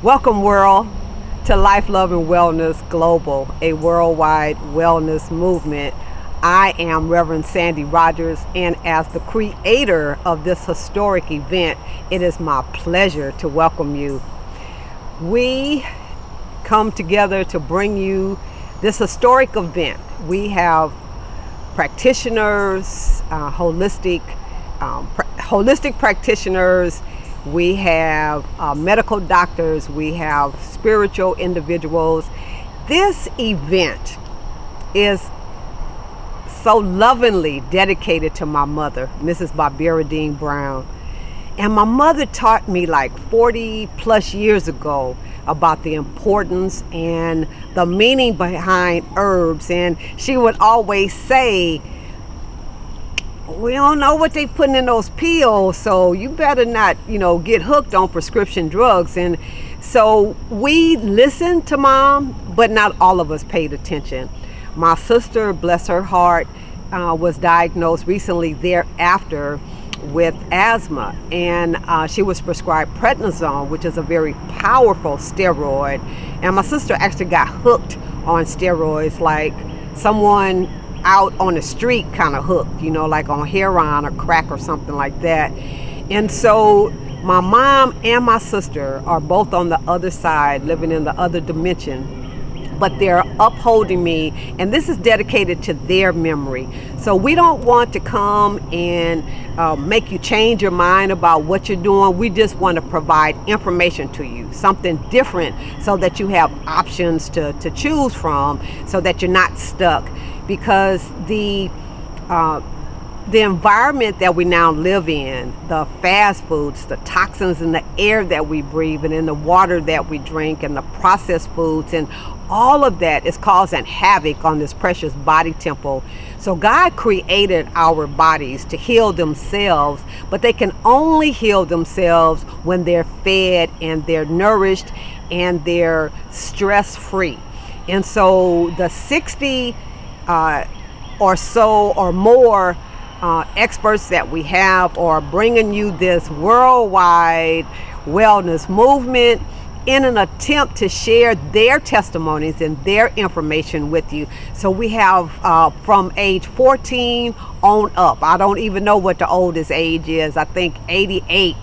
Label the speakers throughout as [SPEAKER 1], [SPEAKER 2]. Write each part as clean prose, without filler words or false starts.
[SPEAKER 1] Welcome, world, to Life, Love, and Wellness Global, a worldwide wellness movement. I am Reverend Sandy Rogers, and as the creator of this historic event, it is my pleasure to welcome you. We come together to bring you this historic event. We have practitioners, holistic practitioners. We have medical doctors, we have spiritual individuals. This event is so lovingly dedicated to my mother, Mrs. Barbara Dean Brown. And my mother taught me like 40 plus years ago about the importance and the meaning behind herbs. And she would always say, we don't know what they putting in those pills, so you better not, get hooked on prescription drugs. And so we listened to Mom, but not all of us paid attention. My sister, bless her heart, was diagnosed recently thereafter with asthma, and she was prescribed prednisone, which is a very powerful steroid. And my sister actually got hooked on steroids, like someone out on the street kind of hooked, like on heroin or crack or something like that. And so my mom and my sister are both on the other side, living in the other dimension, but they're upholding me, and this is dedicated to their memory. So we don't want to come and make you change your mind about what you're doing. We just want to provide information to you, something different, so that you have options to choose from, so that you're not stuck. Because the environment that we now live in, the fast foods, the toxins in the air that we breathe and in the water that we drink, and the processed foods, and all of that is causing havoc on this precious body temple. So God created our bodies to heal themselves, but they can only heal themselves when they're fed and they're nourished and they're stress-free. And so the 60 or so or more experts that we have are bringing you this worldwide wellness movement in an attempt to share their testimonies and their information with you. So we have from age 14 on up. I don't even know what the oldest age is. I think 88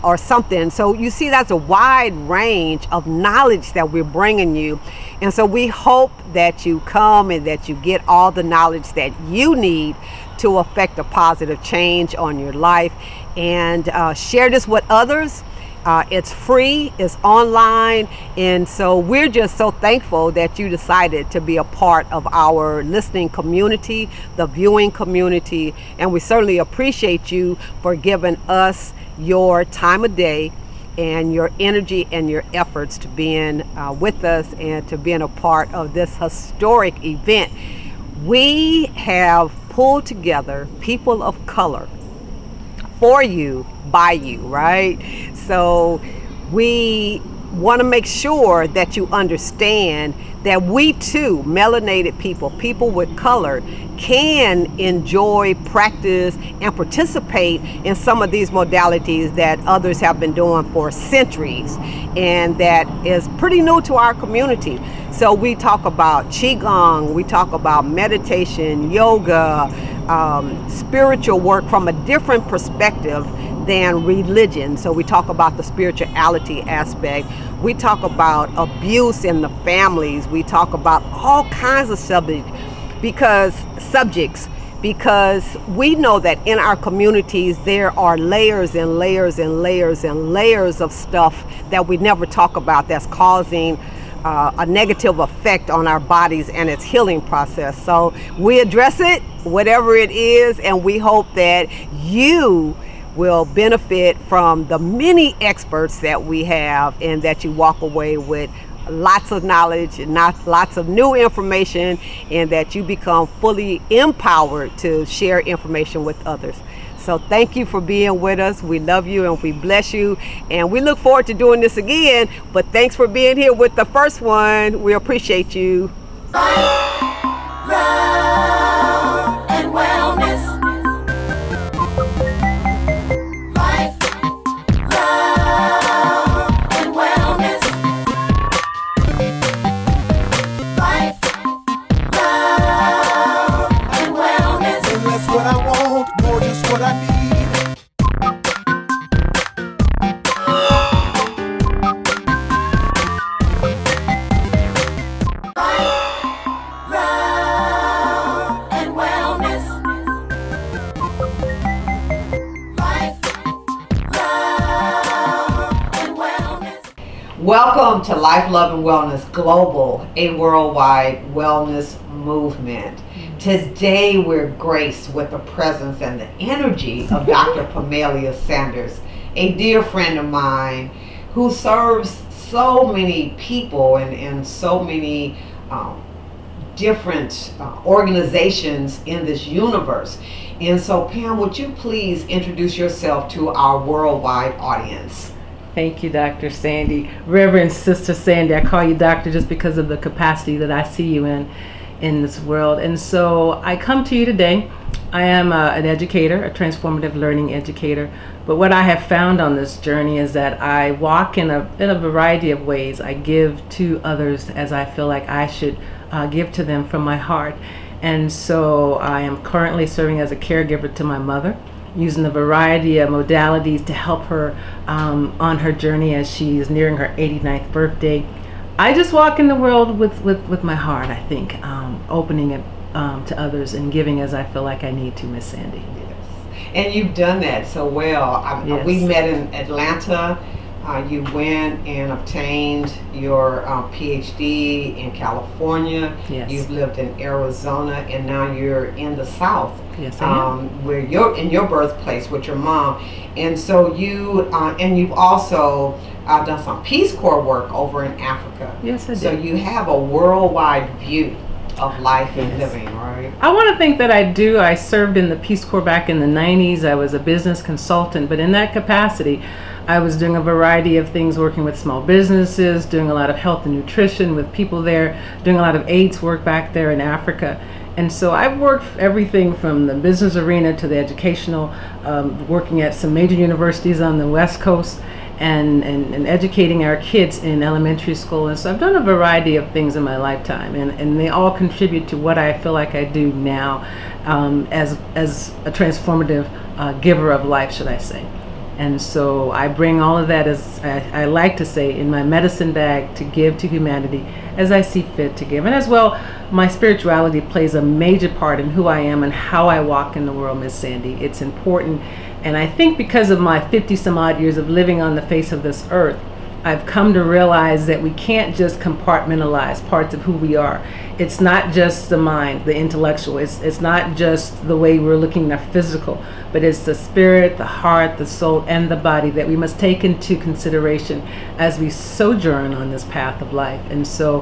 [SPEAKER 1] or something. So you see, that's a wide range of knowledge that we're bringing you. And so we hope that you come and that you get all the knowledge that you need to affect a positive change on your life, and share this with others. It's free, it's online, and so we're just so thankful that you decided to be a part of our listening community, the viewing community, and we certainly appreciate you for giving us your time of day and your energy and your efforts to being with us and to being a part of this historic event. We have pulled together people of color for you, by you, right? So we want to make sure that you understand that we too, melanated people with color, can enjoy, practice, and participate in some of these modalities that others have been doing for centuries, and that is pretty new to our community. So we talk about Qigong, we talk about meditation, yoga, spiritual work from a different perspective than religion. So we talk about the spirituality aspect. We talk about abuse in the families. We talk about all kinds of subjects because we know that in our communities there are layers and layers and layers and layers of stuff that we never talk about that's causing a negative effect on our bodies and its healing process. So we address it, whatever it is, and we hope that you will benefit from the many experts that we have, and that you walk away with lots of knowledge and lots of new information, and that you become fully empowered to share information with others. So thank you for being with us. We love you and we bless you, and we look forward to doing this again. But thanks for being here with the first one. We appreciate you.
[SPEAKER 2] Life, love, and wellness. Life, love, and wellness.
[SPEAKER 1] Welcome to Life, Love, and Wellness Global, a worldwide wellness movement. Today we're graced with the presence and the energy of Dr. Pamelia Sanders, a dear friend of mine who serves so many people and so many different organizations in this universe. And so, Pam, would you please introduce yourself to our worldwide audience?
[SPEAKER 3] Thank you, Dr. Sandy. Reverend Sister Sandy, I call you doctor just because of the capacity that I see you in this world. And so I come to you today. I am an educator, a transformative learning educator. But what I have found on this journey is that I walk in a variety of ways. I give to others as I feel like I should give to them from my heart. And so I am currently serving as a caregiver to my mother, using a variety of modalities to help her on her journey as she is nearing her 89th birthday. I just walk in the world with my heart, I think, opening it to others and giving as I feel like I need to, Miss Sandy.
[SPEAKER 1] Yes. And you've done that so well.
[SPEAKER 3] Yes.
[SPEAKER 1] We met in Atlanta. You went and obtained your PhD in California.
[SPEAKER 3] Yes.
[SPEAKER 1] You've lived in Arizona, and now you're in the South.
[SPEAKER 3] Yes, I am.
[SPEAKER 1] Where you're in your birthplace with your mom. And so you've also done some Peace Corps work over in Africa.
[SPEAKER 3] Yes, I did.
[SPEAKER 1] So you have a worldwide view of life and living, right?
[SPEAKER 3] I want to think that I do. I served in the Peace Corps back in the 90s. I was a business consultant, but in that capacity, I was doing a variety of things, working with small businesses, doing a lot of health and nutrition with people there, doing a lot of AIDS work back there in Africa. And so I've worked everything from the business arena to the educational, working at some major universities on the West Coast and educating our kids in elementary school. And so I've done a variety of things in my lifetime, and they all contribute to what I feel like I do now as a transformative giver of life, should I say. And so I bring all of that, as I like to say, in my medicine bag to give to humanity as I see fit to give. And as well, my spirituality plays a major part in who I am and how I walk in the world, Miss Sandy. It's important. And I think because of my 50 some odd years of living on the face of this earth, I've come to realize that we can't just compartmentalize parts of who we are. It's not just the mind, the intellectual. It's not just the way we're looking at physical, but it's the spirit, the heart, the soul, and the body that we must take into consideration as we sojourn on this path of life. And so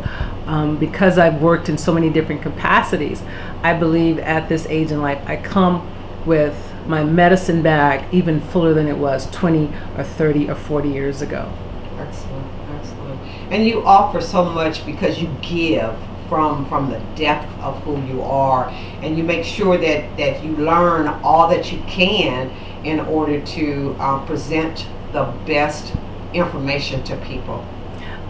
[SPEAKER 3] because I've worked in so many different capacities, I believe at this age in life, I come with my medicine bag even fuller than it was 20 or 30 or 40 years ago.
[SPEAKER 1] Excellent, excellent. And you offer so much because you give from the depth of who you are, and you make sure that you learn all that you can in order to present the best information to people.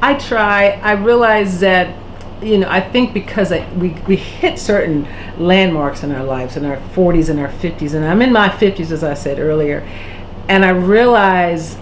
[SPEAKER 3] I try. I realize that, I think because we hit certain landmarks in our lives, in our 40s and our 50s, and I'm in my 50s, as I said earlier, and I realize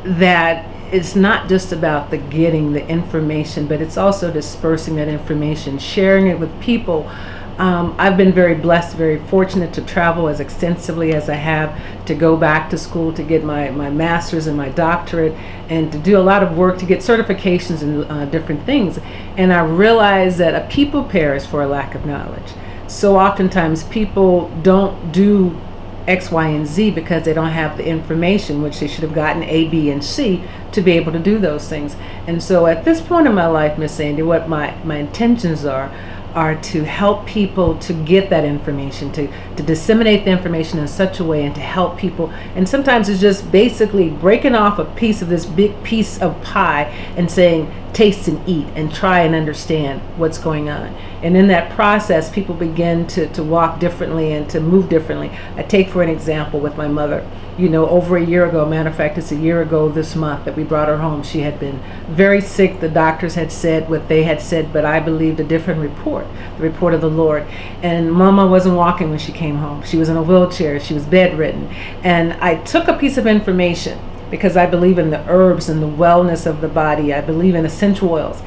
[SPEAKER 3] that it's not just about the getting the information, but it's also dispersing that information, sharing it with people. I've been very blessed, very fortunate to travel as extensively as I have, to go back to school to get my master's and my doctorate, and to do a lot of work to get certifications in different things. And I realize that a people perish for a lack of knowledge. So oftentimes people don't do X, Y, and Z because they don't have the information, which they should have gotten A, B, and C to be able to do those things. And so at this point in my life, Miss Sandy, what my intentions are to help people to get that information, to disseminate the information in such a way, and to help people. And sometimes it's just basically breaking off a piece of this big piece of pie and saying, taste and eat and try and understand what's going on. And in that process, people begin to walk differently and to move differently. I take for an example with my mother. Over a year ago, matter of fact, it's a year ago this month that we brought her home. She had been very sick. The doctors had said what they had said, but I believed a different report, the report of the Lord. And Mama wasn't walking when she came home. She was in a wheelchair. She was bedridden. And I took a piece of information because I believe in the herbs and the wellness of the body. I believe in essential oils.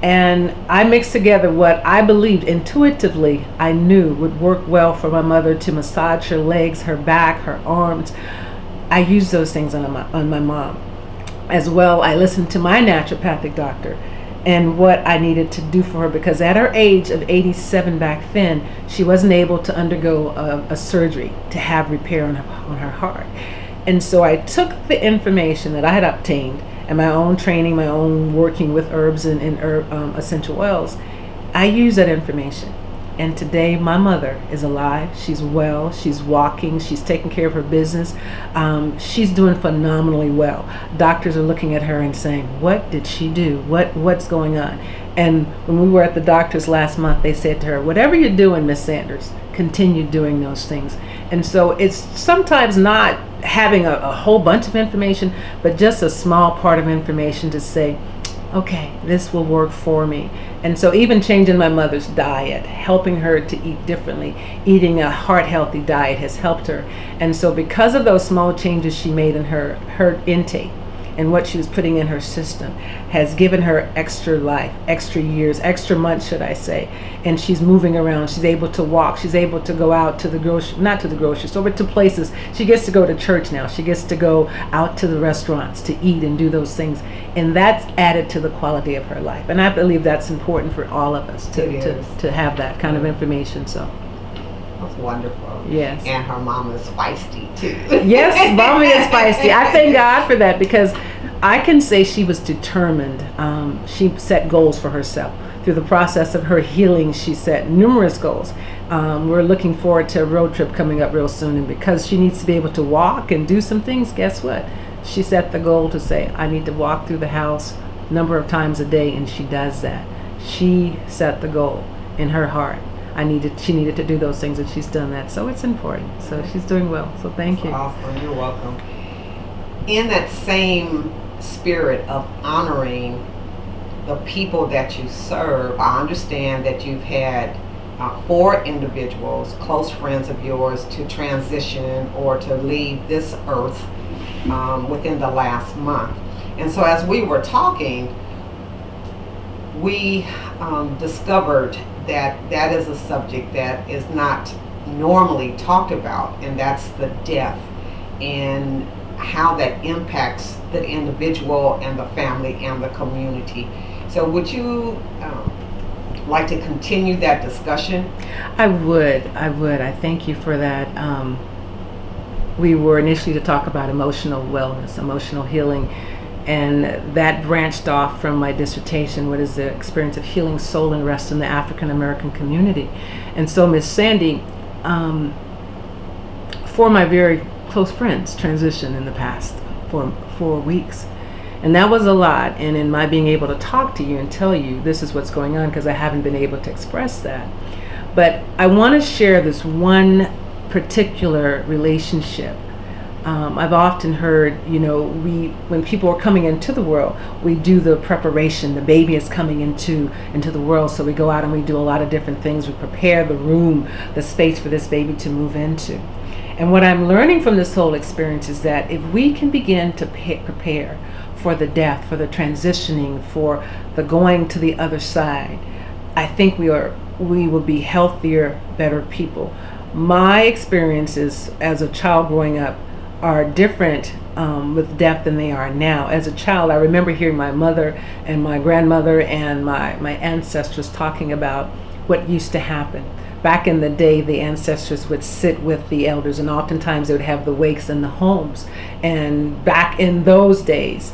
[SPEAKER 3] And I mixed together what I believed intuitively I knew would work well for my mother to massage her legs, her back, her arms. I used those things on my mom. as well, I listened to my naturopathic doctor and what I needed to do for her, because at her age of 87 back then, she wasn't able to undergo a surgery to have repair on her heart. And so I took the information that I had obtained and my own training, my own working with herbs and essential oils. I used that information. And today my mother is alive, she's well, she's walking, she's taking care of her business. She's doing phenomenally well. Doctors are looking at her and saying, what did she do? What's going on? And when we were at the doctor's last month, they said to her, whatever you're doing, Miss Sanders, continue doing those things. And so it's sometimes not having a whole bunch of information, but just a small part of information to say, okay, this will work for me. And so even changing my mother's diet, helping her to eat differently, eating a heart-healthy diet has helped her. And so because of those small changes she made in her intake and what she was putting in her system, has given her extra life, extra years, extra months, should I say. And she's moving around, she's able to walk, she's able to go out to the not to the grocery store, but to places. She gets to go to church now, she gets to go out to the restaurants to eat and do those things. And that's added to the quality of her life. And I believe that's important for all of us to have that kind of information. So
[SPEAKER 1] that's wonderful.
[SPEAKER 3] Yes.
[SPEAKER 1] And her mom is feisty too.
[SPEAKER 3] Yes, mommy is feisty. I thank God for that, because I can say she was determined. She set goals for herself. Through the process of her healing, she set numerous goals. We're looking forward to a road trip coming up real soon, and because she needs to be able to walk and do some things, guess what? She set the goal to say, I need to walk through the house a number of times a day, and she does that. She set the goal in her heart. She needed to do those things, and she's done that. So it's important. So she's doing well. So thank you.
[SPEAKER 1] Awesome. You're welcome. In that same spirit of honoring the people that you serve, I understand that you've had 4 individuals, close friends of yours, to transition or to leave this earth within the last month. And so as we were talking, we discovered that that is a subject that is not normally talked about, and that's the death and how that impacts the individual and the family and the community. So would you like to continue that discussion?
[SPEAKER 3] I would. I thank you for that. We were initially to talk about emotional wellness, emotional healing, and that branched off from my dissertation, what is the experience of healing soul and rest in the African American community. And so Miss Sandy, 4 of my very close friends transitioned in the past 4 weeks. And that was a lot. And in my being able to talk to you and tell you this is what's going on, because I haven't been able to express that. But I want to share this one particular relationship. I've often heard, when people are coming into the world, we do the preparation. The baby is coming into the world, so we go out and we do a lot of different things. We prepare the room, the space for this baby to move into. And what I'm learning from this whole experience is that if we can begin to prepare for the death, for the transitioning, for the going to the other side, I think we will be healthier, better people. My experiences as a child growing up are different with death than they are now. As a child, I remember hearing my mother and my grandmother and my ancestors talking about what used to happen. Back in the day, the ancestors would sit with the elders, and oftentimes they would have the wakes in the homes. And back in those days,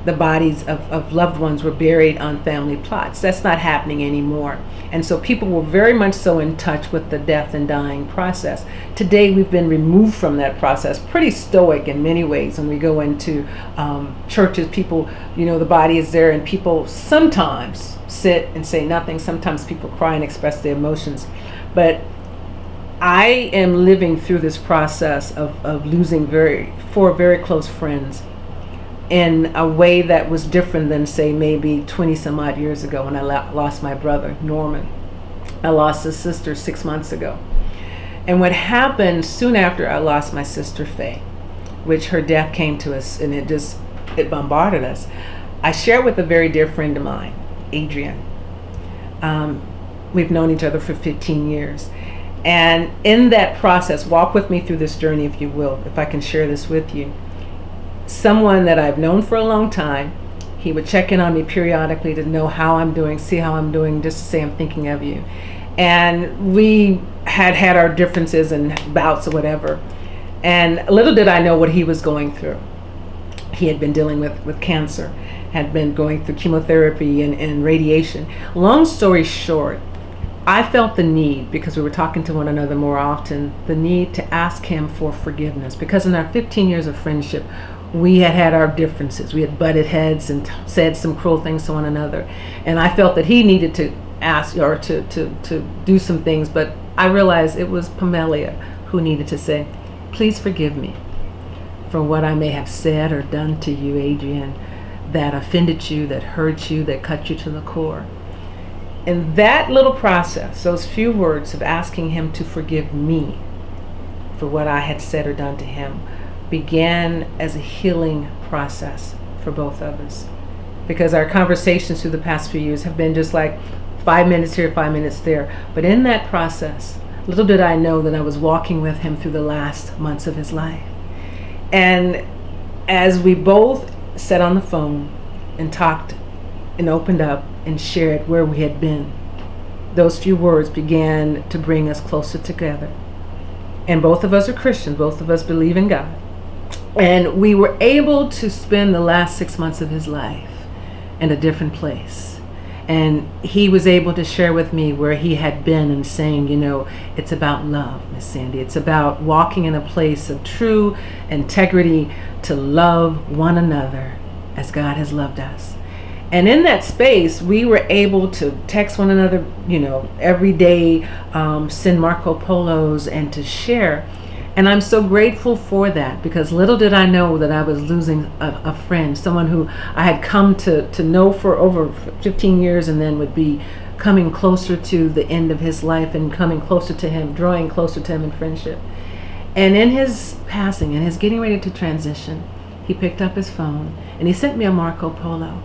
[SPEAKER 3] the bodies of loved ones were buried on family plots. That's not happening anymore. And so people were very much so in touch with the death and dying process. Today we've been removed from that process, pretty stoic in many ways. When we go into churches, people, the body is there, and people sometimes sit and say nothing. Sometimes people cry and express their emotions. But I am living through this process of losing 4 very close friends in a way that was different than, say, maybe 20 some odd years ago when I lost my brother, Norman. I lost his sister 6 months ago. And what happened soon after I lost my sister, Faye, which her death came to us, and it bombarded us. I shared with a very dear friend of mine, Adrian. We've known each other for 15 years. And in that process, walk with me through this journey, if you will, if I can share this with you. someone that I've known for a long time. He would check in on me periodically to know how I'm doing, see how I'm doing, just to say I'm thinking of you. And we had our differences and bouts or whatever. And little did I know what he was going through. He had been dealing with cancer, had been going through chemotherapy and radiation. Long story short, I felt the need, because we were talking to one another more often, the need to ask him for forgiveness. Because in our 15 years of friendship, we had our differences. We had butted heads and said some cruel things to one another. And I felt that he needed to ask or to do some things, but I realized it was Pamelia who needed to say, please forgive me for what I may have said or done to you, Adrienne, that offended you, that hurt you, that cut you to the core. And that little process, those few words of asking him to forgive me for what I had said or done to him, began as a healing process for both of us. Because our conversations through the past few years have been just like 5 minutes here, 5 minutes there. But in that process, little did I know that I was walking with him through the last months of his life. And as we both sat on the phone and talked and opened up and shared where we had been, those few words began to bring us closer together. And both of us are Christians, both of us believe in God. And we were able to spend the last 6 months of his life in a different place. And he was able to share with me where he had been and saying, you know, it's about love, Miss Sandy. It's about walking in a place of true integrity to love one another as God has loved us. And in that space, we were able to text one another, you know, every day, send Marco Polos and to share. And I'm so grateful for that, because little did I know that I was losing a friend, someone who I had come to know for over 15 years and then would be coming closer to the end of his life and coming closer to him, drawing closer to him in friendship. And in his passing and his getting ready to transition, he picked up his phone and he sent me a Marco Polo.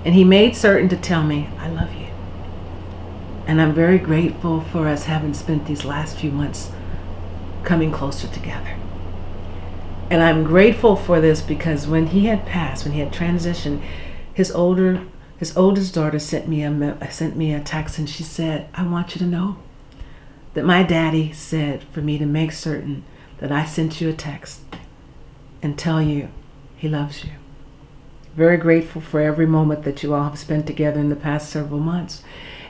[SPEAKER 3] And he made certain to tell me, I love you. And I'm very grateful for us having spent these last few months coming closer together. And I'm grateful for this because when he had passed, when he had transitioned, his oldest daughter sent me a text, and she said, I want you to know that my daddy said for me to make certain that I sent you a text and tell you he loves you. Very grateful for every moment that you all have spent together in the past several months.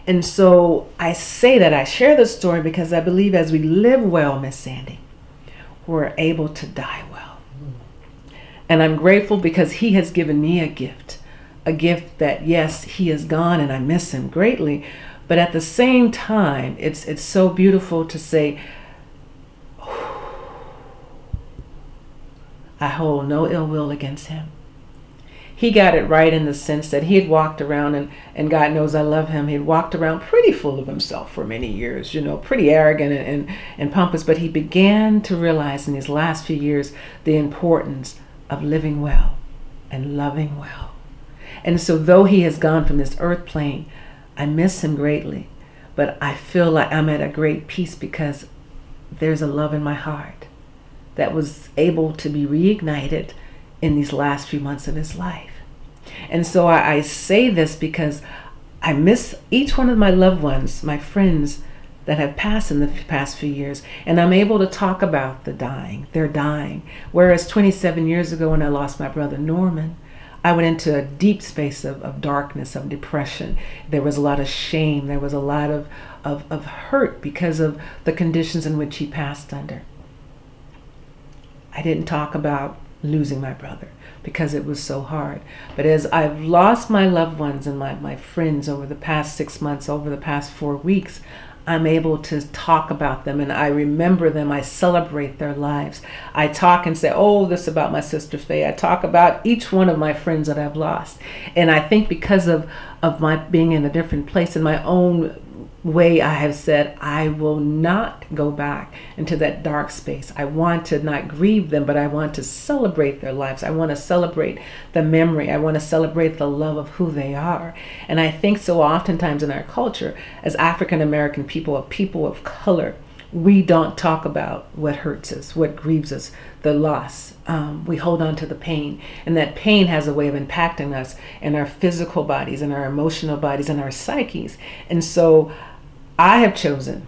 [SPEAKER 3] And so I say that, I share this story because I believe as we live well, Miss Sandy, we're able to die well. And I'm grateful because he has given me a gift that, yes, he is gone and I miss him greatly, but at the same time, it's so beautiful to say, I hold no ill will against him. He got it right in the sense that he had walked around, and God knows I love him, he'd walked around pretty full of himself for many years, you know, pretty arrogant and pompous, but he began to realize in these last few years the importance of living well and loving well. And so though he has gone from this earth plane, I miss him greatly, but I feel like I'm at a great peace because there's a love in my heart that was able to be reignited in these last few months of his life. And so I say this because I miss each one of my loved ones, my friends that have passed in the past few years, and I'm able to talk about their dying. Whereas 27 years ago when I lost my brother Norman, I went into a deep space of darkness, of depression. There was a lot of shame. There was a lot of hurt because of the conditions in which he passed under. I didn't talk about losing my brother because it was so hard. But as I've lost my loved ones and my friends over the past 6 months, over the past 4 weeks, I'm able to talk about them and I remember them. I celebrate their lives. I talk and say, oh, this about my sister Faye. I talk about each one of my friends that I've lost. And I think because of my being in a different place in my own way, I have said I will not go back into that dark space. I want to not grieve them, but I want to celebrate their lives. I want to celebrate the memory. I want to celebrate the love of who they are. And I think so oftentimes in our culture as African American people, of color, we don't talk about what hurts us, what grieves us, the loss. We hold on to the pain, and that pain has a way of impacting us in our physical bodies, in our emotional bodies, in our psyches. And so I have chosen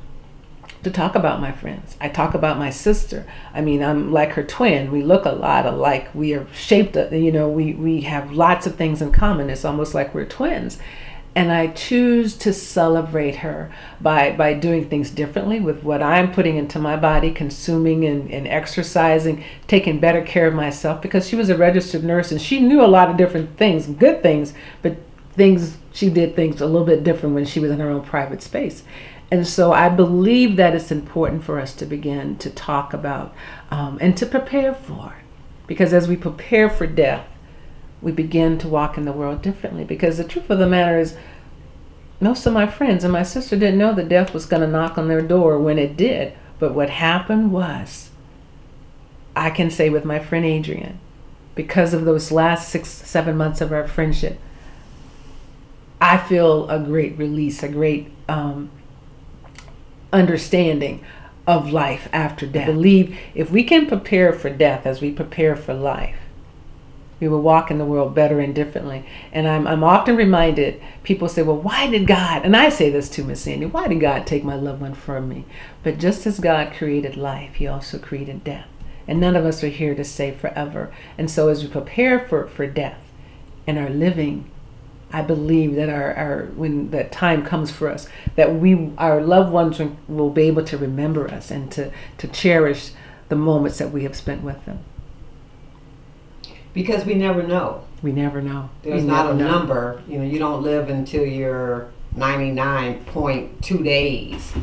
[SPEAKER 3] to talk about my friends. I talk about my sister. I mean, I'm like her twin. We look a lot alike. We are shaped, we have lots of things in common. It's almost like we're twins. And I choose to celebrate her by doing things differently with what I'm putting into my body, consuming and exercising, taking better care of myself, because she was a registered nurse and she knew a lot of different things, good things, but she did things a little bit different when she was in her own private space. And so I believe that it's important for us to begin to talk about and to prepare for. Because as we prepare for death, we begin to walk in the world differently. Because the truth of the matter is, most of my friends and my sister didn't know that death was going to knock on their door when it did. But what happened was, I can say with my friend Adrian, because of those last 6-7 months of our friendship, I feel a great release, a great understanding of life after death. I believe if we can prepare for death as we prepare for life, we will walk in the world better and differently. And I'm often reminded, people say, well, why did God, and I say this to Miss Sandy, why did God take my loved one from me? But just as God created life, he also created death. And none of us are here to stay forever. And so as we prepare for death and our living, I believe that when that time comes for us, that our loved ones will be able to remember us and to cherish the moments that we have spent with them.
[SPEAKER 1] Because we never know.
[SPEAKER 3] We never know.
[SPEAKER 1] There's not a number. You don't live until you're 99.2 days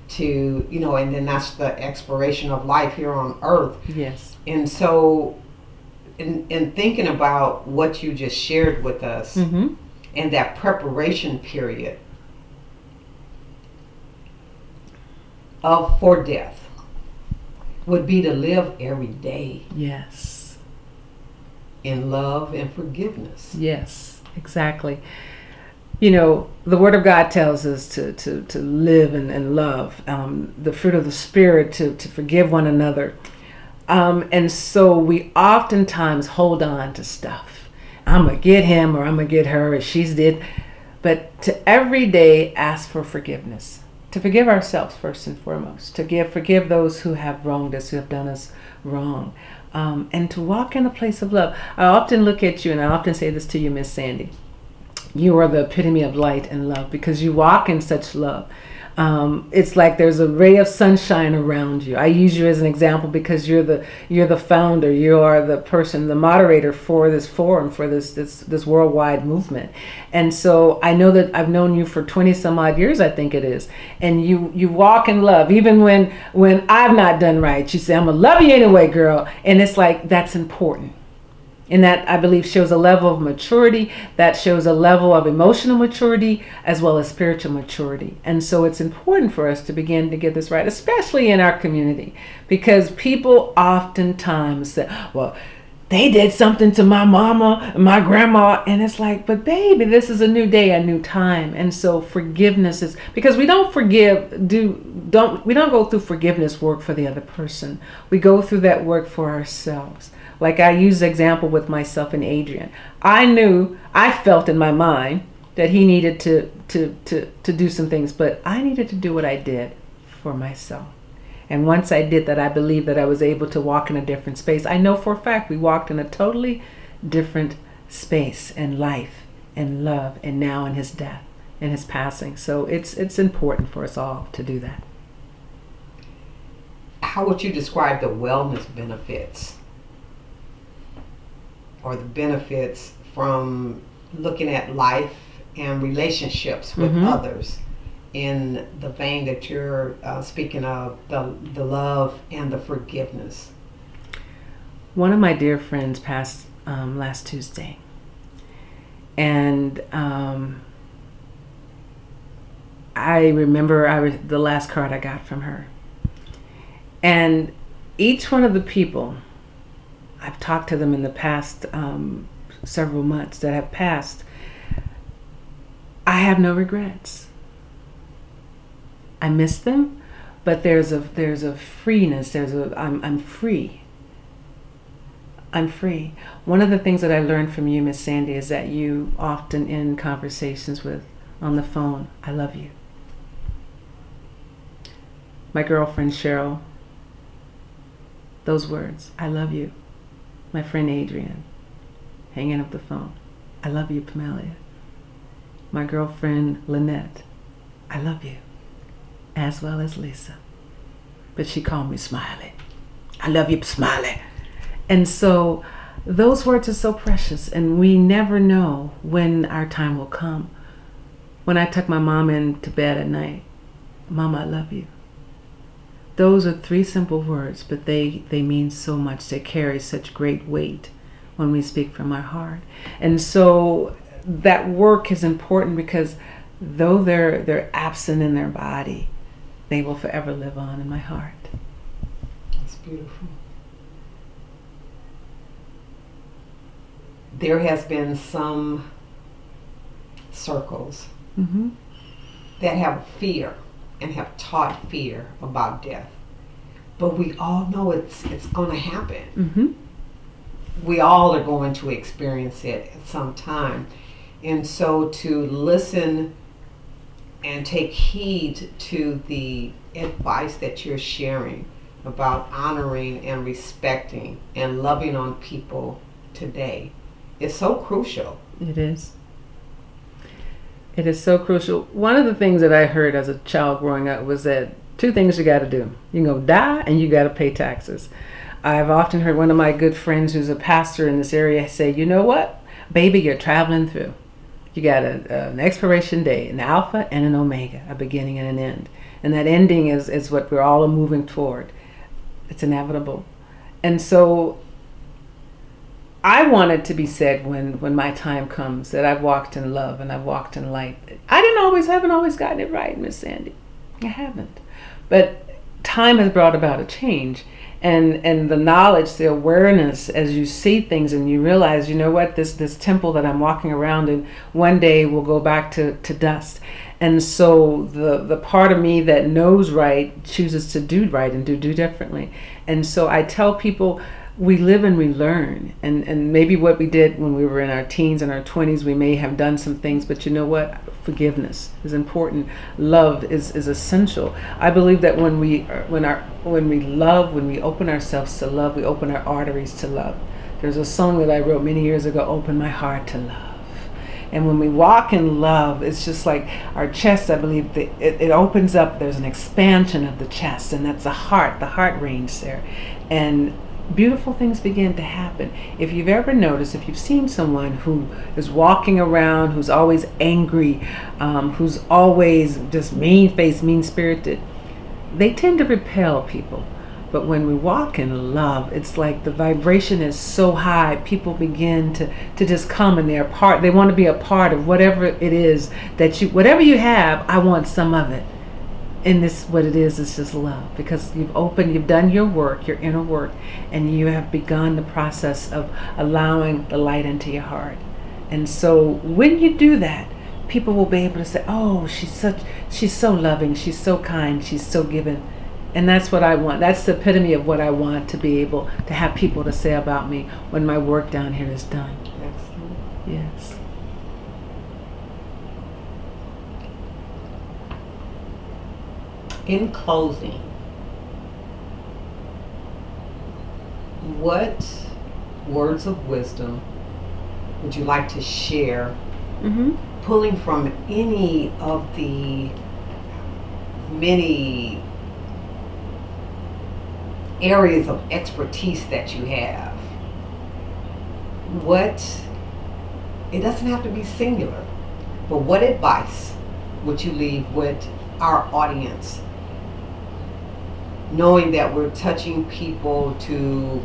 [SPEAKER 1] to, and then that's the expiration of life here on earth.
[SPEAKER 3] Yes.
[SPEAKER 1] And so in thinking about what you just shared with us,
[SPEAKER 3] mm-hmm.
[SPEAKER 1] and that preparation period for death would be to live every day.
[SPEAKER 3] Yes.
[SPEAKER 1] In love and forgiveness.
[SPEAKER 3] Yes, exactly. The Word of God tells us to live and love, the fruit of the Spirit, to forgive one another. And so we oftentimes hold on to stuff. I'm going to get him or I'm going to get her, or she's did. But to every day ask for forgiveness. To forgive ourselves first and foremost. To forgive those who have wronged us, who have done us wrong. And to walk in a place of love. I often look at you, and I often say this to you, Miss Sandy. You are the epitome of light and love, because you walk in such love. It's like there's a ray of sunshine around you. I use you as an example because you're the founder. You are the person, the moderator for this forum, for this worldwide movement. And so I know that I've known you for 20 some odd years, I think it is. And you walk in love, even when I've not done right. You say, I'm gonna love you anyway, girl. And it's like, that's important. And that, I believe, shows a level of maturity, that shows a level of emotional maturity, as well as spiritual maturity. And so it's important for us to begin to get this right, especially in our community, because people oftentimes say, well, they did something to my mama and my grandma. And it's like, but baby, this is a new day, a new time. And so forgiveness is, because we don't we don't go through forgiveness work for the other person. We go through that work for ourselves. Like I use the example with myself and Adrian. I felt in my mind that he needed to do some things, but I needed to do what I did for myself. And once I did that, I believe that I was able to walk in a different space. I know for a fact we walked in a totally different space in life and love, and now in his death and his passing. So it's important for us all to do that.
[SPEAKER 1] How would you describe the wellness benefits, or the benefits from looking at life and relationships with
[SPEAKER 3] mm-hmm.
[SPEAKER 1] others in the vein that you're speaking of, the love and the forgiveness?
[SPEAKER 3] One of my dear friends passed last Tuesday. And I remember the last card I got from her. And each one of the people, I've talked to them in the past several months that have passed, I have no regrets. I miss them, but there's a freeness. I'm free. I'm free. One of the things that I learned from you, Miss Sandy, is that you often end conversations with, on the phone, I love you. My girlfriend Cheryl, those words, I love you. My friend Adrian, hanging up the phone, I love you, Pamela. My girlfriend Lynette, I love you, as well as Lisa. But she called me Smiley. I love you, Smiley. And so those words are so precious, and we never know when our time will come. When I tuck my mom into bed at night, Mama, I love you. Those are 3 simple words, but they mean so much. They carry such great weight when we speak from our heart. And so that work is important, because though they're absent in their body, they will forever live on in my heart.
[SPEAKER 1] That's beautiful. There has been some circles that have fear and have taught fear about death. But we all know it's going to happen. We all are going to experience it at some time. And so to listen and take heed to the advice that you're sharing about honoring and respecting and loving on people today is so crucial.
[SPEAKER 3] It is. It is so crucial. One of the things that I heard as a child growing up was that 2 things you got to do. You can go die, and you got to pay taxes. I've often heard one of my good friends who's a pastor in this area say, you know what, baby, you're traveling through. You got an expiration date, an alpha and an omega, a beginning and an end. And that ending is what we're all moving toward. It's inevitable. And so I want it to be said when my time comes that I've walked in love and I've walked in light. I haven't always gotten it right, Miss Sandy. I haven't. But time has brought about a change. And the knowledge, the awareness, as you see things and you realize, you know what, this temple that I'm walking around in one day will go back to dust. And so the part of me that knows right chooses to do right and do differently. And so I tell people, we live and we learn, and maybe what we did when we were in our teens and our 20s, we may have done some things, but you know what? Forgiveness is important. Love is essential. I believe that when we love, when we open ourselves to love, we open our arteries to love. There's a song that I wrote many years ago, Open My Heart to Love. And when we walk in love, it's just like our chest, I believe, it opens up. There's an expansion of the chest, and that's the heart range there. And beautiful things begin to happen. If you've ever noticed, if you've seen someone who is walking around, who's always angry, who's always just mean-faced, mean-spirited, they tend to repel people. But when we walk in love, it's like the vibration is so high, people begin to just come, and they want to be a part of whatever it is that whatever you have, I want some of it. And this, what it is just love, because you've done your work, your inner work, and you have begun the process of allowing the light into your heart. And so when you do that, people will be able to say, oh, she's so loving, she's so kind, she's so giving. And that's what I want. That's the epitome of what I want to be able to have people to say about me when my work down here is done.
[SPEAKER 1] Excellent.
[SPEAKER 3] Yes.
[SPEAKER 1] In closing, what words of wisdom would you like to share, pulling from any of the many areas of expertise that you have? It doesn't have to be singular, but what advice would you leave with our audience, knowing that we're touching people to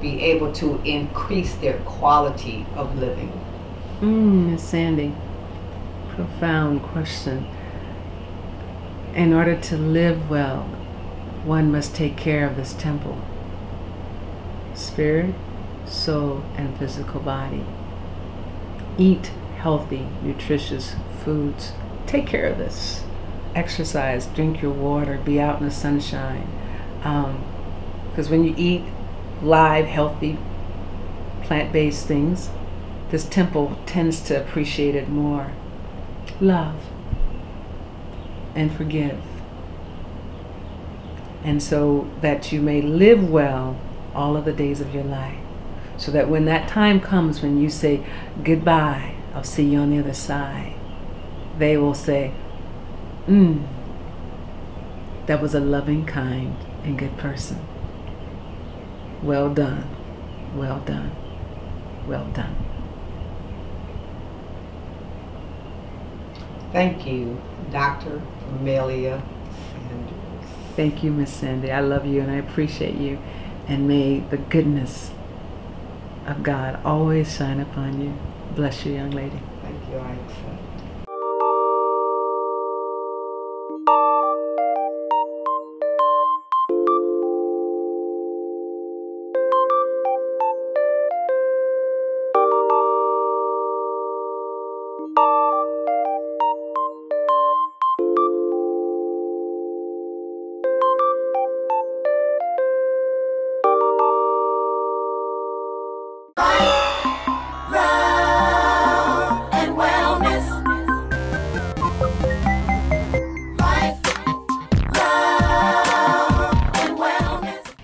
[SPEAKER 1] be able to increase their quality of living?
[SPEAKER 3] Miss Sandy, profound question. In order to live well, one must take care of this temple: spirit, soul, and physical body. Eat healthy, nutritious foods. Take care of this. exercise, drink your water, be out in the sunshine. Because when you eat live, healthy, plant-based things, this temple tends to appreciate it more. Love and forgive. And so that you may live well all of the days of your life. So that when that time comes when you say, goodbye, I'll see you on the other side, they will say, that was a loving, kind, and good person. Well done, well done, well done.
[SPEAKER 1] Thank you, Dr. Amelia Sanders.
[SPEAKER 3] Thank you, Miss Sandy. I love you and I appreciate you. And may the goodness of God always shine upon you. Bless you, young lady.
[SPEAKER 1] Thank you, I accept.
[SPEAKER 2] Love and wellness. Life, love and wellness.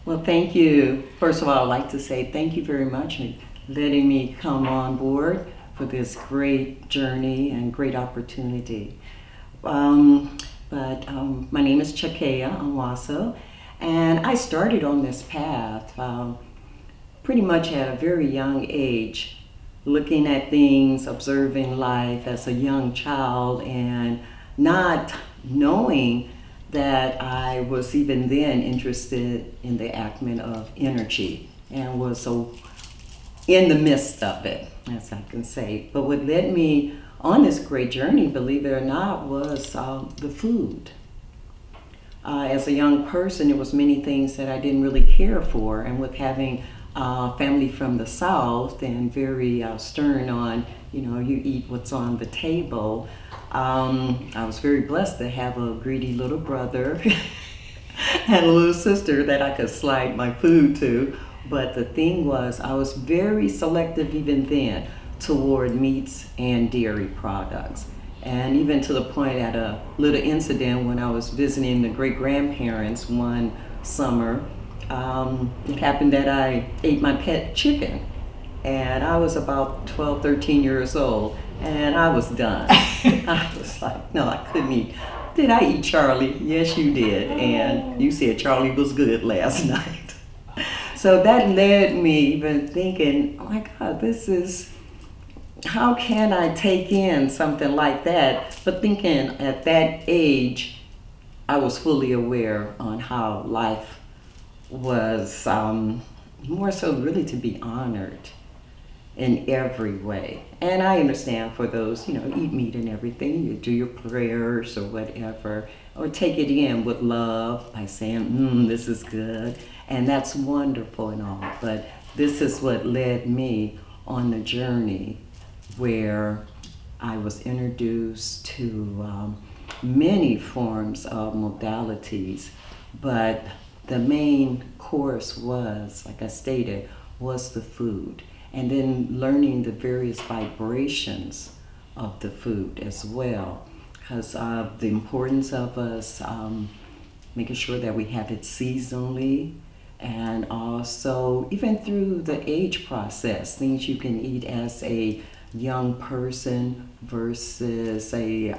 [SPEAKER 4] Well, thank you. First of all, I'd like to say thank you very much for letting me come on board for this great journey and great opportunity. My name is Chakea Onwaso, and I started on this path pretty much at a very young age, looking at things, observing life as a young child, and not knowing that I was even then interested in the acumen of energy and was so in the midst of it, as I can say. But what led me on this great journey, believe it or not, was the food. As a young person, there was many things that I didn't really care for, and with having family from the South and very stern on, you eat what's on the table. I was very blessed to have a greedy little brother and a little sister that I could slide my food to. But the thing was, I was very selective even then toward meats and dairy products. And even to the point at a little incident when I was visiting the great-grandparents one summer, it happened that I ate my pet chicken, and I was about 12, 13 years old, and I was done. I was like, no, I couldn't eat. Did I eat Charlie? Yes, you did, and you said Charlie was good last night. So that led me even thinking, oh my God, how can I take in something like that? But thinking at that age, I was fully aware on how life was more so really to be honored in every way. And I understand for those, eat meat and everything, you do your prayers or whatever, or take it in with love by saying, this is good, and that's wonderful and all. But this is what led me on the journey where I was introduced to many forms of modalities, but the main course was, like I stated, was the food. And then learning the various vibrations of the food as well, because of the importance of us making sure that we have it seasonally, and also even through the age process, things you can eat as a young person versus a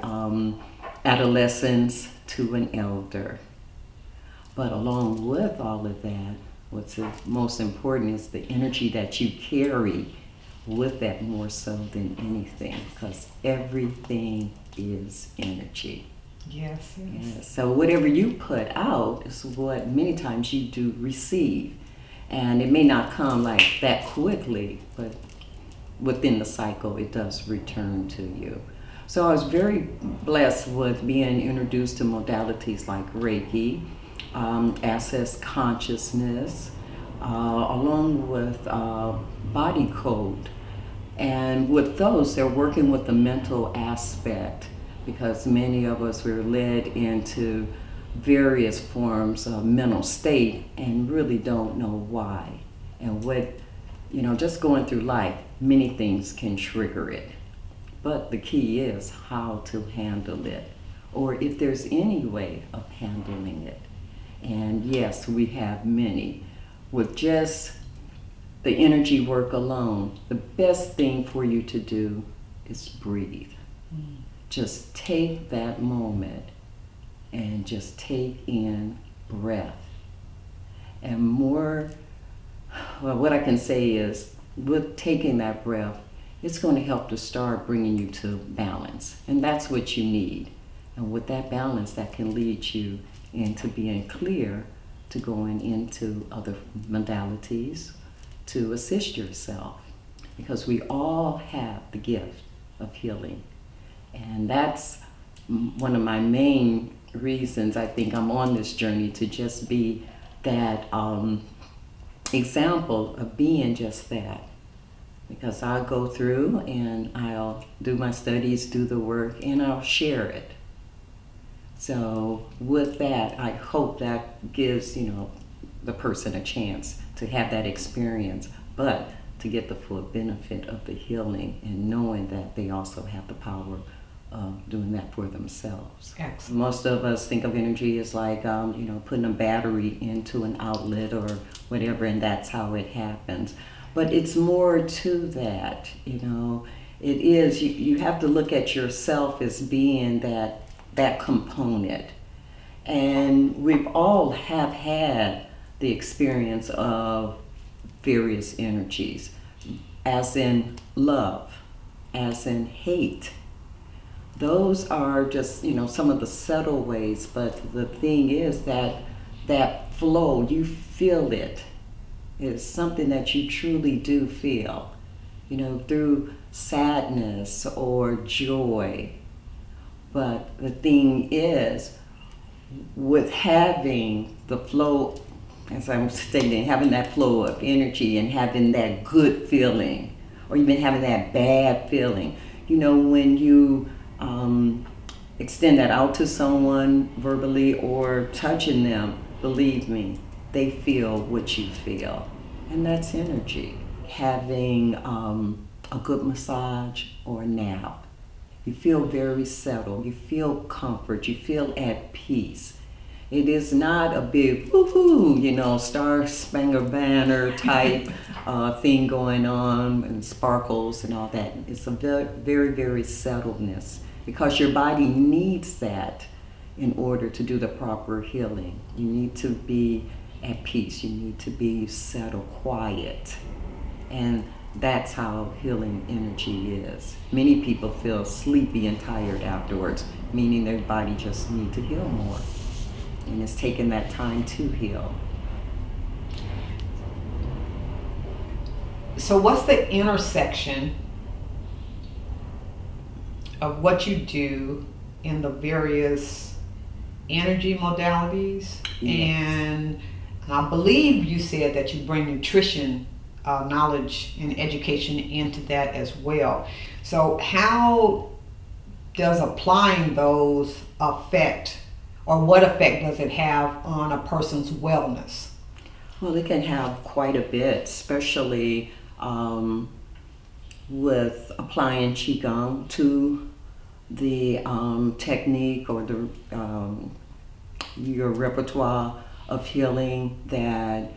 [SPEAKER 4] adolescence to an elder. But along with all of that, what's most important is the energy that you carry with that more so than anything, because everything is energy.
[SPEAKER 1] Yes, yes.
[SPEAKER 4] Yeah, so whatever you put out is what many times you do receive. And it may not come like that quickly, but within the cycle, it does return to you. So I was very blessed with being introduced to modalities like Reiki, access consciousness, along with body code. And with those, they're working with the mental aspect, because many of us were led into various forms of mental state and really don't know why. And what, just going through life, many things can trigger it. But the key is how to handle it, or if there's any way of handling it. And yes, we have many. With just the energy work alone, the best thing for you to do is breathe. Just take that moment and just take in breath. And what I can say is, with taking that breath, it's going to help to start bringing you to balance. And that's what you need. And with that balance, that can lead you into being clear to going into other modalities to assist yourself. Because we all have the gift of healing. And that's one of my main reasons I think I'm on this journey, to just be that example of being just that. Because I'll go through and I'll do my studies, do the work, and I'll share it. So with that, I hope that gives, the person a chance to have that experience, but to get the full benefit of the healing and knowing that they also have the power of doing that for themselves.
[SPEAKER 1] Excellent.
[SPEAKER 4] Most of us think of energy as like, putting a battery into an outlet or whatever, and that's how it happens. But it's more to that, It is, you have to look at yourself as being that component. And we've all have had the experience of various energies, as in love, as in hate. Those are just, some of the subtle ways, but the thing is that flow, you feel it. It's something that you truly do feel, through sadness or joy. But the thing is, with having the flow, as I'm stating, having that flow of energy and having that good feeling, or even having that bad feeling, when you extend that out to someone verbally or touching them, believe me, they feel what you feel. And that's energy. Having a good massage or a nap, you feel very settled, you feel comfort, you feel at peace. It is not a big woohoo, Star Spangled Banner type thing going on and sparkles and all that. It's a very, very, very settledness, because your body needs that in order to do the proper healing. You need to be at peace, you need to be settled, quiet. And that's how healing energy is. Many people feel sleepy and tired afterwards, meaning their body just needs to heal more. And it's taking that time to heal.
[SPEAKER 1] So what's the intersection of what you do in the various energy modalities?
[SPEAKER 4] Yes.
[SPEAKER 1] And I believe you said that you bring nutrition knowledge and education into that as well. So how does applying those affect, or what effect does it have on a person's wellness?
[SPEAKER 4] Well, it can have quite a bit, especially with applying Qigong to the technique or your repertoire of healing. That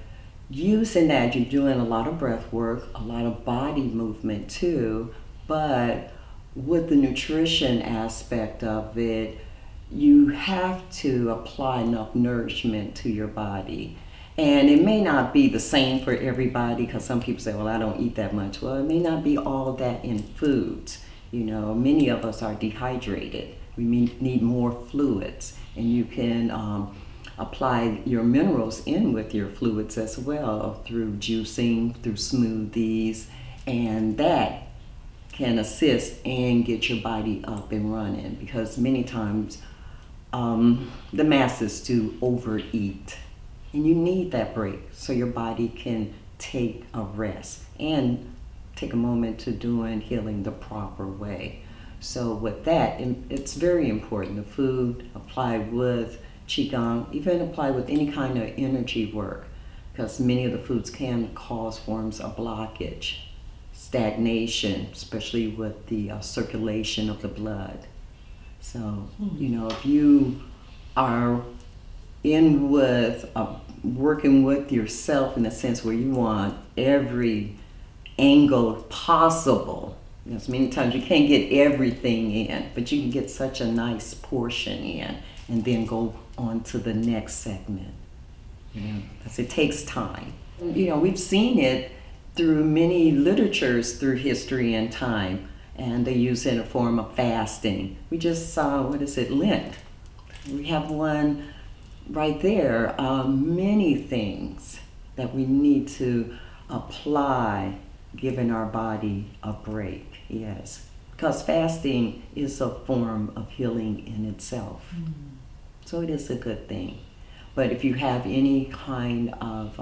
[SPEAKER 4] using that, you're doing a lot of breath work, a lot of body movement too, but with the nutrition aspect of it, you have to apply enough nourishment to your body. And it may not be the same for everybody, because some people say, well, I don't eat that much. Well, it may not be all that in foods. Many of us are dehydrated. We need more fluids, and you can apply your minerals in with your fluids as well through juicing, through smoothies, and that can assist and get your body up and running, because many times the masses do overeat, and you need that break so your body can take a rest and take a moment to doing healing the proper way. So with that, it's very important. The food applied with Qigong, even applied with any kind of energy work, because many of the foods can cause forms of blockage, stagnation, especially with the circulation of the blood. So, you know, if you are in with working with yourself in the sense where you want every angle possible, because many times you can't get everything in, but you can get such a nice portion in and then go on to the next segment. You know, because it takes time. You know, we've seen it through many literatures through history and time, and they use it in a form of fasting. We just saw, what is it, Lent. We have one right there. Many things that we need to apply, giving our body a break, yes. Because fasting is a form of healing in itself. So it is a good thing. But if you have any kind of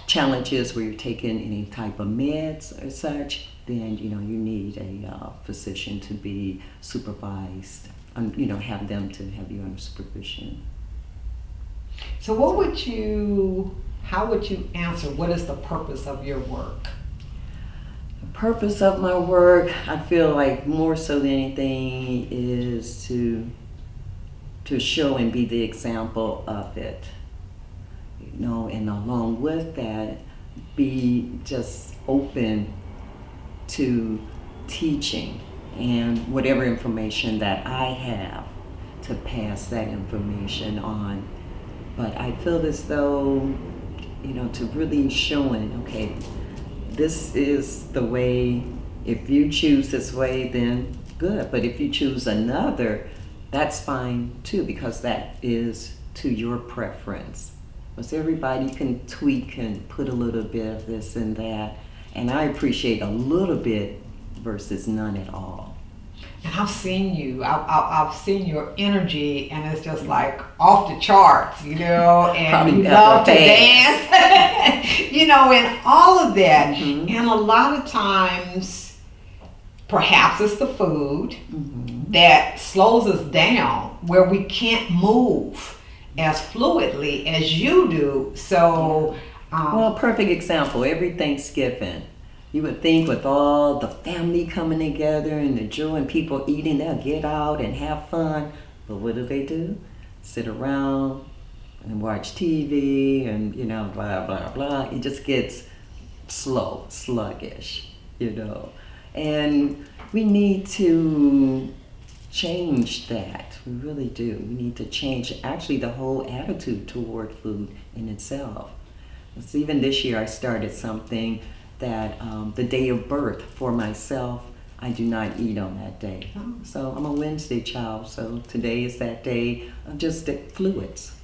[SPEAKER 4] challenges where you're taking any type of meds or such, then you need a physician to be supervised, have them to have you under supervision.
[SPEAKER 1] So how would you answer, what is the purpose of your work?
[SPEAKER 4] The purpose of my work, I feel like more so than anything, is to show and be the example of it. And along with that, be just open to teaching and whatever information that I have to pass that information on. But I feel as though, to really showing, okay, this is the way. If you choose this way, then good. But if you choose another, that's fine too, because that is to your preference. Because everybody can tweak and put a little bit of this and that. And I appreciate a little bit versus none at all.
[SPEAKER 1] And I've seen you, I've seen your energy, and it's just like off the charts, and
[SPEAKER 4] Probably
[SPEAKER 1] you love to dance, and all of that. And a lot of times, perhaps it's the food that slows us down, where we can't move as fluidly as you do. So,
[SPEAKER 4] well, perfect example, every Thanksgiving. You would think with all the family coming together and the joy and people eating, they'll get out and have fun. But what do? Sit around and watch TV and, blah, blah, blah. It just gets slow, sluggish, And we need to change that. We really do. We need to change actually the whole attitude toward food in itself. Because even this year I started something that the day of birth for myself, I do not eat on that day. So I'm a Wednesday child, so today is that day of just the fluids.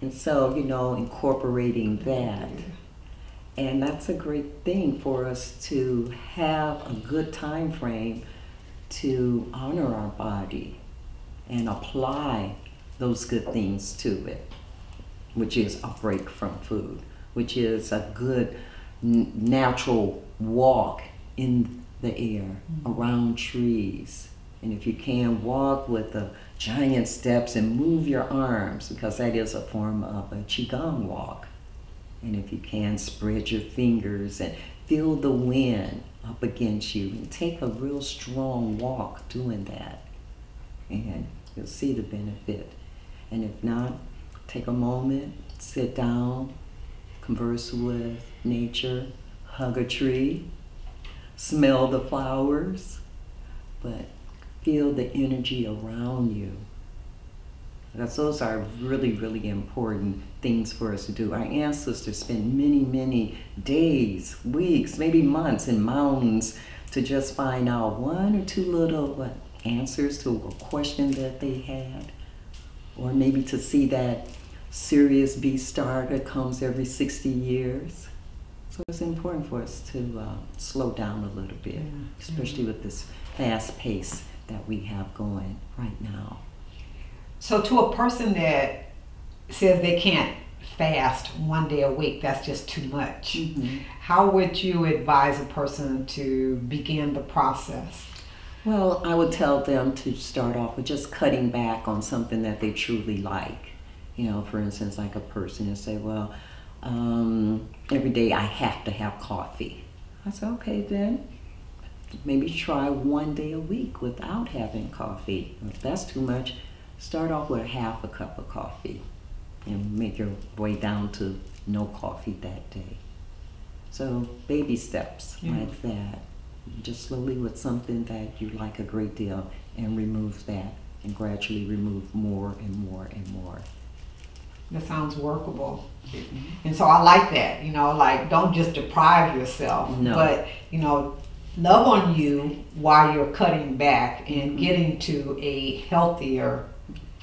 [SPEAKER 4] And so, incorporating that. And that's a great thing for us to have a good time frame to honor our body and apply those good things to it, which is a break from food, which is a good natural walk in the air, around trees. And if you can, walk with the giant steps and move your arms, because that is a form of a Qigong walk. And if you can, spread your fingers and feel the wind up against you, and take a real strong walk doing that. And you'll see the benefit. And if not, take a moment, sit down, converse with nature, hug a tree, smell the flowers, but feel the energy around you. Because those are really, really important things for us to do. Our ancestors spent many, many days, weeks, maybe months in mountains to just find out one or two little answers to a question that they had. Or maybe to see that Sirius B star that comes every 60 years. So it's important for us to slow down a little bit, especially with this fast pace that we have going right now.
[SPEAKER 1] So to a person that says they can't fast one day a week, that's just too much, how would you advise a person to begin the process?
[SPEAKER 4] Well, I would tell them to start off with just cutting back on something that they truly like. You know, for instance, like a person and say, well, every day I have to have coffee. I said, okay, then maybe try 1 day a week without having coffee. If that's too much, start off with half a cup of coffee and make your way down to no coffee that day. So baby steps like that. Just slowly with something that you like a great deal and remove that and gradually remove more and more and more.
[SPEAKER 1] That sounds workable. And so I like that, you know, like don't just deprive yourself, but, you know, love on you while you're cutting back and getting to a healthier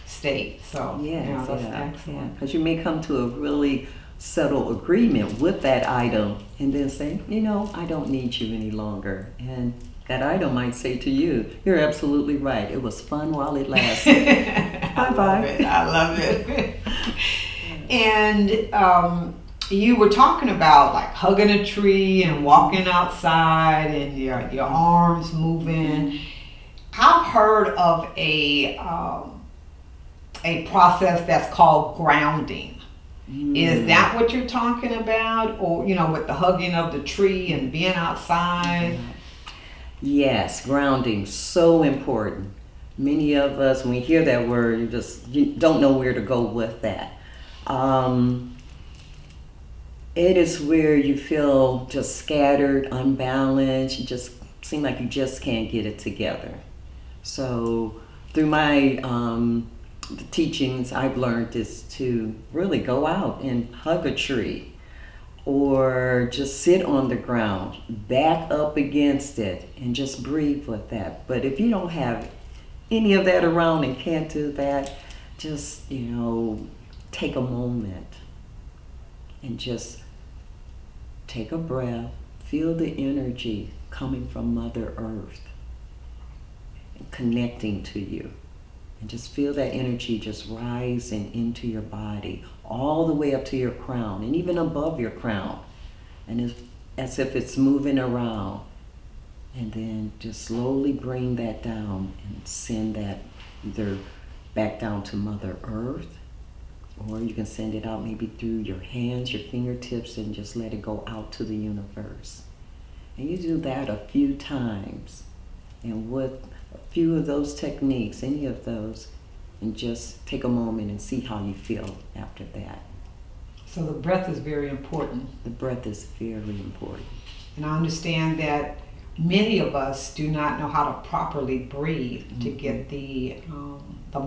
[SPEAKER 1] state. So,
[SPEAKER 4] yes,
[SPEAKER 1] you know, that's excellent.
[SPEAKER 4] Because you may come to a really subtle agreement with that item and then say, you know, I don't need you any longer. And that item might say to you, you're absolutely right. It was fun while it lasted. Bye-bye.
[SPEAKER 1] I love it. And you were talking about like hugging a tree and walking outside and your arms moving. I've heard of a process that's called grounding. Is that what you're talking about? Or, you know, with the hugging of the tree and being outside?
[SPEAKER 4] Yes, grounding, so important. Many of us, when we hear that word, you don't know where to go with that. It is where you feel just scattered, unbalanced, you just seem like you just can't get it together. So through my the teachings I've learned is to really go out and hug a tree or just sit on the ground, back up against it and just breathe with that. But if you don't have any of that around and can't do that, just, you know, take a moment and just take a breath, feel the energy coming from Mother Earth and connecting to you. And just feel that energy just rising into your body, all the way up to your crown, and even above your crown. And it's as if it's moving around. And then just slowly bring that down and send that either back down to Mother Earth, or you can send it out maybe through your hands, your fingertips, and just let it go out to the universe. And you do that a few times. And with a few of those techniques, any of those, and just take a moment and see how you feel after that.
[SPEAKER 1] So the breath is very important.
[SPEAKER 4] The breath is very important.
[SPEAKER 1] And I understand that many of us do not know how to properly breathe to get the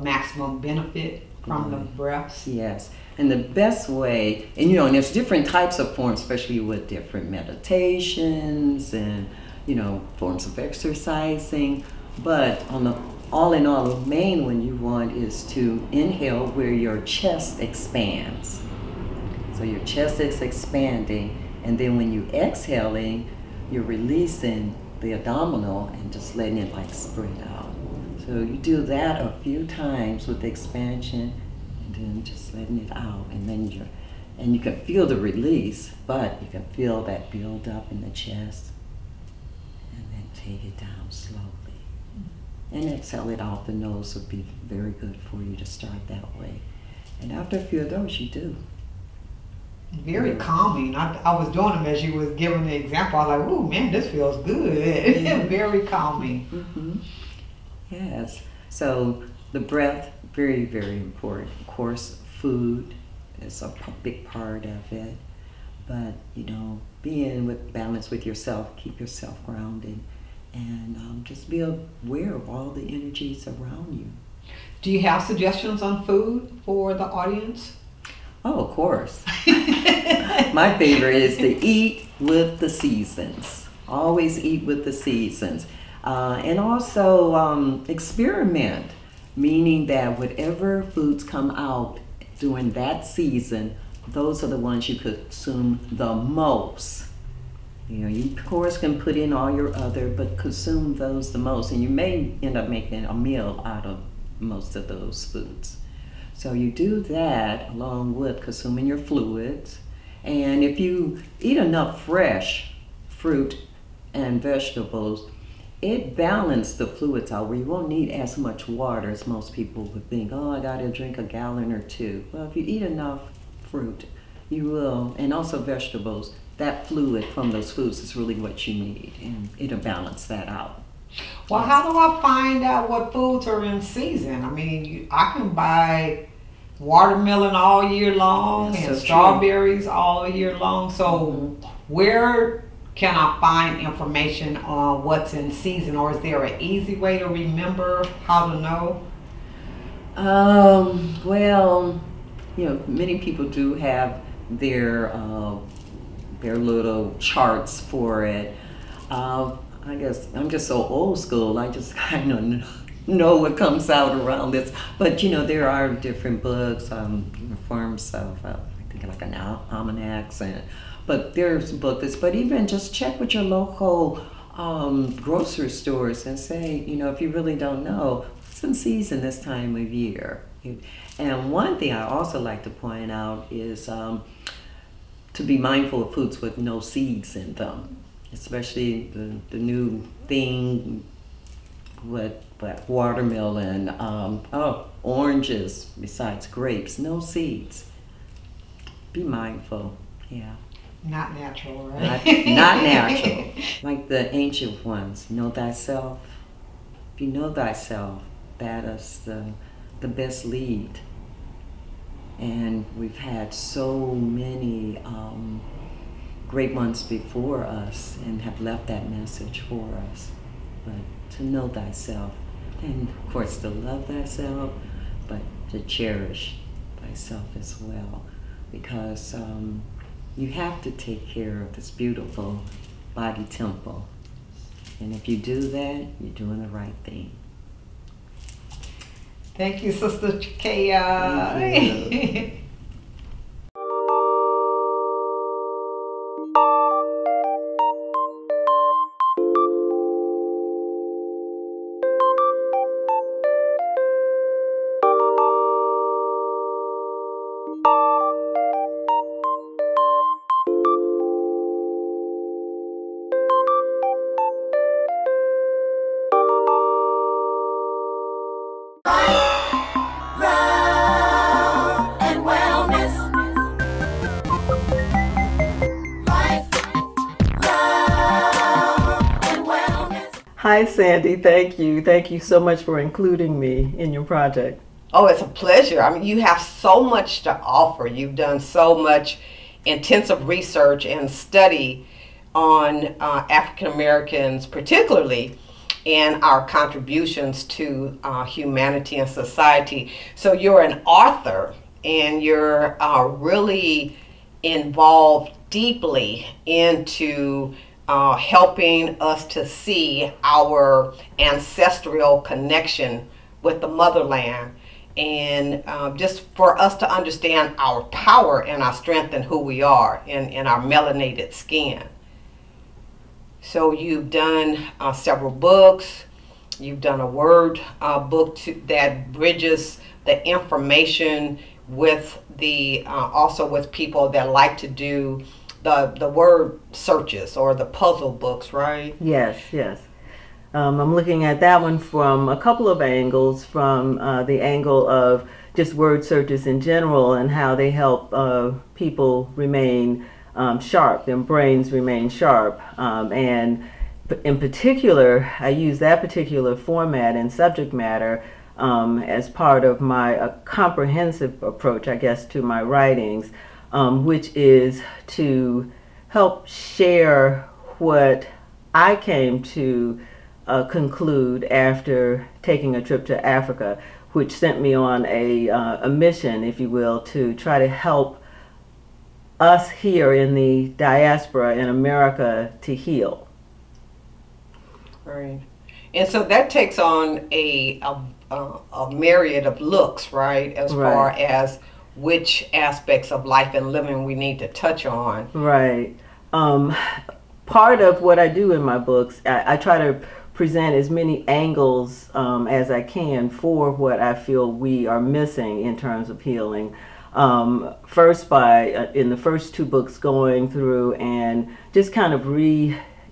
[SPEAKER 1] maximum benefit from the breaths.
[SPEAKER 4] Yes, and the best way, and you know, and there's different types of forms, especially with different meditations and, you know, forms of exercising. But on the all in all, the main one you want is to inhale where your chest expands. So your chest is expanding, and then when you exhaling, you're releasing the abdominal and just letting it like spread out. So you do that a few times with the expansion, and then just letting it out, and then you can feel the release, but you can feel that build up in the chest, and then take it down slowly. And exhale it out the nose would be very good for you to start that way. And after a few of those, you do.
[SPEAKER 1] Very calming. I was doing them as you was giving the example. I was like, "Ooh, man, this feels good." Very calming.
[SPEAKER 4] Mm-hmm. Yes. So the breath, very, very important. Of course, food is a big part of it. But, you know, being with balance with yourself, keep yourself grounded, and just be aware of all the energies around you.
[SPEAKER 1] Do you have suggestions on food for the audience?
[SPEAKER 4] Oh, of course. My favorite is to eat with the seasons. Always eat with the seasons. And also experiment, meaning that whatever foods come out during that season, those are the ones you consume the most. You know, you of course can put in all your other, but consume those the most, and you may end up making a meal out of most of those foods. So you do that along with consuming your fluids. And if you eat enough fresh fruit and vegetables, it balanced the fluids out where you won't need as much water as most people would think. Oh, I gotta drink a gallon or two. Well, if you eat enough fruit, you will, and also vegetables, that fluid from those foods is really what you need, and it'll balance that out.
[SPEAKER 1] Well, how do I find out what foods are in season? I mean, I can buy watermelon all year long
[SPEAKER 4] That's
[SPEAKER 1] and
[SPEAKER 4] so
[SPEAKER 1] strawberries all year long. So where can I find information on what's in season, or is there an easy way to remember how to know?
[SPEAKER 4] Well, many people do have their little charts for it. I guess I'm just so old school. I just kind of know what comes out around this. But there are different books, forms of I think like an almanacs, but there's booklets. But even just check with your local grocery stores and say, if you really don't know, what's in season this time of year. And one thing I also like to point out is to be mindful of foods with no seeds in them, especially the new thing with watermelon, oranges besides grapes, no seeds. Be mindful, yeah.
[SPEAKER 1] Not natural, right?
[SPEAKER 4] Not natural. Like the ancient ones, know thyself. If you know thyself, that is the best lead. And we've had so many great ones before us and have left that message for us. But to know thyself, and of course to love thyself, but to cherish thyself as well, because you have to take care of this beautiful body temple. And if you do that, you're doing the right thing.
[SPEAKER 1] Thank you, Sister Chikaya.
[SPEAKER 4] Thank you.
[SPEAKER 2] Love and wellness. Life, love and wellness.
[SPEAKER 5] Hi, Sandy. Thank you. Thank you so much for including me in your project.
[SPEAKER 1] Oh, it's a pleasure. I mean, you have so much to offer. You've done so much intensive research and study on African Americans, particularly, and our contributions to humanity and society. So you're an author, and you're really involved deeply into helping us to see our ancestral connection with the motherland, and just for us to understand our power and our strength and who we are in our melanated skin. So you've done several books. You've done a word book that bridges the information with the also with people that like to do the word searches or the puzzle books, right?
[SPEAKER 5] Yes, yes. I'm looking at that one from a couple of angles, from the angle of just word searches in general and how they help people remain sharp, their brains remain sharp. And in particular, I use that particular format and subject matter as part of my comprehensive approach, I guess, to my writings, which is to help share what I came to conclude after taking a trip to Africa, which sent me on a mission, if you will, to try to help us here in the diaspora in America to heal.
[SPEAKER 1] Right. And so that takes on a myriad of looks, right? As far as which aspects of life and living we need to touch on.
[SPEAKER 5] Right. Part of what I do in my books, I try to present as many angles as I can for what I feel we are missing in terms of healing. First by, in the first two books, going through and just kind of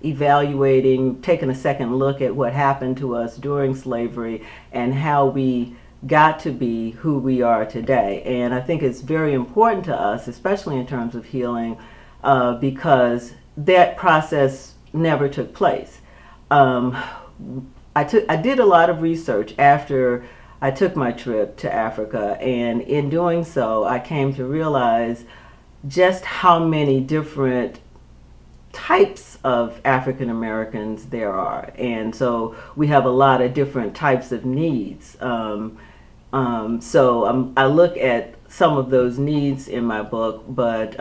[SPEAKER 5] evaluating, taking a second look at what happened to us during slavery and how we got to be who we are today. And I think it's very important to us, especially in terms of healing, because that process never took place. I did a lot of research after I took my trip to Africa, and in doing so, I came to realize just how many different types of African Americans there are. And so we have a lot of different types of needs. I look at some of those needs in my book, but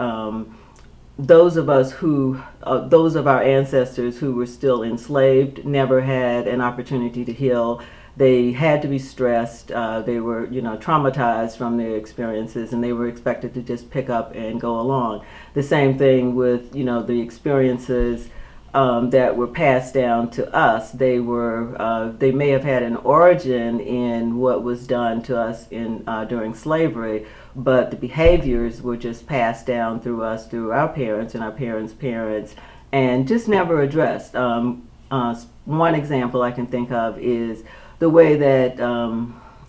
[SPEAKER 5] those of our ancestors who were still enslaved never had an opportunity to heal. They had to be stressed. They were, traumatized from their experiences, and they were expected to just pick up and go along. The same thing with, the experiences that were passed down to us. They may have had an origin in what was done to us during slavery, but the behaviors were just passed down through us, through our parents and our parents' parents, and just never addressed. One example I can think of is the way that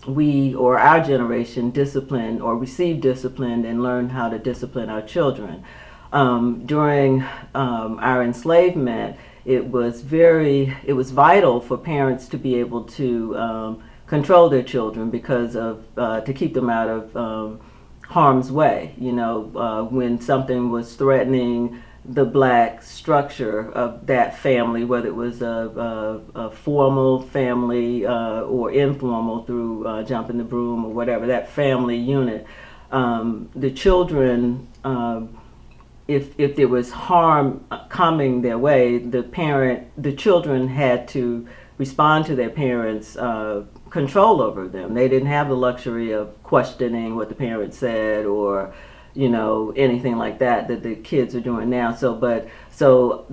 [SPEAKER 5] we, or our generation, disciplined or received discipline and learned how to discipline our children. During our enslavement, it was vital for parents to be able to control their children because of to keep them out of harm's way. When something was threatening the black structure of that family, whether it was a formal family or informal through jumping the broom or whatever, that family unit, the children, if there was harm coming their way, the children had to respond to their parents' control over them. They didn't have the luxury of questioning what the parents said or anything like that the kids are doing now. To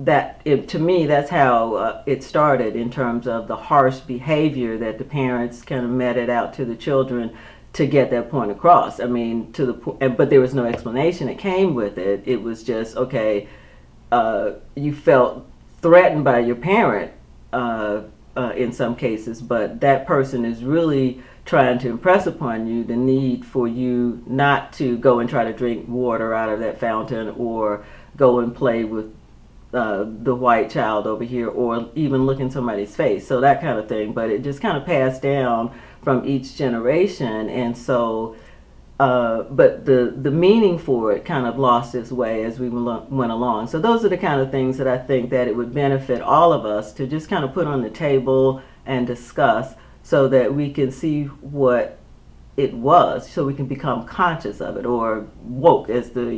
[SPEAKER 5] me, that's how it started, in terms of the harsh behavior that the parents kind of meted out to the children to get that point across. I mean, but there was no explanation that came with it. It was just, okay, you felt threatened by your parent in some cases, but that person is really trying to impress upon you the need for you not to go and try to drink water out of that fountain, or go and play with the white child over here, or even look in somebody's face. So that kind of thing. But it just kind of passed down from each generation, and so but the meaning for it kind of lost its way as we went along. So those are the kind of things that I think that it would benefit all of us to just kind of put on the table and discuss, so that we can see what it was, so we can become conscious of it, or woke, as the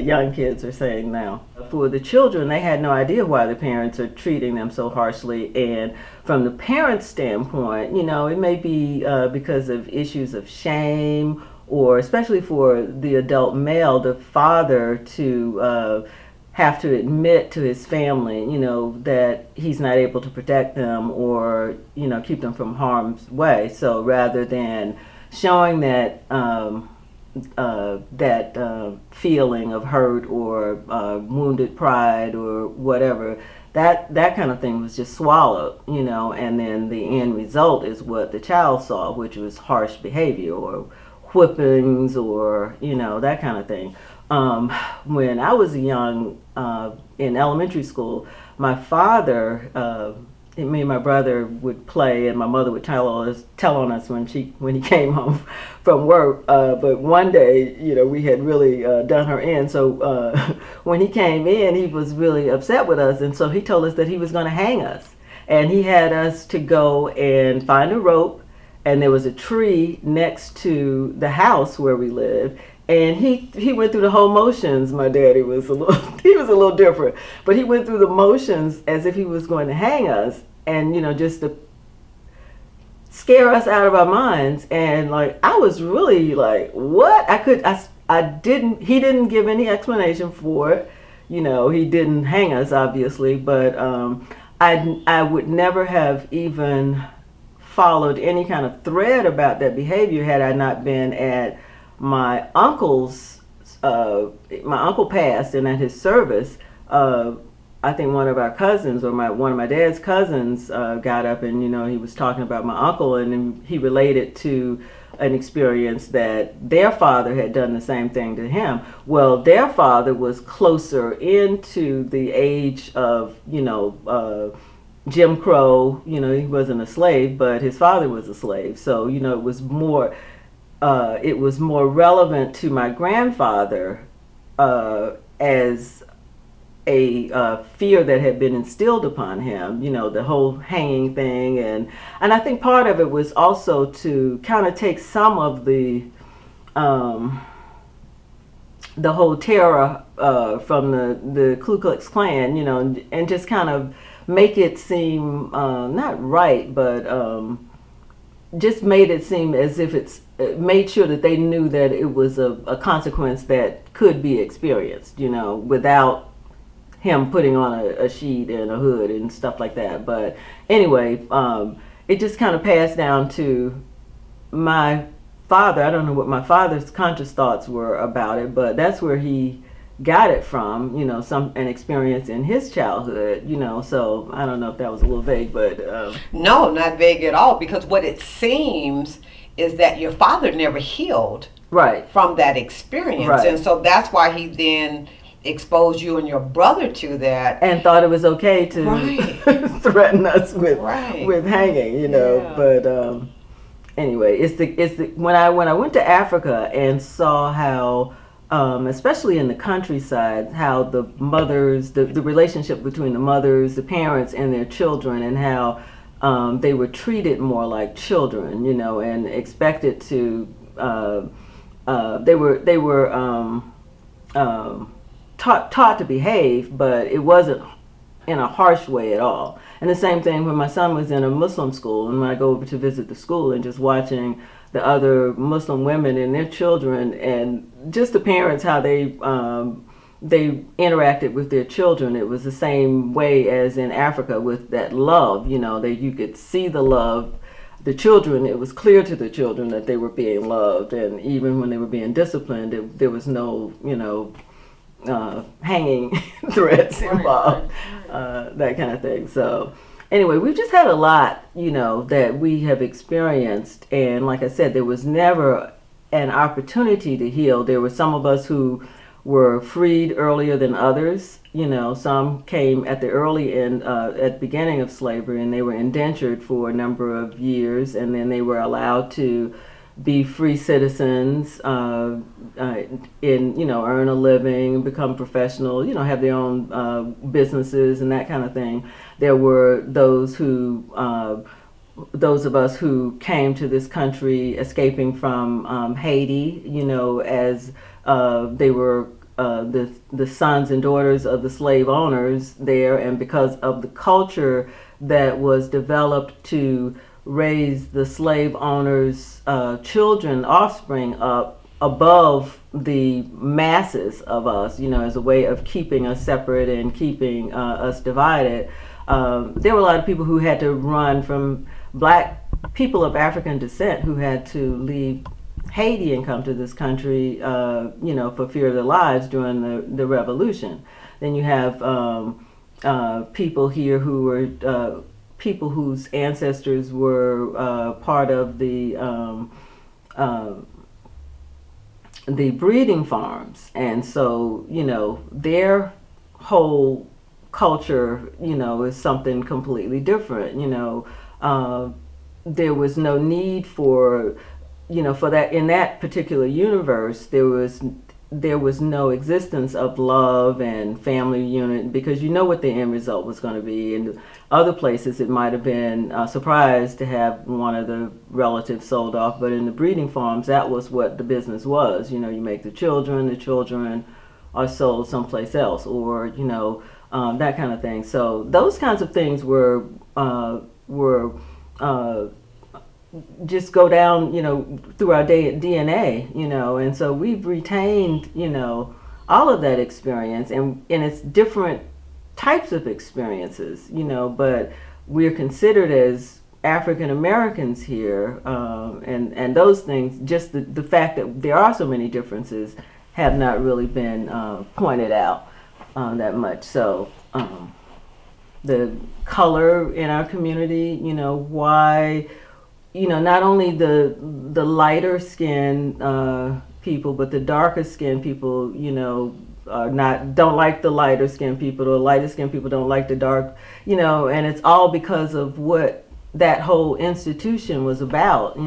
[SPEAKER 5] young kids are saying now. For the children, they had no idea why the parents are treating them so harshly, and from the parents' standpoint, it may be because of issues of shame, or especially for the adult male, the father to have to admit to his family, that he's not able to protect them or, keep them from harm's way. So rather than showing that feeling of hurt or wounded pride or whatever, that kind of thing was just swallowed, and then the end result is what the child saw, which was harsh behavior or whippings or, that kind of thing. When I was young, in elementary school, my father, me and my brother would play, and my mother would tell on us when he came home from work. But one day, we had really done her in. So when he came in, he was really upset with us, and so he told us that he was going to hang us. And he had us to go and find a rope, and there was a tree next to the house where we lived. And he went through the whole motions. My daddy was a little different, but he went through the motions as if he was going to hang us, and just to scare us out of our minds. And I was really like, what? He didn't give any explanation for it. He didn't hang us, obviously, but I would never have even followed any kind of thread about that behavior had I not been at my uncle's. My uncle passed, and at his service, I think one of our cousins, or one of my dad's cousins, got up and he was talking about my uncle, and then he related to an experience that their father had done the same thing to him. Well, their father was closer into the age of Jim Crow. He wasn't a slave, but his father was a slave. So it was more relevant to my grandfather as a fear that had been instilled upon him, the whole hanging thing, and I think part of it was also to kind of take some of the whole terror from the Ku Klux Klan, and just kind of make it seem not right, but just made it seem as if it made sure that they knew that it was a consequence that could be experienced, without him putting on a sheet and a hood and stuff like that. But anyway, it just kind of passed down to my father. I don't know what my father's conscious thoughts were about it, but that's where he got it from, an experience in his childhood, so I don't know if that was a little vague, but
[SPEAKER 1] no, not vague at all, because what it seems is that your father never healed
[SPEAKER 5] right
[SPEAKER 1] from that experience,
[SPEAKER 5] right.
[SPEAKER 1] And so that's why he then exposed you and your brother to that,
[SPEAKER 5] and thought it was okay to
[SPEAKER 1] right.
[SPEAKER 5] threaten us with
[SPEAKER 1] right.
[SPEAKER 5] with hanging,
[SPEAKER 1] Yeah.
[SPEAKER 5] But anyway, it's the when I went to Africa and saw how especially in the countryside, how the mothers, the relationship between the mothers, the parents, and their children, and how they were treated more like children, and expected to. They were taught to behave, but it wasn't in a harsh way at all. And the same thing when my son was in a Muslim school, and when I go over to visit the school and just watching the other Muslim women and their children, and just the parents, how they interacted with their children. It was the same way as in Africa with that love, that you could see the love. The children, it was clear to the children that they were being loved, and even when they were being disciplined, there was no, hanging threats involved, that kind of thing. So anyway, we've just had a lot, that we have experienced, and like I said, there was never an opportunity to heal. There were some of us who were freed earlier than others. Some came at the early end, at the beginning of slavery, and they were indentured for a number of years, and then they were allowed to be free citizens, earn a living, become professional, have their own businesses and that kind of thing. There were those of us who came to this country escaping from Haiti, as they were the sons and daughters of the slave owners there, and because of the culture that was developed to raise the slave owners' children, offspring, up above the masses of us, as a way of keeping us separate and keeping us divided. There were a lot of people who had to run from black people of African descent who had to leave Haiti and come to this country, for fear of their lives during the revolution. Then you have people here who were people whose ancestors were part of the breeding farms, and so their whole culture, is something completely different. There was no need for for that. In that particular universe, there was no existence of love and family unit, because what the end result was going to be. In other places, it might have been a surprise to have one of the relatives sold off, but in the breeding farms, that was what the business was. You make the children are sold someplace else, or that kind of thing. So those kinds of things were just go down, through our DNA, and so we've retained, all of that experience, and it's different types of experiences, but we're considered as African Americans here, and those things, just the fact that there are so many differences have not really been pointed out that much. So the color in our community, why, not only the lighter skinned people, but the darker skinned people, don't like the lighter skinned people, the lighter skinned people don't like the dark, and it's all because of what that whole institution was about,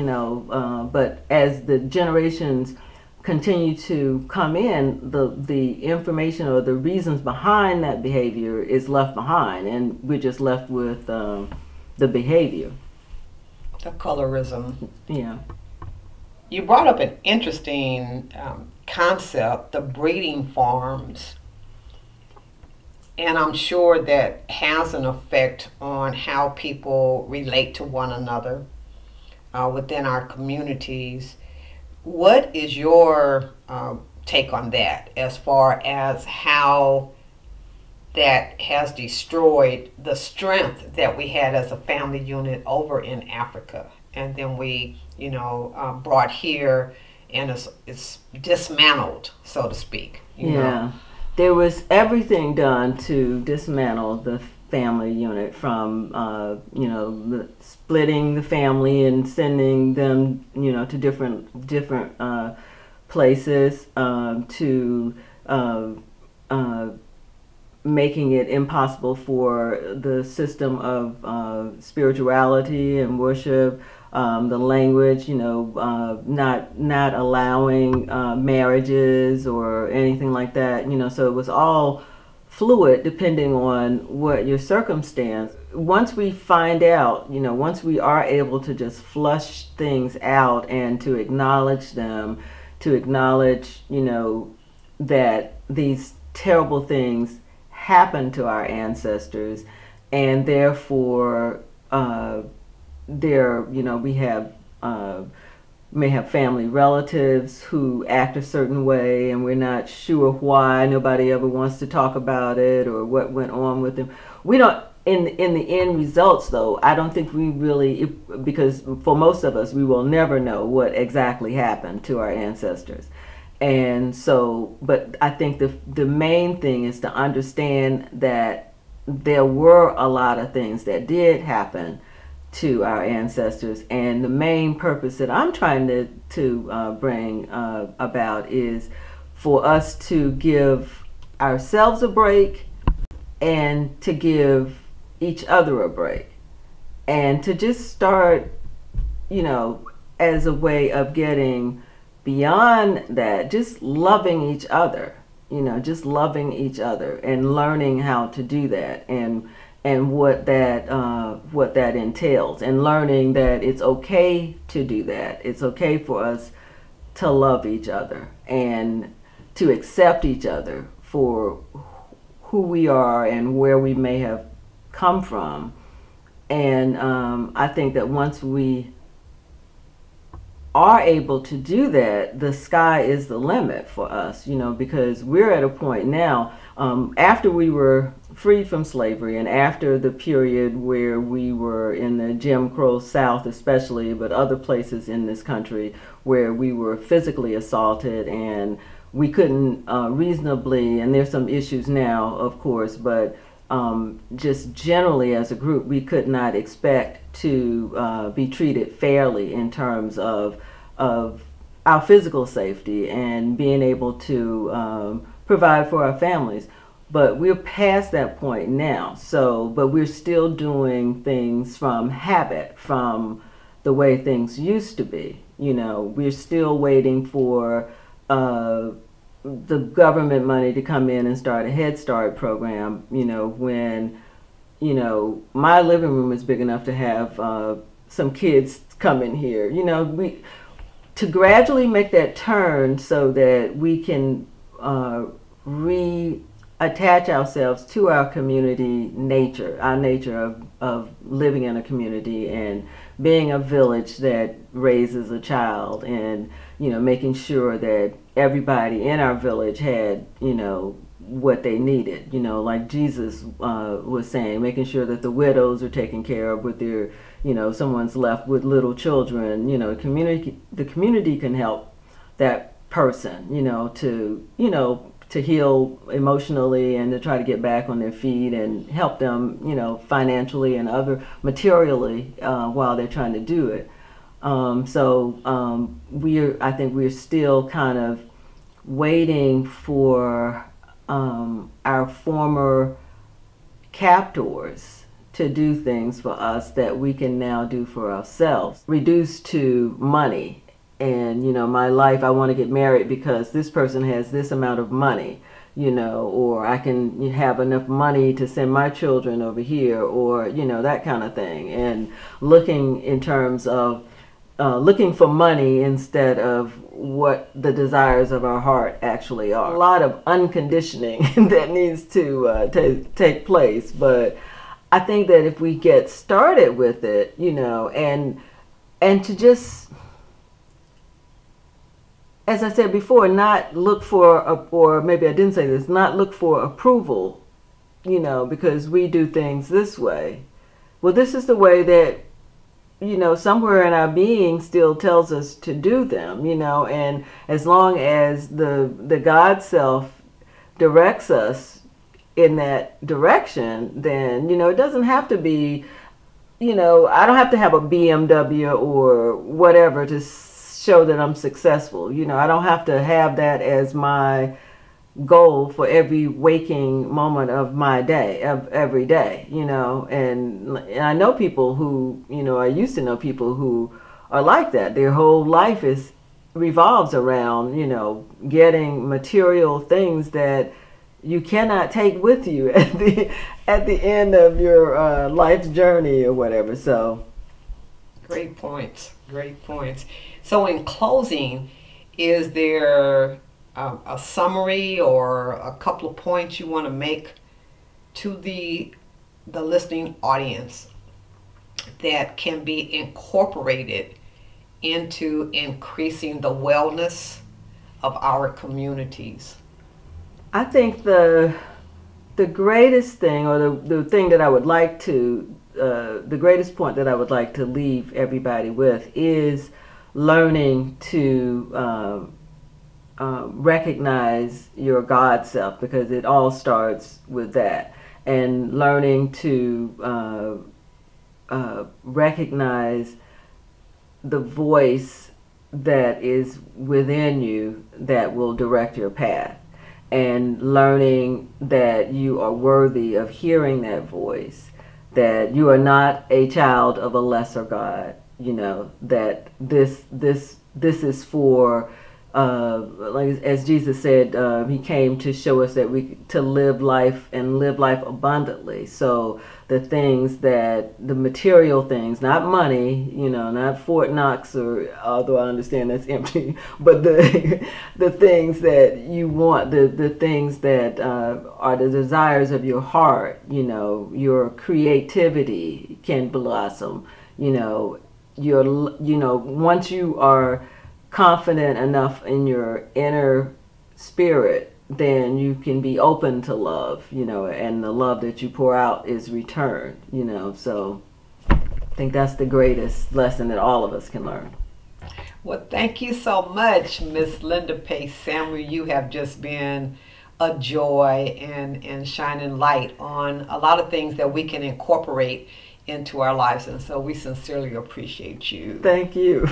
[SPEAKER 5] but as the generations continue to come in, the information or the reasons behind that behavior is left behind, and we're just left with the behavior.
[SPEAKER 1] The colorism.
[SPEAKER 5] Yeah.
[SPEAKER 1] You brought up an interesting concept, the breeding farms. And I'm sure that has an effect on how people relate to one another within our communities. What is your take on that as far as how that has destroyed the strength that we had as a family unit over in Africa? And then we, brought here and it's dismantled, so to speak. You know?
[SPEAKER 5] There was everything done to dismantle the family unit, from splitting the family and sending them to different places, to making it impossible for the system of spirituality and worship, the language, not allowing marriages or anything like that, so it was all fluid depending on what your circumstance. Once we find out, once we are able to just flush things out and to acknowledge them, to acknowledge, that these terrible things happened to our ancestors, and therefore we have may have family relatives who act a certain way, and we're not sure why. Nobody ever wants to talk about it or what went on with them. We don't. In the end results, though, I don't think we really, because for most of us, we will never know what exactly happened to our ancestors. And so, but I think the main thing is to understand that there were a lot of things that did happen to our ancestors, and the main purpose that I'm trying to bring about is for us to give ourselves a break, and to give each other a break, and to just start, as a way of getting beyond that, just loving each other, just loving each other and learning how to do that, and what that entails, and learning that it's okay to do that. It's okay for us to love each other and to accept each other for who we are and where we may have come from. And I think that once we are able to do that, the sky is the limit for us, because we're at a point now, after we were freed from slavery, and after the period where we were in the Jim Crow South especially, but other places in this country where we were physically assaulted and we couldn't reasonably, and there's some issues now, of course, but just generally as a group, we could not expect to be treated fairly in terms of our physical safety and being able to provide for our families. But we're past that point now. So, but we're still doing things from habit, from the way things used to be. We're still waiting for the government money to come in and start a Head Start program, when, my living room is big enough to have some kids come in here. To gradually make that turn so that we can attach ourselves to our community nature, our nature of living in a community and being a village that raises a child, and making sure that everybody in our village had what they needed, like Jesus was saying, making sure that the widows are taken care of with their, someone's left with little children, the community can help that person, to heal emotionally and to try to get back on their feet and help them, financially and other materially while they're trying to do it. I think we're still kind of waiting for our former captors to do things for us that we can now do for ourselves. Reduced to money. And, my life, I want to get married because this person has this amount of money, or I can have enough money to send my children over here, or, that kind of thing. And looking in terms of looking for money instead of what the desires of our heart actually are. A lot of unconditioning that needs to take place. But I think that if we get started with it, and to just, as I said before, not look for, or maybe I didn't say this, not look for approval, because we do things this way. Well, this is the way that, somewhere in our being still tells us to do them, and as long as the God self directs us in that direction, then, it doesn't have to be, I don't have to have a BMW or whatever to show that I'm successful. I don't have to have that as my goal for every waking moment of my day, of every day, and I know people who, I used to know people who are like that. Their whole life revolves around, getting material things that you cannot take with you at the end of your life's journey or whatever. So
[SPEAKER 1] great points. Great points. So in closing, is there a summary or a couple of points you want to make to the listening audience that can be incorporated into increasing the wellness of our communities?
[SPEAKER 5] I think the greatest thing, or the thing that I would like to, the greatest point that I would like to leave everybody with is learning to recognize your God self, because it all starts with that, and learning to recognize the voice that is within you that will direct your path, and learning that you are worthy of hearing that voice, that you are not a child of a lesser God, that this is for, like as Jesus said, he came to show us that to live life and live life abundantly. So the things the material things, not money, not Fort Knox, or although I understand that's empty, but the things that you want, the things that are the desires of your heart, your creativity can blossom, once you are confident enough in your inner spirit, then you can be open to love, and the love that you pour out is returned, so I think that's the greatest lesson that all of us can learn.
[SPEAKER 1] Well, thank you so much, Miss Linda Pace Samuel. You have just been a joy and shining light on a lot of things that we can incorporate into our lives, and so we sincerely appreciate you.
[SPEAKER 5] Thank you.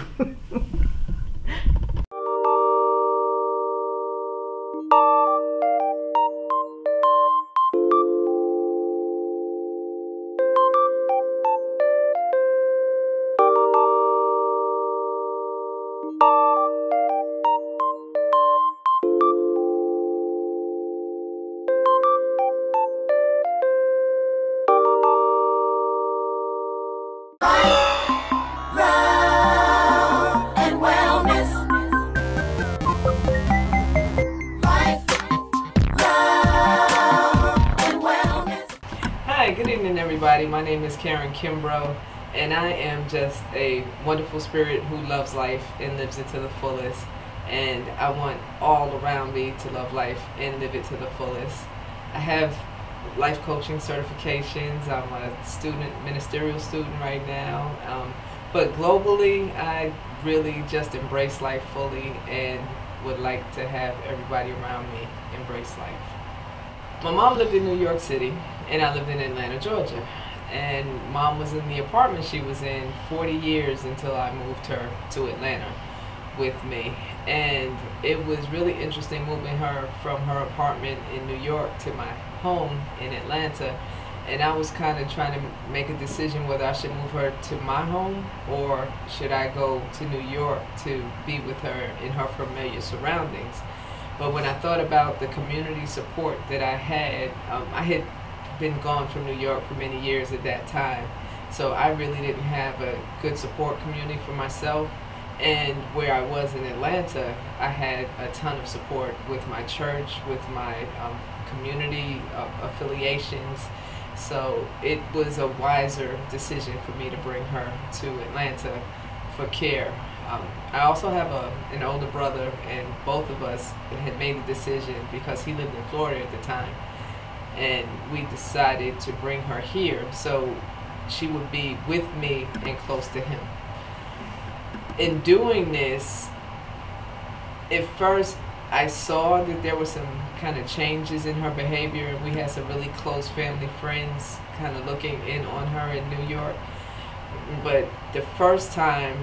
[SPEAKER 6] My name is Karen Kimbrough, and I am just a wonderful spirit who loves life and lives it to the fullest. And I want all around me to love life and live it to the fullest. I have life coaching certifications. I'm a ministerial student right now. But globally, I really just embrace life fully and would like to have everybody around me embrace life. My mom lived in New York City, and I lived in Atlanta, Georgia. And mom was in the apartment she was in 40 years until I moved her to Atlanta with me. And it was really interesting moving her from her apartment in New York to my home in Atlanta. And I was kind of trying to make a decision whether I should move her to my home or should I go to New York to be with her in her familiar surroundings. But when I thought about the community support that I had been gone from New York for many years at that time. So I really didn't have a good support community for myself. And where I was in Atlanta, I had a ton of support with my church, with my community affiliations. So it was a wiser decision for me to bring her to Atlanta for care. I also have an older brother, and both of us had made the decision because he lived in Florida at the time. And we decided to bring her here so she would be with me and close to him. In doing this, at first I saw that there were some kind of changes in her behavior, and we had some really close family friends kind of looking in on her in New York. But the first time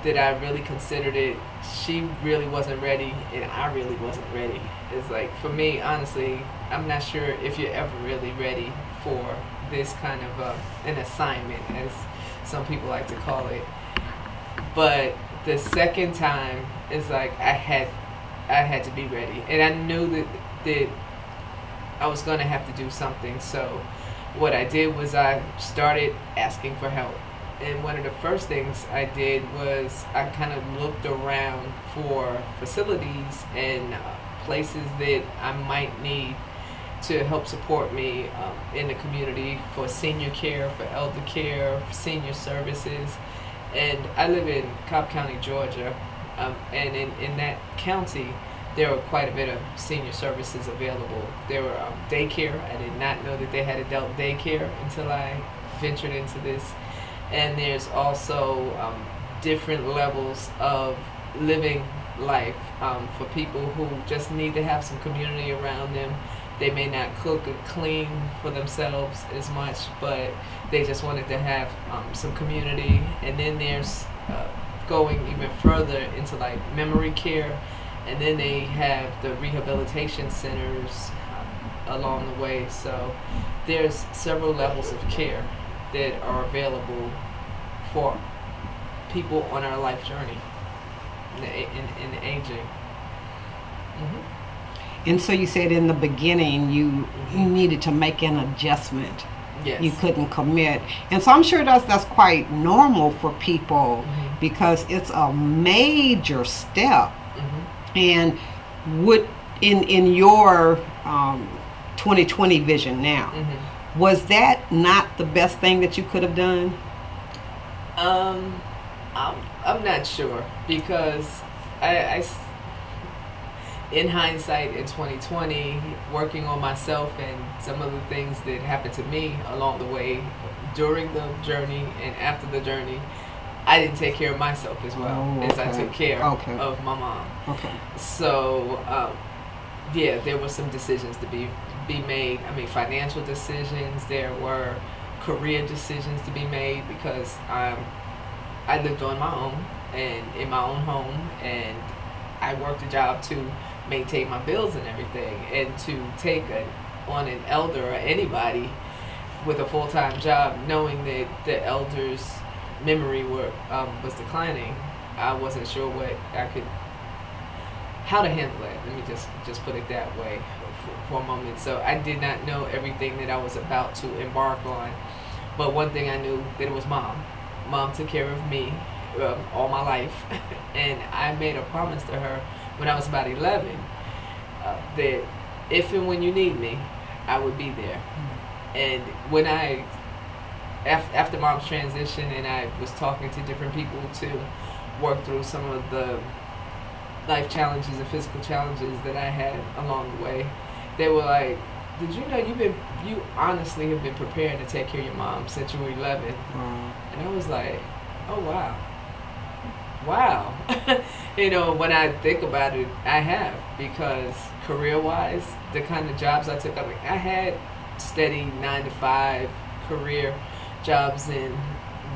[SPEAKER 6] that I really considered it, she really wasn't ready, and I really wasn't ready. It's like, for me, honestly, I'm not sure if you're ever really ready for this kind of an assignment, as some people like to call it. But the second time, it's like I had to be ready, and I knew that I was going to have to do something. So what I did was I started asking for help. And one of the first things I did was I kind of looked around for facilities and places that I might need to help support me in the community for senior care, for elder care, for senior services. And I live in Cobb County, Georgia, and in that county there were quite a bit of senior services available. There were daycare. I did not know that they had adult daycare until I ventured into this. And there's also different levels of living life for people who just need to have some community around them. They may not cook or clean for themselves as much, but they just wanted to have some community. And then there's going even further into like memory care, and then they have the rehabilitation centers along the way. So there's several levels of care that are available for people on our life journey in aging. Mm-hmm.
[SPEAKER 1] And so you said in the beginning you needed to make an adjustment.
[SPEAKER 6] Yes.
[SPEAKER 1] You couldn't commit. And so I'm sure that's quite normal for people,
[SPEAKER 6] Mm-hmm.
[SPEAKER 1] because it's a major step.
[SPEAKER 6] Mm-hmm.
[SPEAKER 1] And would in your 2020 vision now,
[SPEAKER 6] Mm-hmm.
[SPEAKER 1] was that not the best thing that you could have done?
[SPEAKER 6] I'm not sure, because I in hindsight, in 2020, working on myself and some of the things that happened to me along the way, during the journey and after the journey, I didn't take care of myself as well as I took care of my mom.
[SPEAKER 1] Okay.
[SPEAKER 6] So, yeah, there were some decisions to be made. I mean, financial decisions. There were career decisions to be made, because I lived on my own and in my own home, and I worked a job to maintain my bills and everything, and to take on an elder or anybody with a full-time job, knowing that the elder's memory was declining, I wasn't sure how to handle it. Let me just put it that way for a moment. So I did not know everything that I was about to embark on, but one thing I knew, that it was mom. Mom took care of me all my life, and I made a promise to her when I was about 11 that if and when you need me, I would be there. And when after mom's transition, and I was talking to different people to work through some of the life challenges and physical challenges that I had along the way, they were like, did you know you honestly have been preparing to take care of your mom since you were 11?
[SPEAKER 1] Wow.
[SPEAKER 6] And I was like, oh wow. You know, when I think about it, I have, because career-wise, the kind of jobs I took, I had steady 9 to 5 career jobs in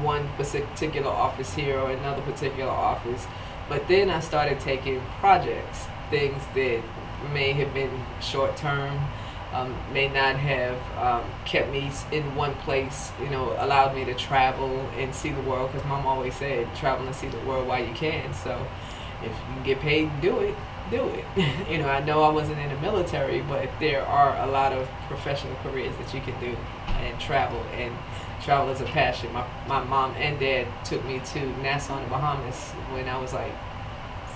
[SPEAKER 6] one particular office here or another particular office. But then I started taking projects, things that may have been short term, may not have kept me in one place, you know, allowed me to travel and see the world, because Mom always said, travel and see the world while you can. So if you can get paid to do it, do it. You know, I know I wasn't in the military, but there are a lot of professional careers that you can do, and travel is a passion. My mom and dad took me to Nassau in the Bahamas when I was like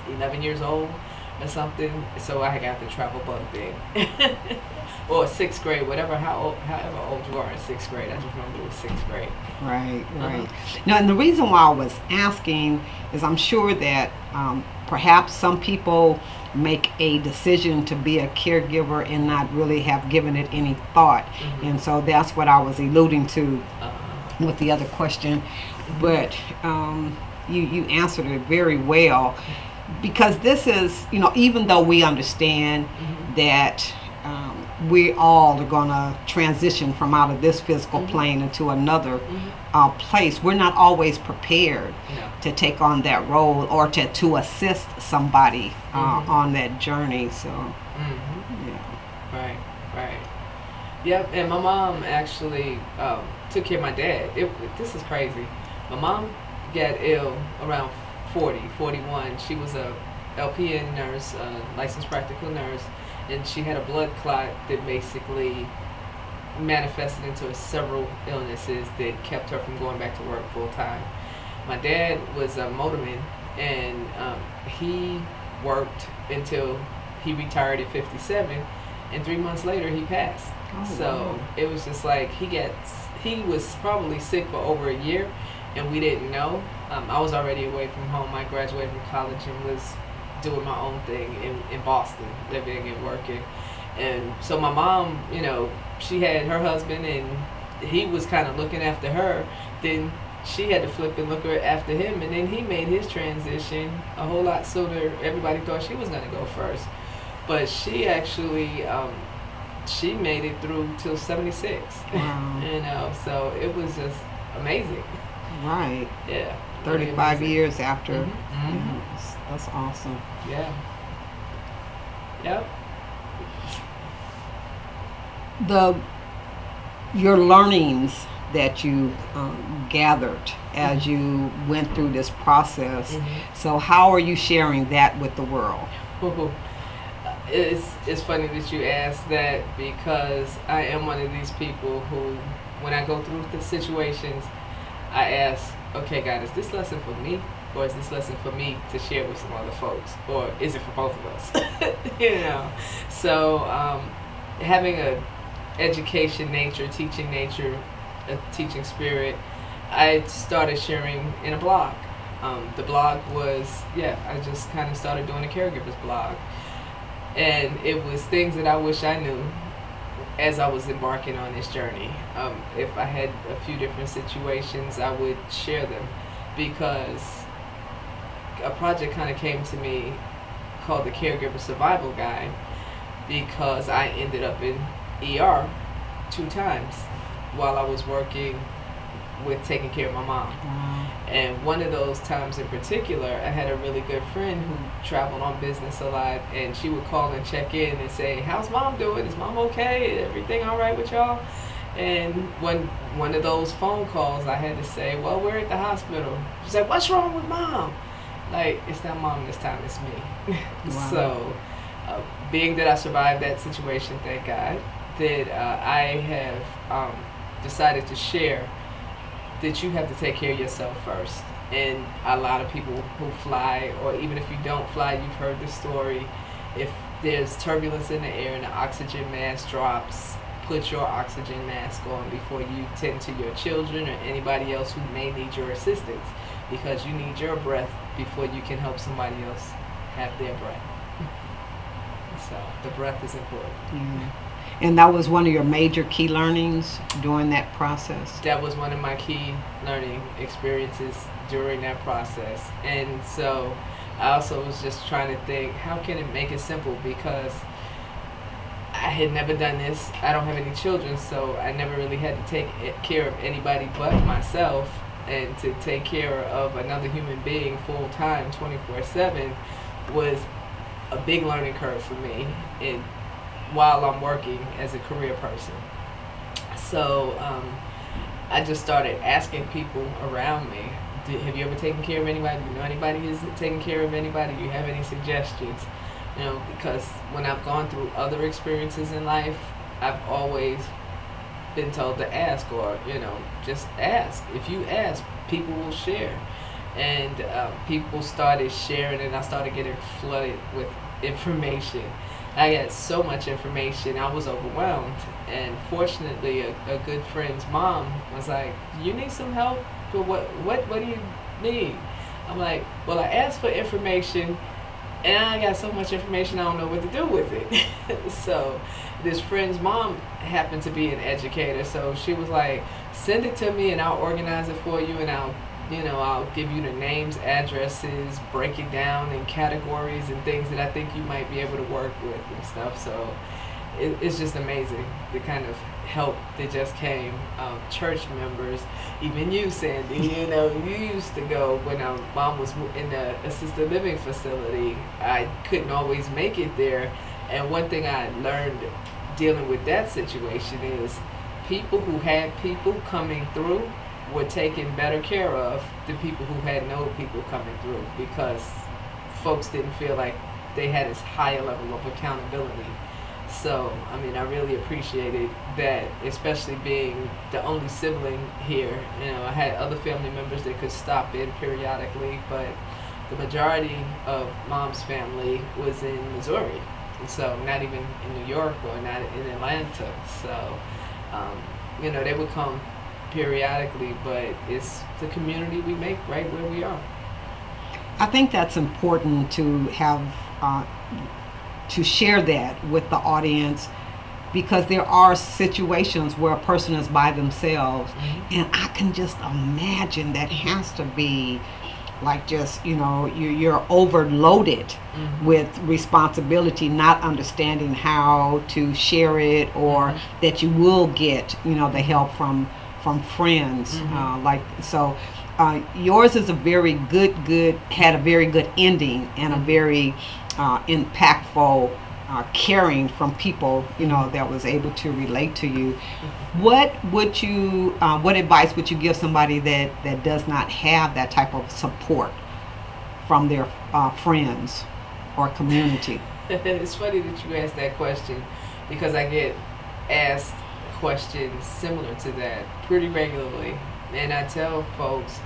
[SPEAKER 6] 11 years old or something, so I got the travel bug thing. Or 6th grade, however old you are in 6th grade. I just remember it was 6th grade.
[SPEAKER 1] Right, right. Now, and the reason why I was asking is I'm sure that perhaps some people make a decision to be a caregiver and not really have given it any thought. And so that's what I was alluding to with the other question. But you answered it very well, because this is, you know, even though we understand that we all are going to transition from out of this physical plane into another place, we're not always prepared to take on that role or to assist somebody on that journey. So,
[SPEAKER 6] yeah. Right. Yep, and my mom actually took care of my dad. This is crazy. My mom got ill around 40, 41. She was a LPN nurse, licensed practical nurse, and she had a blood clot that basically manifested into several illnesses that kept her from going back to work full time. My dad was a motorman, and he worked until he retired at 57, and 3 months later he passed. So it was just like he was probably sick for over a year, and we didn't know. I was already away from home. I graduated from college and was doing my own thing in Boston, living and working. And so my mom, you know, she had her husband, and he was kind of looking after her. Then she had to flip and look after him, and then he made his transition a whole lot sooner. Everybody thought she was going to go first, but she actually she made it through till 76.
[SPEAKER 1] Wow.
[SPEAKER 6] You know, so it was just amazing.
[SPEAKER 1] Right.
[SPEAKER 6] Yeah.
[SPEAKER 1] 35 years after.
[SPEAKER 6] Mhm.
[SPEAKER 1] That's awesome.
[SPEAKER 6] Yeah. Yep.
[SPEAKER 1] Your learnings that you gathered as you went through this process. So how are you sharing that with the world?
[SPEAKER 6] It's funny that you asked that, because I am one of these people who, when I go through the situations, I ask, okay, God, is this lesson for me, or is this lesson for me to share with some other folks, or is it for both of us? You know, so having a education nature, teaching nature, a teaching spirit, I started sharing in a blog. The blog was, I just kind of started doing a caregiver's blog, and it was things that I wish I knew as I was embarking on this journey. If I had a few different situations, I would share them, because a project kind of came to me called the Caregiver Survival Guide, because I ended up in ER 2 times while I was working with taking care of my mom. And one of those times in particular, I had a really good friend who traveled on business a lot, and she would call and check in and say, how's Mom doing? Is Mom okay? Everything all right with y'all? And one of those phone calls, I had to say, well, we're at the hospital. She said, what's wrong with Mom? Like, it's not Mom this time, it's me.
[SPEAKER 1] Wow.
[SPEAKER 6] So being that I survived that situation, thank God, that I have decided to share that you have to take care of yourself first. And a lot of people who fly, or even if you don't fly, you've heard the story. If there's turbulence in the air and the oxygen mask drops, put your oxygen mask on before you tend to your children or anybody else who may need your assistance, because you need your breath before you can help somebody else have their breath. So the breath is important.
[SPEAKER 1] Yeah. And that was one of your major key learnings during that process?
[SPEAKER 6] That was one of my key learning experiences during that process. And so I also was just trying to think, how can it make it simple? Because I had never done this. I don't have any children, so I never really had to take care of anybody but myself. And to take care of another human being full time, 24/7, was a big learning curve for me. And while I'm working as a career person, so I just started asking people around me, have you ever taken care of anybody? Do you know anybody who's taking care of anybody? Do you have any suggestions? You know, because when I've gone through other experiences in life, I've always been told to ask, or, you know, just ask. If you ask, people will share. And people started sharing, and I started getting flooded with information. I got so much information, I was overwhelmed. And fortunately, a good friend's mom was like, you need some help? But what do you need? I'm like, well, I asked for information, and I got so much information I don't know what to do with it. So this friend's mom happened to be an educator, so she was like, send it to me and I'll organize it for you, and I'll give you the names, addresses, break it down in categories and things that I think you might be able to work with and stuff. So it's just amazing the kind of help that just came. Church members, even you, Sandy, you used to go when mom was in the assisted living facility. I couldn't always make it there, and one thing I learned dealing with that situation is people who had people coming through were taken better care of than people who had no people coming through, because folks didn't feel like they had this higher level of accountability. So, I mean, I really appreciated that, especially being the only sibling here. I had other family members that could stop in periodically, but the majority of mom's family was in Missouri. So not even in New York or not in Atlanta. So, they would come periodically, but it's the community we make right where we are.
[SPEAKER 1] I think that's important to have, to share that with the audience, because there are situations where a person is by themselves, and I can just imagine that has to be like just, you're overloaded with responsibility, not understanding how to share it, or that you will get, the help from friends. Yours is a very had a very good ending, and a very impactful caring from people, that was able to relate to you. What advice would you give somebody that does not have that type of support from their friends or community?
[SPEAKER 6] It's funny that you asked that question, because I get asked questions similar to that pretty regularly, and I tell folks,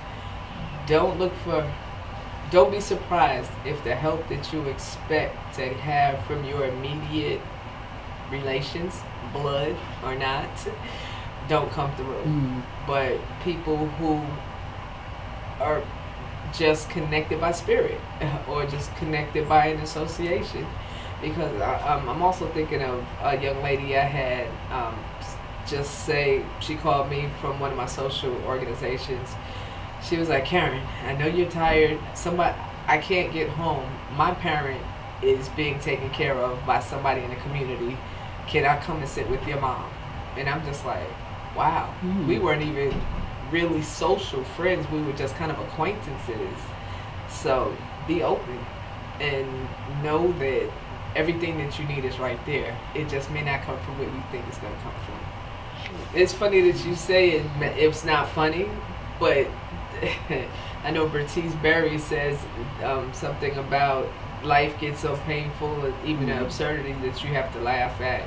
[SPEAKER 6] don't be surprised if the help that you expect to have from your immediate relations, blood or not, don't come through. But people who are just connected by spirit or just connected by an association. Because I'm also thinking of a young lady I had just say, she called me from one of my social organizations. She was like, Karen, I know you're tired. I can't get home. My parent is being taken care of by somebody in the community. Can I come and sit with your mom? And I'm just like, wow. We weren't even really social friends. We were just kind of acquaintances. So be open and know that everything that you need is right there. It just may not come from where you think it's going to come from. It's funny that you say it's not funny, but I know Bertice Berry says something about life gets so painful, and even the absurdity that you have to laugh at.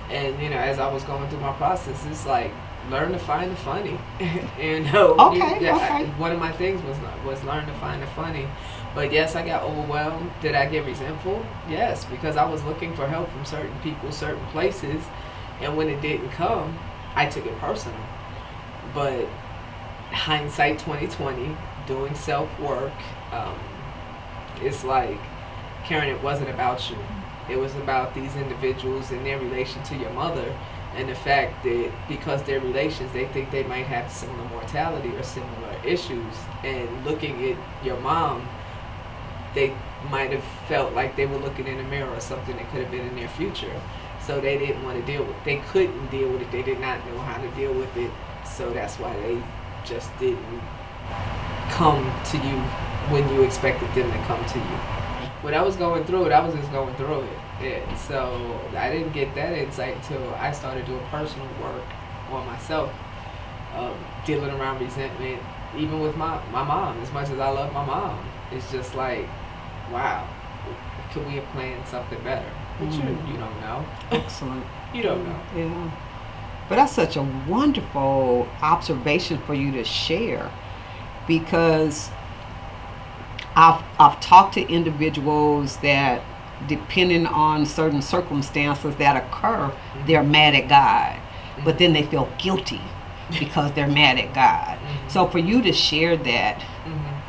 [SPEAKER 6] And as I was going through my process, it's like, learn to find the funny. One of my things was learn to find the funny. But yes, I got overwhelmed. Did I get resentful? Yes, because I was looking for help from certain people, certain places, and when it didn't come, I took it personal. But hindsight 2020, doing self-work, it's like, Karen, it wasn't about you. It was about these individuals and their relation to your mother, and the fact that because they're relations, they think they might have similar mortality or similar issues. And looking at your mom, they might have felt like they were looking in a mirror or something that could have been in their future. So they didn't want to deal with it. They couldn't deal with it. They did not know how to deal with it. So that's why they just didn't come to you when you expected them to come to you. When I was going through it, I was just going through it. Yeah. So I didn't get that insight until I started doing personal work on myself, dealing around resentment, even with my mom. As much as I love my mom, it's just like, wow, could we have planned something better? But you don't know.
[SPEAKER 1] Excellent.
[SPEAKER 6] You don't know.
[SPEAKER 1] Yeah. But that's such a wonderful observation for you to share, because I've talked to individuals that, depending on certain circumstances that occur, they're mad at God, but then they feel guilty because they're mad at God. So for you to share that,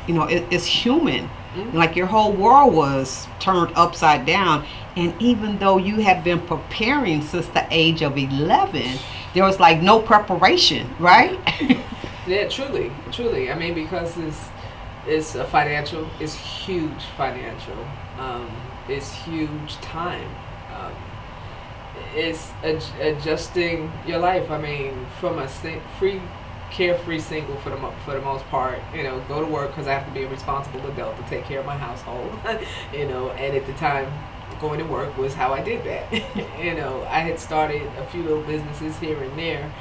[SPEAKER 1] you know, it's human. Like your whole world was turned upside down, and even though you have been preparing since the age of 11, there was like no preparation, right?
[SPEAKER 6] Yeah, truly. I mean, because it's a financial, it's huge financial, it's huge time, it's adjusting your life. I mean, from a carefree single for the most part, you know, go to work because I have to be a responsible adult to take care of my household, you know, and at the time, going to work was how I did that. You know, I had started a few little businesses here and there,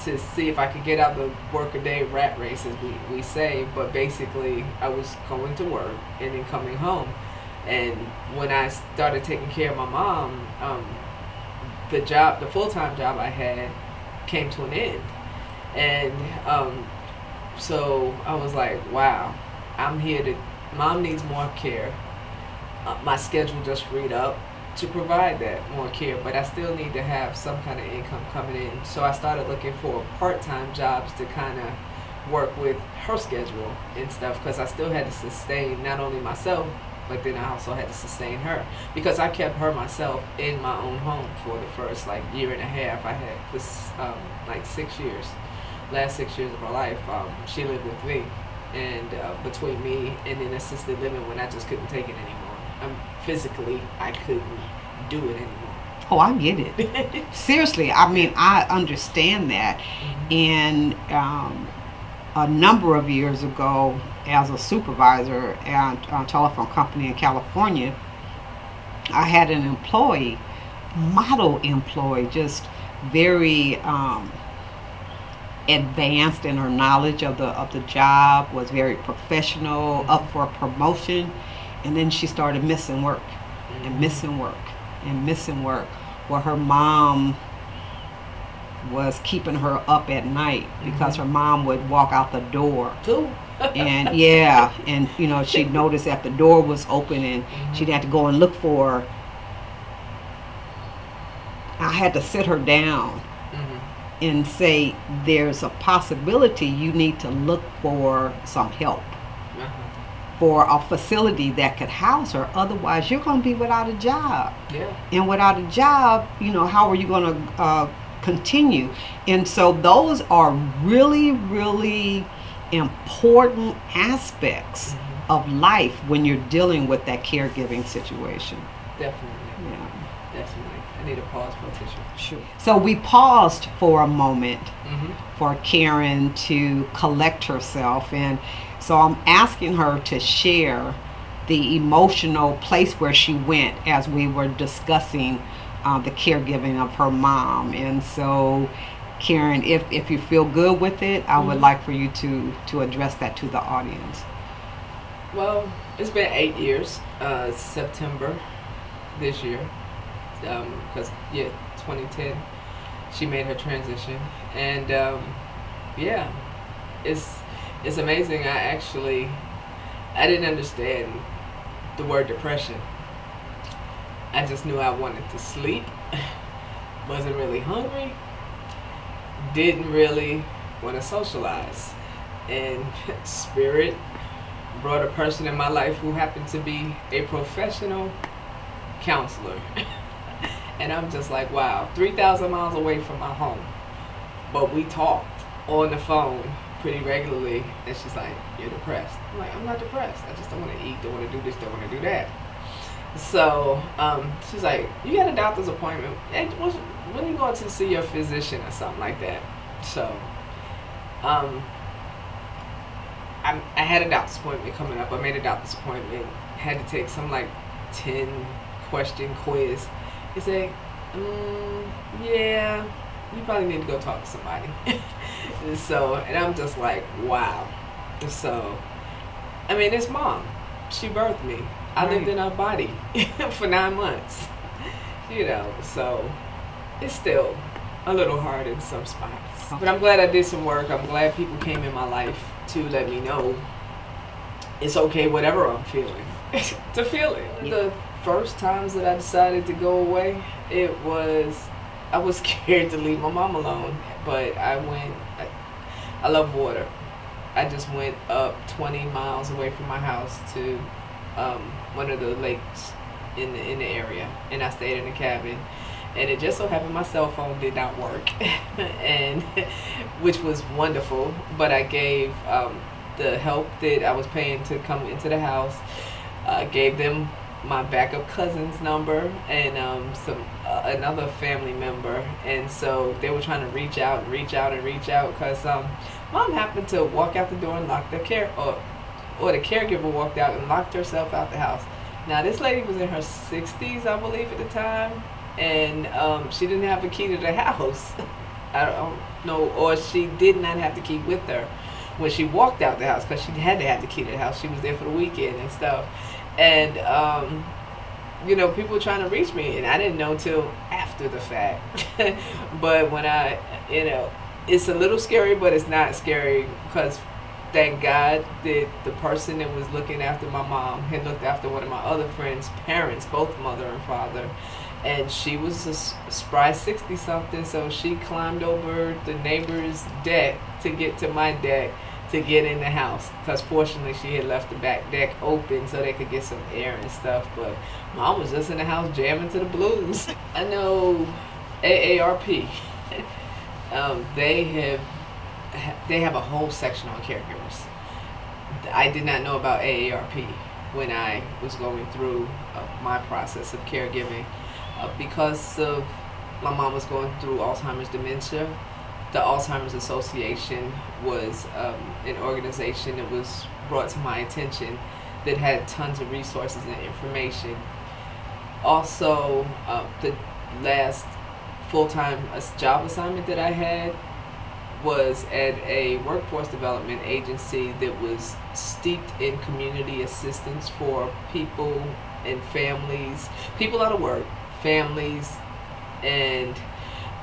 [SPEAKER 6] to see if I could get out the work-a-day rat race, as we say, but basically I was going to work and then coming home. And when I started taking care of my mom, the full-time job I had came to an end. And so I was like, wow, I'm here to, mom needs more care. My schedule just freed up to provide that more care, but I still need to have some kind of income coming in. So I started looking for part-time jobs to kind of work with her schedule and stuff, because I still had to sustain not only myself, but then I also had to sustain her, because I kept her myself in my own home for the first like year and a half. I had this like 6 years, last 6 years of her life, she lived with me, and between me and then assisted living, when I just couldn't take it anymore. Physically, I couldn't do it anymore.
[SPEAKER 1] Oh, I get it. Seriously, I mean, I understand that. And a number of years ago, as a supervisor at a telephone company in California, I had an employee, model employee, just very advanced in her knowledge of the job, was very professional, up for a promotion. And then she started missing work and missing work and missing work, where her mom was keeping her up at night because her mom would walk out the door. And yeah, and you know, she'd notice that the door was open and she'd have to go and look for her. I had to sit her down and say, there's a possibility you need to look for some help, for a facility that could house her. Otherwise, you're going to be without a job.
[SPEAKER 6] Yeah.
[SPEAKER 1] And without a job, you know, how are you going to continue? And so those are really, really important aspects of life when you're dealing with that caregiving situation.
[SPEAKER 6] Definitely.
[SPEAKER 1] Yeah.
[SPEAKER 6] Definitely. I need a pause for a tissue.
[SPEAKER 1] Sure. So we paused for a moment for Karen to collect herself, and so I'm asking her to share the emotional place where she went as we were discussing the caregiving of her mom. And so, Karen, if you feel good with it, I would like for you to address that to the audience.
[SPEAKER 6] Well, it's been 8 years, September this year, because 2010, she made her transition, and yeah, it's amazing. I didn't understand the word depression. I just knew I wanted to sleep, wasn't really hungry, didn't really want to socialize, and Spirit brought a person in my life who happened to be a professional counselor. And I'm just like, wow, 3,000 miles away from my home, but we talked on the phone pretty regularly, and she's like, "You're depressed." I'm like, "I'm not depressed. I just don't want to eat, don't want to do this, don't want to do that." So she's like, "You got a doctor's appointment. Hey, when are you going to see your physician or something like that?" So I had a doctor's appointment coming up. I made a doctor's appointment. Had to take some like 10-question quiz. He said, "Yeah, you probably need to go talk to somebody." And I'm just like, wow. So, I mean, it's mom. She birthed me. I lived in her body for 9 months. So it's still a little hard in some spots. But I'm glad I did some work. I'm glad people came in my life to let me know it's okay, whatever I'm feeling, to feel it. The first times that I decided to go away, I was scared to leave my mom alone, but I love water. I just went up 20 miles away from my house to one of the lakes in the area, and I stayed in a cabin. And it just so happened my cell phone did not work, and which was wonderful. But I gave the help that I was paying to come into the house, gave them my backup cousin's number and another family member, and so they were trying to reach out because mom happened to walk out the door and lock the or the caregiver walked out and locked herself out the house. Now this lady was in her 60s, I believe, at the time, and she didn't have a key to the house. I don't know, or she did not have the key with her when she walked out the house, because she had to have the key to the house. She was there for the weekend and stuff. And people were trying to reach me, and I didn't know till after the fact. But when it's a little scary, but it's not scary, because thank God that the person that was looking after my mom had looked after one of my other friends' parents, both mother and father. And she was a spry 60-something, so she climbed over the neighbor's deck to get to my deck to get in the house, because fortunately she had left the back deck open so they could get some air and stuff. But mom was just in the house jamming to the blues. I know AARP, they have a whole section on caregivers. I did not know about AARP when I was going through my process of caregiving. Because of my mom was going through Alzheimer's dementia, the Alzheimer's Association was an organization that was brought to my attention that had tons of resources and information. Also, the last full-time job assignment that I had was at a workforce development agency that was steeped in community assistance for people and families, people out of work, families, and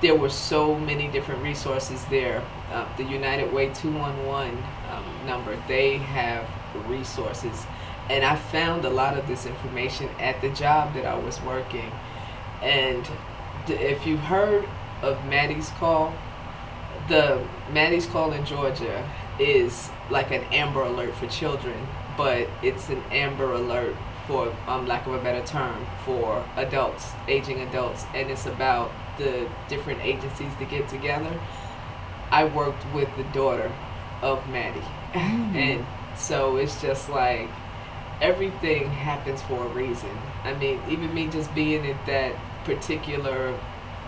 [SPEAKER 6] there were so many different resources there. The United Way 211 number, they have resources, and I found a lot of this information at the job that I was working. And if you've heard of Maddie's Call, the Maddie's Call in Georgia is like an Amber Alert for children, but it's an Amber Alert, for lack of a better term, for adults, aging adults, and it's about the different agencies that get together. I worked with the daughter of Maddie, and so it's just like everything happens for a reason. I mean, even me just being at that particular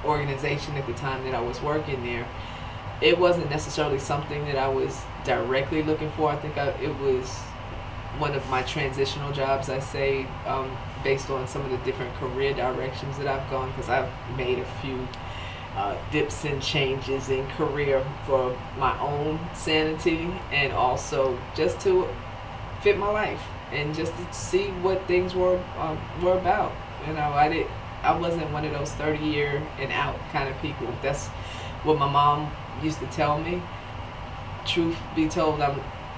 [SPEAKER 6] organization at the time that I was working there, it wasn't necessarily something that I was directly looking for. I think it was one of my transitional jobs, I say, based on some of the different career directions that I've gone, because I've made a few dips and changes in career for my own sanity, and also just to fit my life and just to see what things were about. I wasn't one of those 30-year and out kind of people. That's what my mom used to tell me. Truth be told,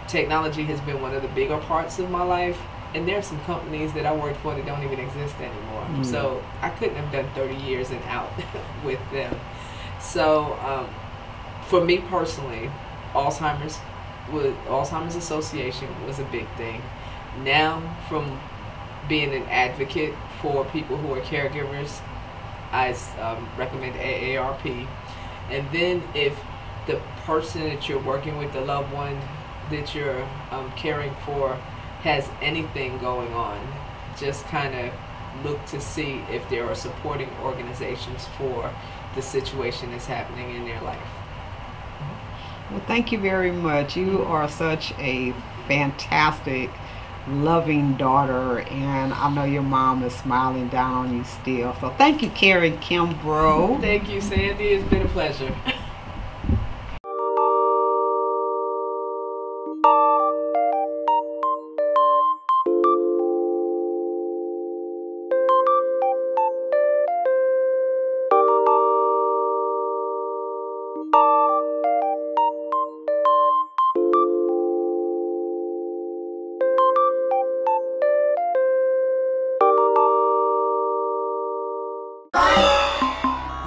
[SPEAKER 6] technology has been one of the bigger parts of my life, and there are some companies that I worked for that don't even exist anymore. So I couldn't have done 30 years and out with them. So for me personally, Alzheimer's Association was a big thing. Now, from being an advocate for people who are caregivers, I recommend AARP. And then if the person that you're working with, the loved one that you're caring for, has anything going on. Just kind of look to see if there are supporting organizations for the situation that's happening in their life.
[SPEAKER 1] Well, thank you very much. You are such a fantastic, loving daughter, and I know your mom is smiling down on you still. So thank you, Karen Kimbrough.
[SPEAKER 6] Thank you, Sandy. It's been a pleasure.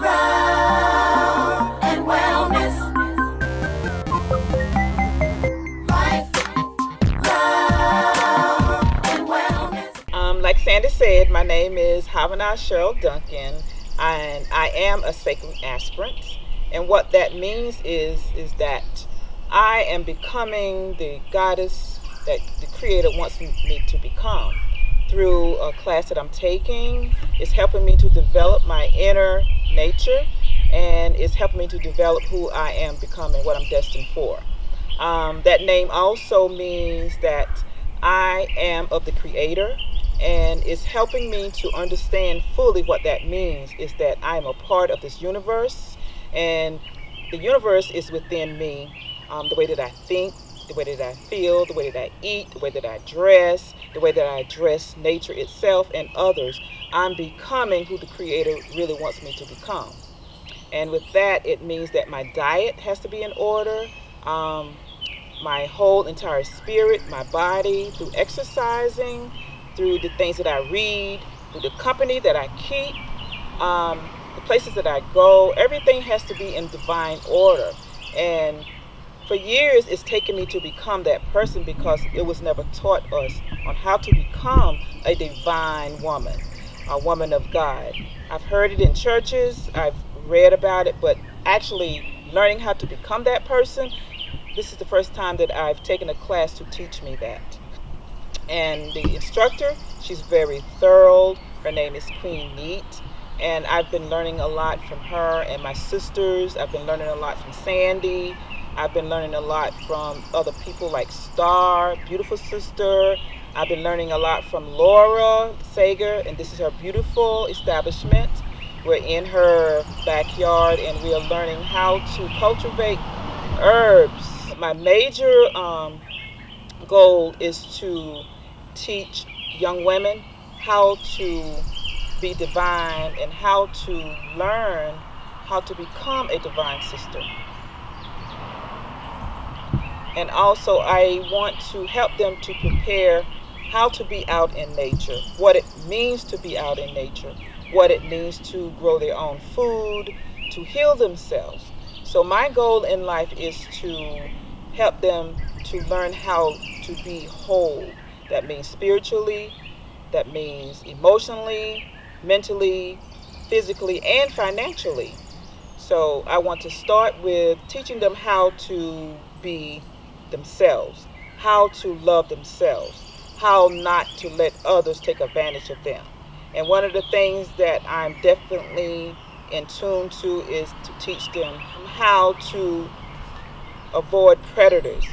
[SPEAKER 2] Love and wellness. Life, love and wellness.
[SPEAKER 7] Like Sandy said, my name is Havana Cheryl Duncan, and I am a sacred aspirant. And what that means is that I am becoming the goddess that the Creator wants me to become. Through a class that I'm taking, it's helping me to develop my inner nature, and it's helping me to develop who I am becoming, what I'm destined for. That name also means that I am of the Creator, and it's helping me to understand fully what that means, is that I am a part of this universe, and the universe is within me. The way that I think, the way that I feel, the way that I eat, the way that I dress, the way that I address nature itself and others, I'm becoming who the Creator really wants me to become. And with that, it means that my diet has to be in order, my whole entire spirit, my body, through exercising, through the things that I read, through the company that I keep, the places that I go, everything has to be in divine order. And for years, it's taken me to become that person because it was never taught us on how to become a divine woman, a woman of God. I've heard it in churches, I've read about it, but actually learning how to become that person, this is the first time that I've taken a class to teach me that. And the instructor, she's very thorough. Her name is Queen Neat. And I've been learning a lot from her and my sisters. I've been learning a lot from Sandy. I've been learning a lot from other people like Star, beautiful sister. I've been learning a lot from Laura Sager, and this is her beautiful establishment. We're in her backyard, and we are learning how to cultivate herbs. My major goal is to teach young women how to be divine and how to learn how to become a divine sister. And also I want to help them to prepare how to be out in nature, what it means to be out in nature, what it means to grow their own food, to heal themselves. So my goal in life is to help them to learn how to be whole. That means spiritually, that means emotionally, mentally, physically, and financially. So I want to start with teaching them how to be themselves, how to love themselves, how not to let others take advantage of them. And one of the things that I'm definitely in tune to is to teach them how to avoid predators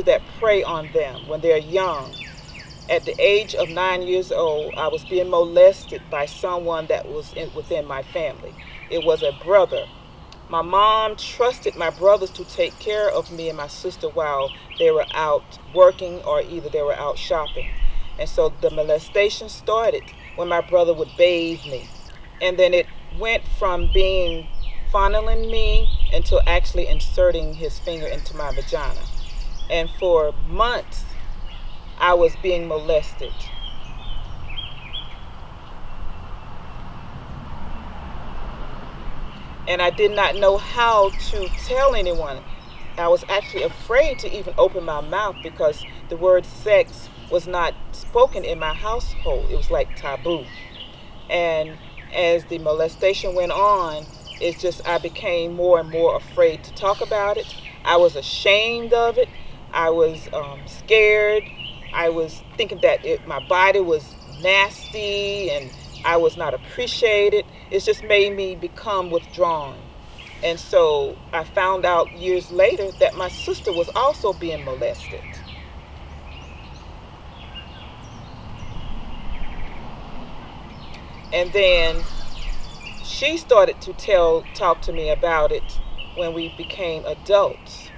[SPEAKER 7] that prey on them when they're young. At the age of 9 years old, I was being molested by someone that was within my family. It was a brother. My mom trusted my brothers to take care of me and my sister while they were out working or either they were out shopping. And so the molestation started when my brother would bathe me. And then it went from being fondling me until actually inserting his finger into my vagina. And for months, I was being molested. And I did not know how to tell anyone. I was actually afraid to even open my mouth because the word sex was not spoken in my household. It was like taboo. And as the molestation went on, It's just I became more and more afraid to talk about it. I was ashamed of it. I was scared. I was thinking that my body was nasty and I was not appreciated. It just made me become withdrawn. And so I found out years later that my sister was also being molested. And then she started to talk to me about it when we became adults.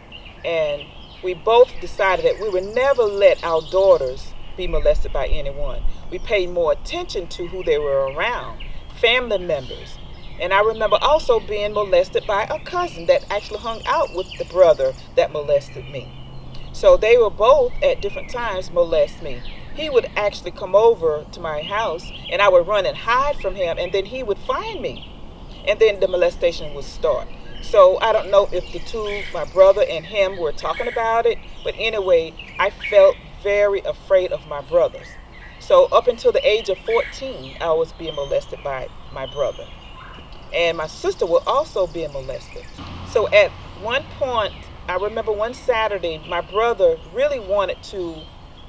[SPEAKER 7] And we both decided that we would never let our daughters be molested by anyone. We paid more attention to who they were around, family members. And I remember also being molested by a cousin that actually hung out with the brother that molested me. So they were both at different times molest me. He would actually come over to my house and I would run and hide from him, and then he would find me. And then the molestation would start. So I don't know if the two, my brother and him, were talking about it, but anyway, I felt very afraid of my brothers. So up until the age of 14, I was being molested by my brother. And my sister was also being molested. So at one point, I remember one Saturday, my brother really wanted to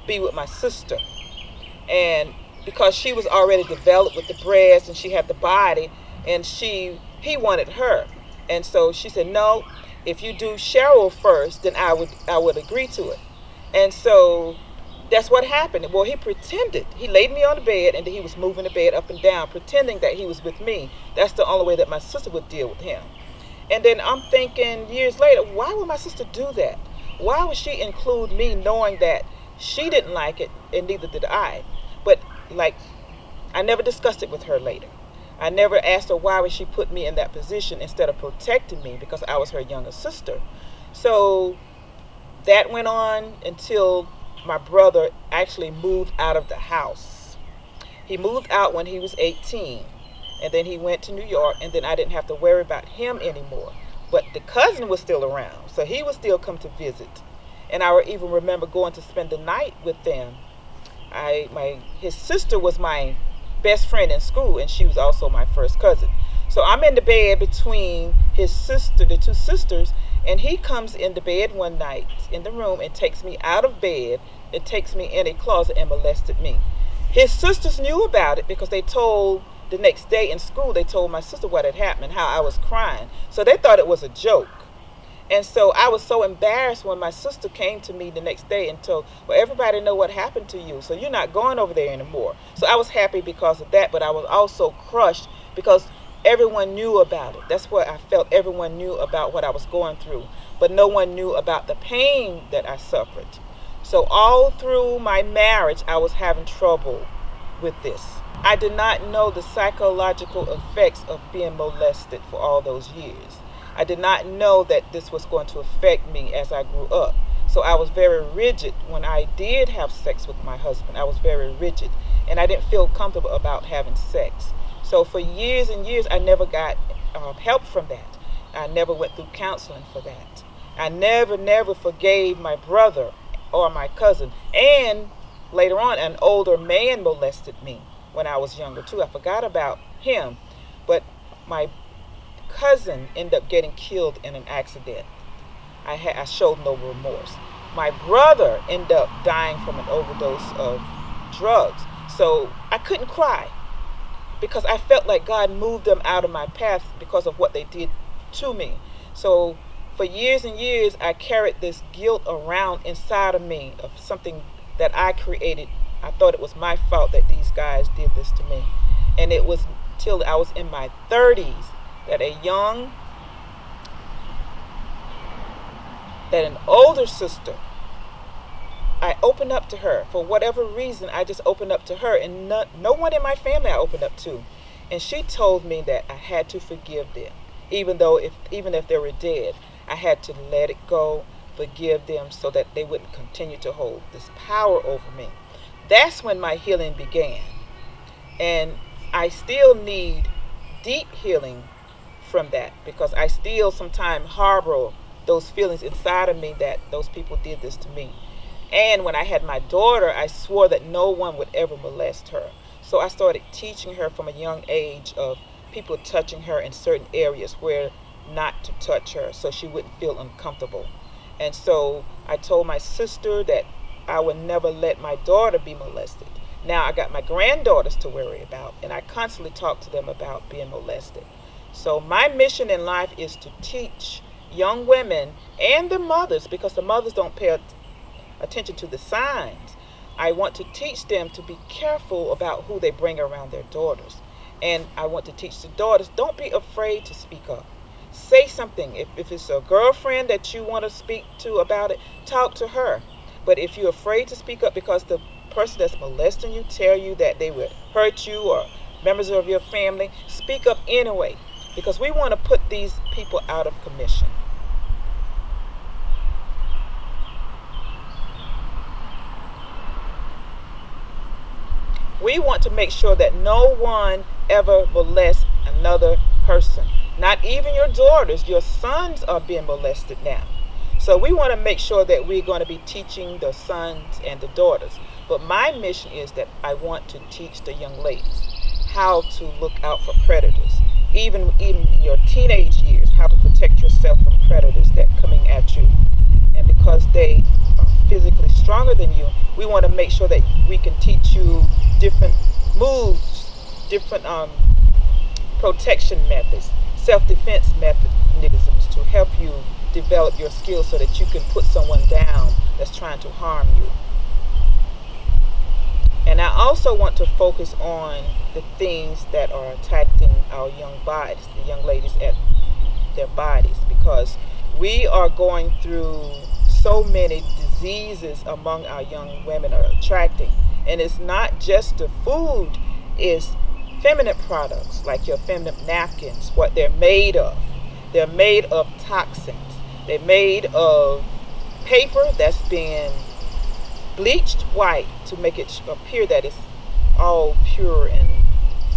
[SPEAKER 7] be with my sister. And because she was already developed with the breasts and she had the body, and he wanted her. And so she said, no, if you do Cheryl first, then I would agree to it. And so that's what happened. Well, he pretended. He laid me on the bed and he was moving the bed up and down, pretending that he was with me. That's the only way that my sister would deal with him. And then I'm thinking years later, why would my sister do that? Why would she include me knowing that she didn't like it and neither did I? But like, I never discussed it with her later. I never asked her why would she put me in that position instead of protecting me because I was her younger sister. So that went on until my brother actually moved out of the house. He moved out when he was 18, and then he went to New York, and then I didn't have to worry about him anymore. But the cousin was still around, so he would still come to visit. And I even remember going to spend the night with them. His sister was my best friend in school, and she was also my first cousin. So I'm in the bed between his sister, the two sisters, and he comes in the bed one night in the room and takes me out of bed and takes me in a closet and molested me. His sisters knew about it because they told the next day in school, they told my sister what had happened and how I was crying. So they thought it was a joke. And so I was so embarrassed when my sister came to me the next day and told, well, everybody know what happened to you, so you're not going over there anymore. So I was happy because of that, but I was also crushed because everyone knew about it. That's what I felt. Everyone knew about what I was going through, but no one knew about the pain that I suffered. So all through my marriage, I was having trouble with this. I did not know the psychological effects of being molested for all those years. I did not know that this was going to affect me as I grew up. So I was very rigid when I did have sex with my husband. I was very rigid, and I didn't feel comfortable about having sex. So for years and years, I never got help from that. I never went through counseling for that. I never forgave my brother or my cousin. And later on, an older man molested me when I was younger too. I forgot about him. But my cousin ended up getting killed in an accident. I showed no remorse. My brother ended up dying from an overdose of drugs. So I couldn't cry because I felt like God moved them out of my path because of what they did to me. So for years and years, I carried this guilt around inside of me of something that I created. I thought it was my fault that these guys did this to me. And it was till I was in my 30s that an older sister, I opened up to her. For whatever reason, I just opened up to her, and no one in my family I opened up to. And she told me that I had to forgive them, even if they were dead. I had to let it go, forgive them, so that they wouldn't continue to hold this power over me. That's when my healing began. And I still need deep healing from that, because I still sometimes harbor those feelings inside of me that those people did this to me. And when I had my daughter, I swore that no one would ever molest her. So I started teaching her from a young age of people touching her in certain areas where not to touch her so she wouldn't feel uncomfortable. And so I told my sister that I would never let my daughter be molested. Now I got my granddaughters to worry about, and I constantly talk to them about being molested. So my mission in life is to teach young women and the mothers, because the mothers don't pay attention to the signs. I want to teach them to be careful about who they bring around their daughters. And I want to teach the daughters, don't be afraid to speak up. Say something. If it's a girlfriend that you want to speak to about it, talk to her. But if you're afraid to speak up because the person that's molesting you tell you that they would hurt you or members of your family, speak up anyway, because we want to put these people out of commission. We want to make sure that no one ever molests another person. Not even your daughters. Your sons are being molested now. So we want to make sure that we're going to be teaching the sons and the daughters. But my mission is that I want to teach the young ladies how to look out for predators. Even in your teenage years, how to protect yourself from predators that are coming at you. And because they are physically stronger than you, we want to make sure that we can teach you different moves, different protection methods, self-defense mechanisms to help you develop your skills so that you can put someone down that's trying to harm you. And I also want to focus on the things that are attacking our young bodies, the young ladies at their bodies, because we are going through so many diseases among our young women are attracting. And it's not just the food, it's feminine products like your feminine napkins, what they're made of. They're made of toxins. They're made of paper that's been bleached white to make it appear that it's all pure and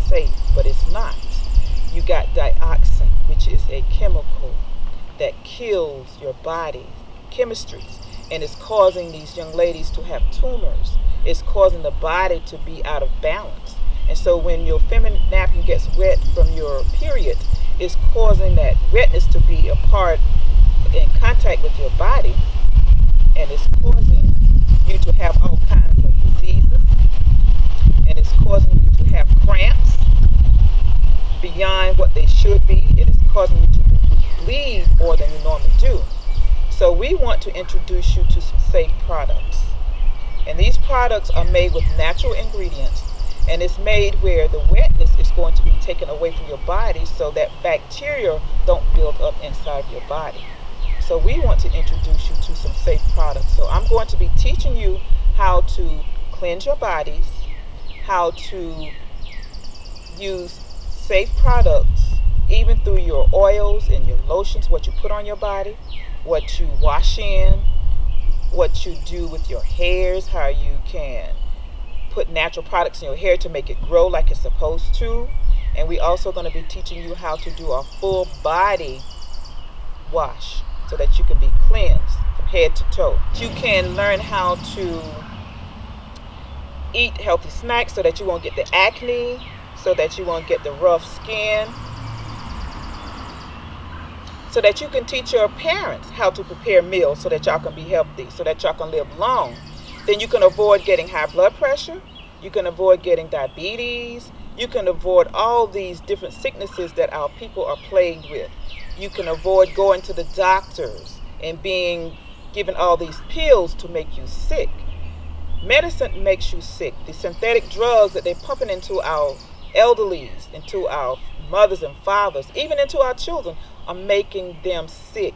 [SPEAKER 7] safe, but it's not. You got dioxin, which is a chemical that kills your body, chemistries, and it's causing these young ladies to have tumors. It's causing the body to be out of balance. And so when your feminine napkin gets wet from your period, it's causing that wetness to be a part in contact with your body, and it's causing you to have all kinds of diseases, and it's causing you to have cramps beyond what they should be. It is causing you to bleed more than you normally do. So we want to introduce you to some safe products. And these products are made with natural ingredients, and it's made where the wetness is going to be taken away from your body so that bacteria don't build up inside your body. So we want to introduce you to some safe products. So I'm going to be teaching you how to cleanse your bodies, how to use safe products, even through your oils and your lotions, what you put on your body, what you wash in, what you do with your hairs, how you can put natural products in your hair to make it grow like it's supposed to. And we also going to be teaching you how to do a full body wash so that you can be cleansed from head to toe. You can learn how to eat healthy snacks so that you won't get the acne, so that you won't get the rough skin, so that you can teach your parents how to prepare meals so that y'all can be healthy, so that y'all can live long. Then you can avoid getting high blood pressure, you can avoid getting diabetes, you can avoid all these different sicknesses that our people are plagued with. You can avoid going to the doctors and being given all these pills to make you sick. Medicine makes you sick. The synthetic drugs that they're pumping into our elderlies, into our mothers and fathers, even into our children, are making them sick,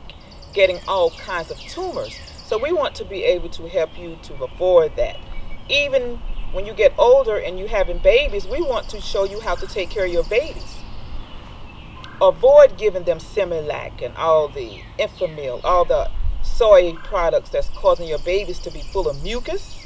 [SPEAKER 7] getting all kinds of tumors. So we want to be able to help you to avoid that. Even when you get older and you're having babies, we want to show you how to take care of your babies. Avoid giving them Similac and all the Enfamil, all the soy products that's causing your babies to be full of mucus,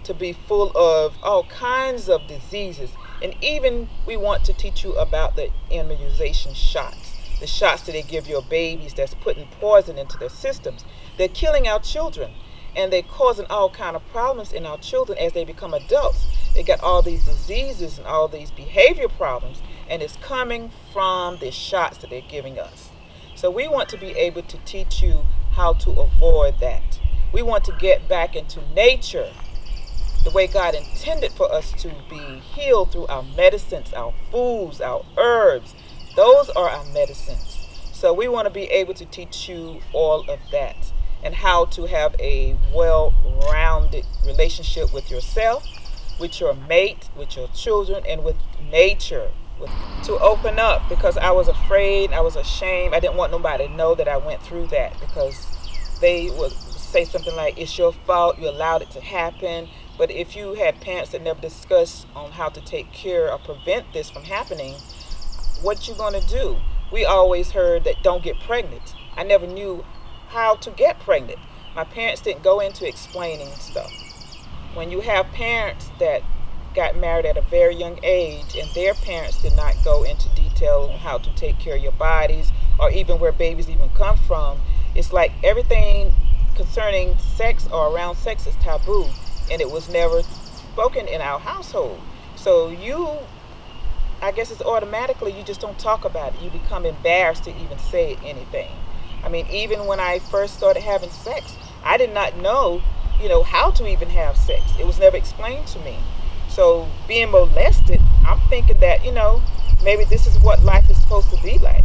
[SPEAKER 7] to be full of all kinds of diseases. And even we want to teach you about the immunization shots, the shots that they give your babies that's putting poison into their systems. They're killing our children, and they're causing all kind of problems in our children as they become adults. They got all these diseases and all these behavior problems, and it's coming from the shots that they're giving us. So we want to be able to teach you how to avoid that. We want to get back into nature the way God intended for us to be healed through our medicines, our foods, our herbs. Those are our medicines. So we want to be able to teach you all of that and how to have a well-rounded relationship with yourself, with your mate, with your children, and with nature. To open up, because I was afraid, I was ashamed. I didn't want nobody to know that I went through that, because they would say something like, it's your fault, you allowed it to happen. But if you had parents that never discussed on how to take care or prevent this from happening, what you gonna do? We always heard that don't get pregnant. I never knew how to get pregnant. My parents didn't go into explaining stuff. When you have parents that got married at a very young age and their parents did not go into detail on how to take care of your bodies or even where babies even come from, it's like everything concerning sex or around sex is taboo, and it was never spoken in our household. So I guess it's automatically, you just don't talk about it. You become embarrassed to even say anything. I mean, even when I first started having sex, I did not know, how to even have sex. It was never explained to me. So being molested, I'm thinking that, maybe this is what life is supposed to be like.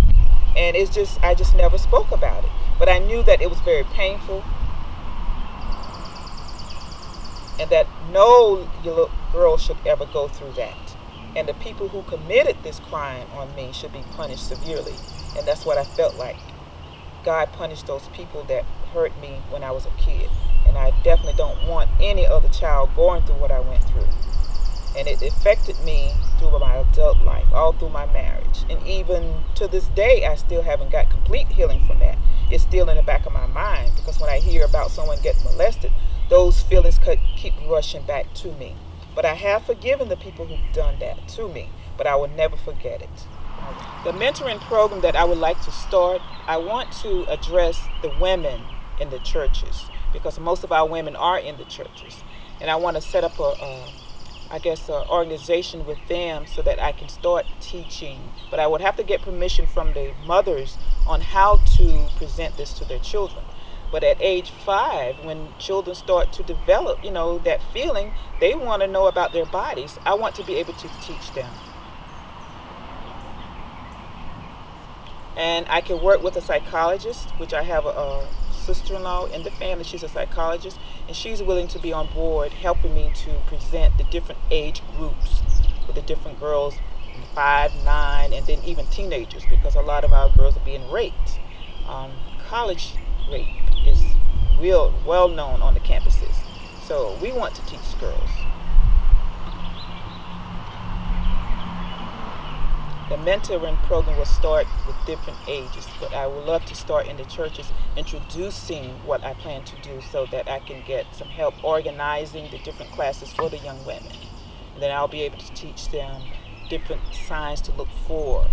[SPEAKER 7] And I just never spoke about it. But I knew that it was very painful, and that no little girl should ever go through that. And the people who committed this crime on me should be punished severely. And that's what I felt like. God punished those people that hurt me when I was a kid. And I definitely don't want any other child going through what I went through. And it affected me through my adult life, all through my marriage. And even to this day, I still haven't got complete healing from that. It's still in the back of my mind, because when I hear about someone getting molested, those feelings could keep rushing back to me. But I have forgiven the people who've done that to me, but I will never forget it. The mentoring program that I would like to start, I want to address the women in the churches, because most of our women are in the churches. And I want to set up an organization with them so that I can start teaching. But I would have to get permission from the mothers on how to present this to their children. But at age 5, when children start to develop, that feeling, they want to know about their bodies. I want to be able to teach them. And I can work with a psychologist, which I have a sister-in-law in the family. She's a psychologist, and she's willing to be on board helping me to present the different age groups with the different girls, 5, 9, and then even teenagers, because a lot of our girls are being raped. College rape is real well known on the campuses, so we want to teach girls. The mentoring program will start with different ages, but I would love to start in the churches introducing what I plan to do so that I can get some help organizing the different classes for the young women. And then I'll be able to teach them different signs to look for,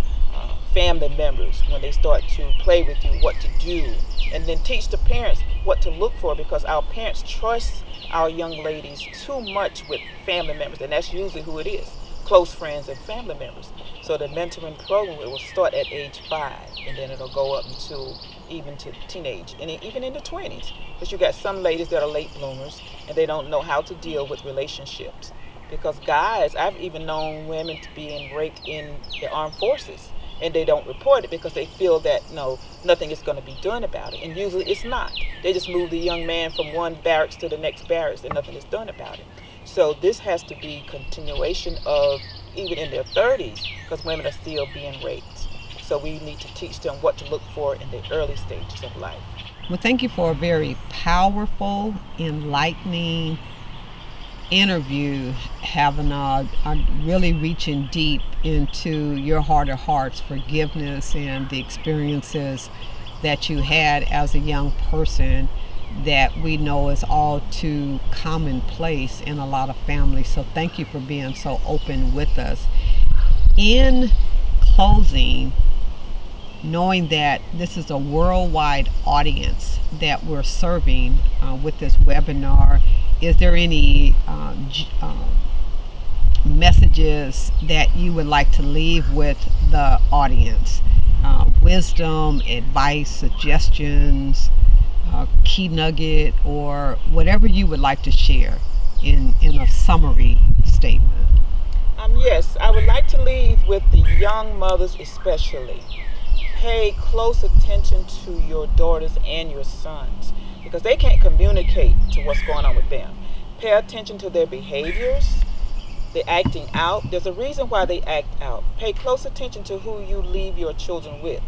[SPEAKER 7] family members when they start to play with you, what to do, and then teach the parents what to look for, because our parents trust our young ladies too much with family members, and that's usually who it is, close friends and family members. So the mentoring program, it will start at age 5, and then it'll go up until even to teenage, and even in the 20s, because you got some ladies that are late bloomers and they don't know how to deal with relationships. Because guys, I've even known women to be raped in the armed forces, and they don't report it because they feel that nothing is going to be done about it. And usually it's not. They just move the young man from one barracks to the next barracks and nothing is done about it. So this has to be continuation of even in their 30s, because women are still being raped. So we need to teach them what to look for in the early stages of life.
[SPEAKER 1] Well, thank you for a very powerful, enlightening interview, Havana, really reaching deep into your heart of hearts, forgiveness, and the experiences that you had as a young person that we know is all too commonplace in a lot of families. So thank you for being so open with us. In closing, knowing that this is a worldwide audience that we're serving with this webinar, is there any messages that you would like to leave with the audience? Wisdom, advice, suggestions, key nugget, or whatever you would like to share in a summary statement.
[SPEAKER 7] Yes, I would like to leave with the young mothers especially. Pay close attention to your daughters and your sons because they can't communicate to what's going on with them. Pay attention to their behaviors, the acting out. There's a reason why they act out. Pay close attention to who you leave your children with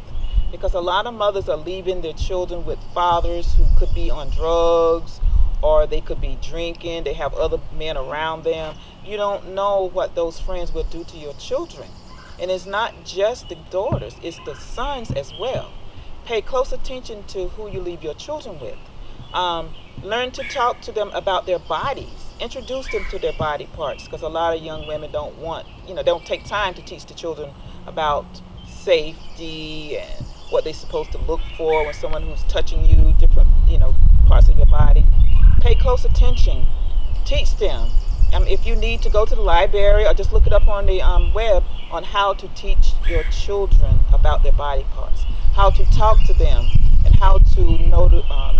[SPEAKER 7] because a lot of mothers are leaving their children with fathers who could be on drugs or they could be drinking. They have other men around them. You don't know what those friends will do to your children. And it's not just the daughters, it's the sons as well. Pay close attention to who you leave your children with. Learn to talk to them about their bodies. Introduce them to their body parts because a lot of young women don't take time to teach the children about safety and what they're supposed to look for when someone who's touching you, different, parts of your body. Pay close attention. Teach them. If you need to go to the library or just look it up on the web on how to teach your children about their body parts, how to talk to them, and how to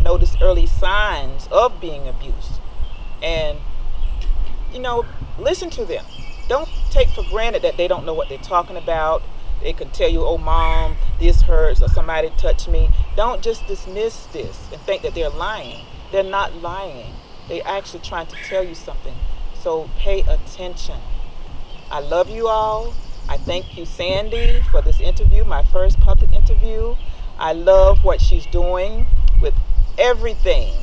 [SPEAKER 7] notice early signs of being abused. And, listen to them. Don't take for granted that they don't know what they're talking about. They can tell you, oh, mom, this hurts, or somebody touched me. Don't just dismiss this and think that they're lying. They're not lying. They're actually trying to tell you something. So pay attention. I love you all. I thank you, Sandy, for this interview, my first public interview. I love what she's doing with everything.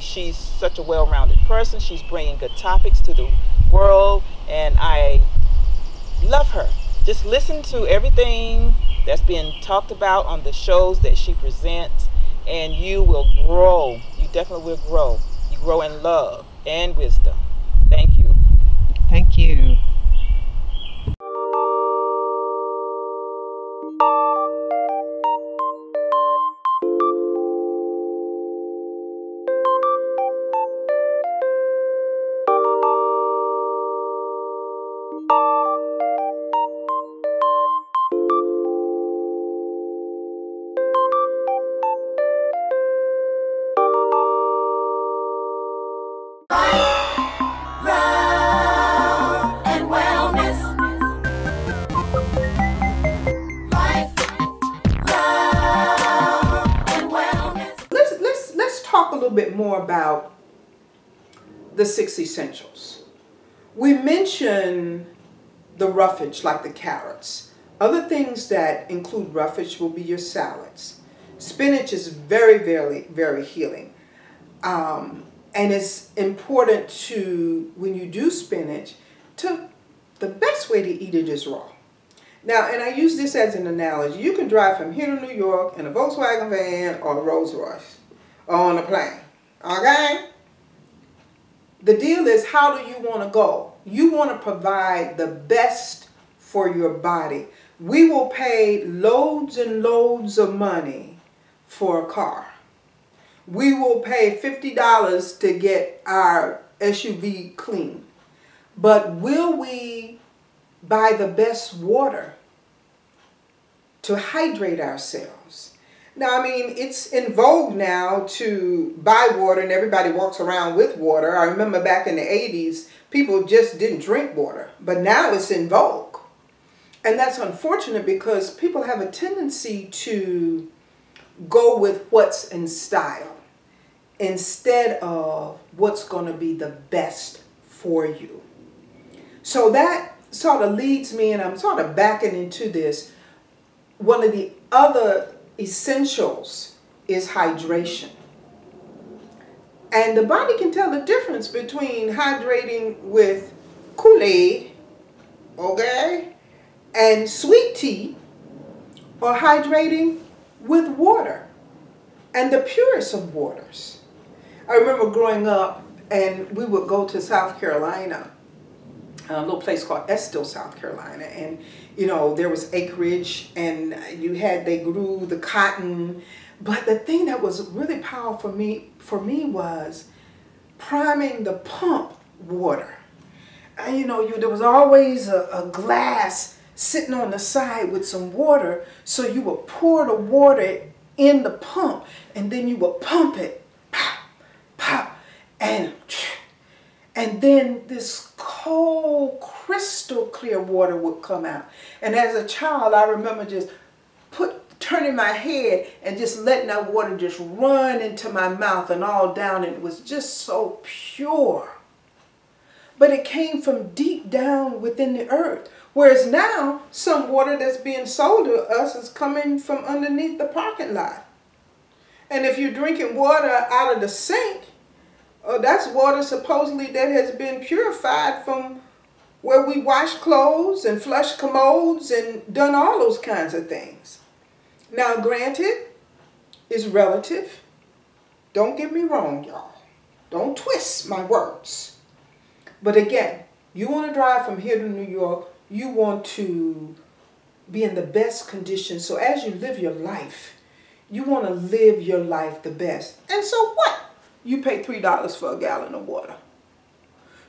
[SPEAKER 7] She's such a well-rounded person. She's bringing good topics to the world, and I love her. Just listen to everything that's being talked about on the shows that she presents, and you will grow. You definitely will grow. You grow in love and wisdom. Thank you.
[SPEAKER 1] Thank you.
[SPEAKER 2] Love and wellness. Life, love and wellness.
[SPEAKER 8] Let's talk a little bit more about the 6 essentials. We mentioned the roughage, like the carrots. Other things that include roughage will be your salads. Spinach is very, very, very healing. And it's important to, when you do spinach, the best way to eat it is raw. Now, and I use this as an analogy. You can drive from here to New York in a Volkswagen van or a Rolls Royce or on a plane, okay? The deal is, how do you want to go? You want to provide the best for your body. We will pay loads and loads of money for a car. We will pay $50 to get our SUV clean. But will we buy the best water to hydrate ourselves? Now, it's in vogue now to buy water and everybody walks around with water. I remember back in the 80s, people just didn't drink water. But now it's in vogue. And that's unfortunate because people have a tendency to go with what's in style instead of what's going to be the best for you. So that sort of leads me, and I'm sort of backing into this, one of the other essentials is hydration. And the body can tell the difference between hydrating with Kool-Aid, okay, and sweet tea, or hydrating with water, and the purest of waters. I remember growing up, and we would go to South Carolina, a little place called Estill, South Carolina, and there was acreage, and they grew the cotton. But the thing that was really powerful for me was priming the pump water. And there was always a glass sitting on the side with some water, so you would pour the water in the pump, and then you would pump it, pop, pop, and then this cold, crystal clear water would come out. And as a child, I remember just turning my head and just letting that water just run into my mouth and all down, and it was just so pure. But it came from deep down within the earth. Whereas now, some water that's being sold to us is coming from underneath the parking lot. And if you're drinking water out of the sink, that's water supposedly that has been purified from where we wash clothes and flush commodes and done all those kinds of things. Now, granted, it's relative. Don't get me wrong, y'all. Don't twist my words. But again, you want to drive from here to New York, you want to be in the best condition. So as you live your life, you want to live your life the best. And so what? You pay $3 for a gallon of water.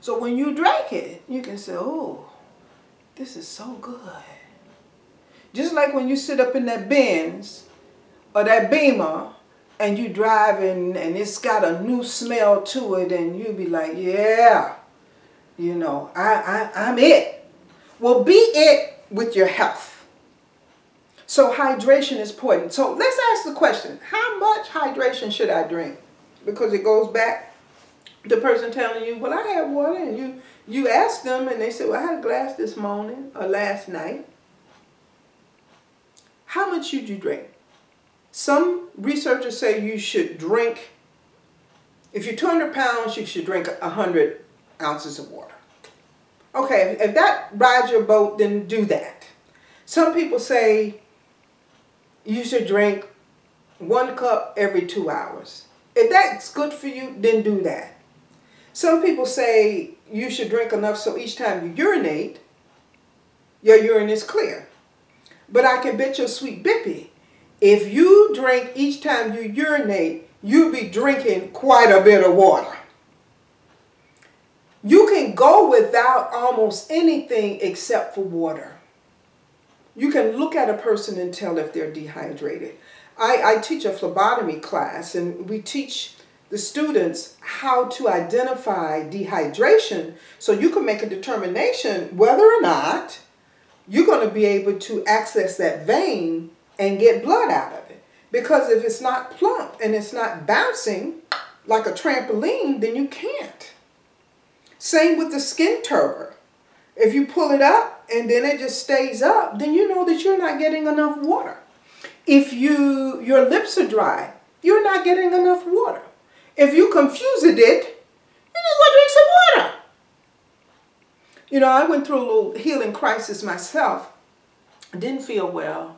[SPEAKER 8] So when you drink it, you can say, oh, this is so good. Just like when you sit up in that Benz or that Beamer and you driving and it's got a new smell to it, and you be like, yeah, I'm it. Well, be it with your health. So hydration is important. So let's ask the question, how much hydration should I drink? Because it goes back to the person telling you, well, I had water, and you ask them and they say, well, I had a glass this morning or last night. How much should you drink? Some researchers say you should drink, if you're 200 pounds, you should drink 100 ounces of water. Okay, if that rides your boat, then do that. Some people say you should drink 1 cup every 2 hours. If that's good for you, then do that. Some people say you should drink enough so each time you urinate, your urine is clear. But I can bet your sweet bippy, if you drink each time you urinate, you'll be drinking quite a bit of water. You can go without almost anything except for water. You can look at a person and tell if they're dehydrated. I teach a phlebotomy class, and we teach the students how to identify dehydration so you can make a determination whether or not you're going to be able to access that vein and get blood out of it. Because if it's not plump and it's not bouncing like a trampoline, then you can't. Same with the skin turgor. If you pull it up and then it just stays up, then you know that you're not getting enough water. If your lips are dry, you're not getting enough water. If you confused it, you just go drink some water. I went through a little healing crisis myself. I didn't feel well.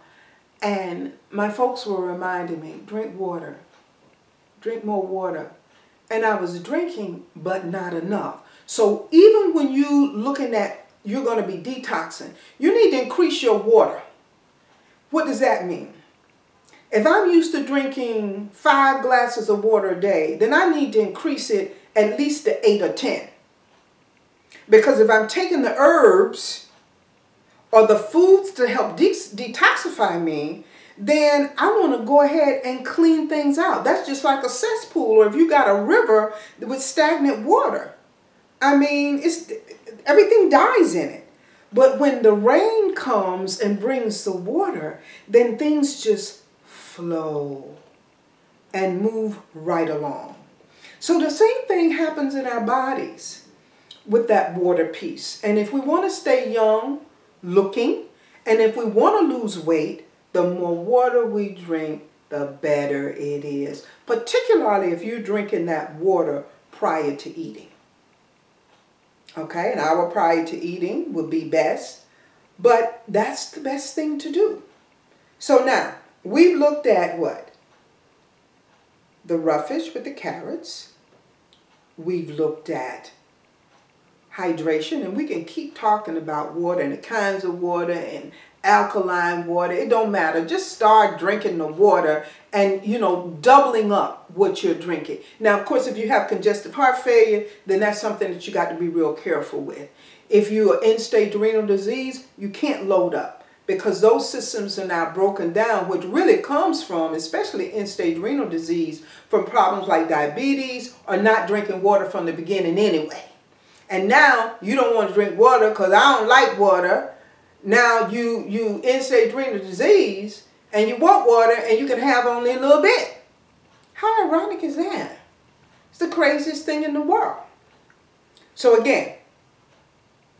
[SPEAKER 8] And my folks were reminding me, drink water. Drink more water. And I was drinking, but not enough. So even when you looking at you're going to be detoxing, you need to increase your water. What does that mean? If I'm used to drinking 5 glasses of water a day, then I need to increase it at least to 8 or 10. Because if I'm taking the herbs or the foods to help detoxify me, then I want to go ahead and clean things out. That's just like a cesspool, or if you got a river with stagnant water. I mean, everything dies in it. But when the rain comes and brings the water, then things just flow and move right along. So the same thing happens in our bodies with that water piece. And if we want to stay young looking, and if we want to lose weight, the more water we drink, the better it is. Particularly if you're drinking that water prior to eating. Okay, an hour prior to eating would be best, but that's the best thing to do. So now, we've looked at what? The roughage with the carrots. We've looked at hydration. And we can keep talking about water and the kinds of water and alkaline water. It don't matter. Just start drinking the water and, you know, doubling up what you're drinking. Now, of course, if you have congestive heart failure, then that's something that you got to be real careful with. If you are end-stage renal disease, you can't load up because those systems are now broken down, which really comes from, especially end-stage renal disease, from problems like diabetes or not drinking water from the beginning anyway. And now you don't want to drink water because I don't like water. Now you end-stage renal disease and you want water and you can have only a little bit. How ironic is that? It's the craziest thing in the world. So again,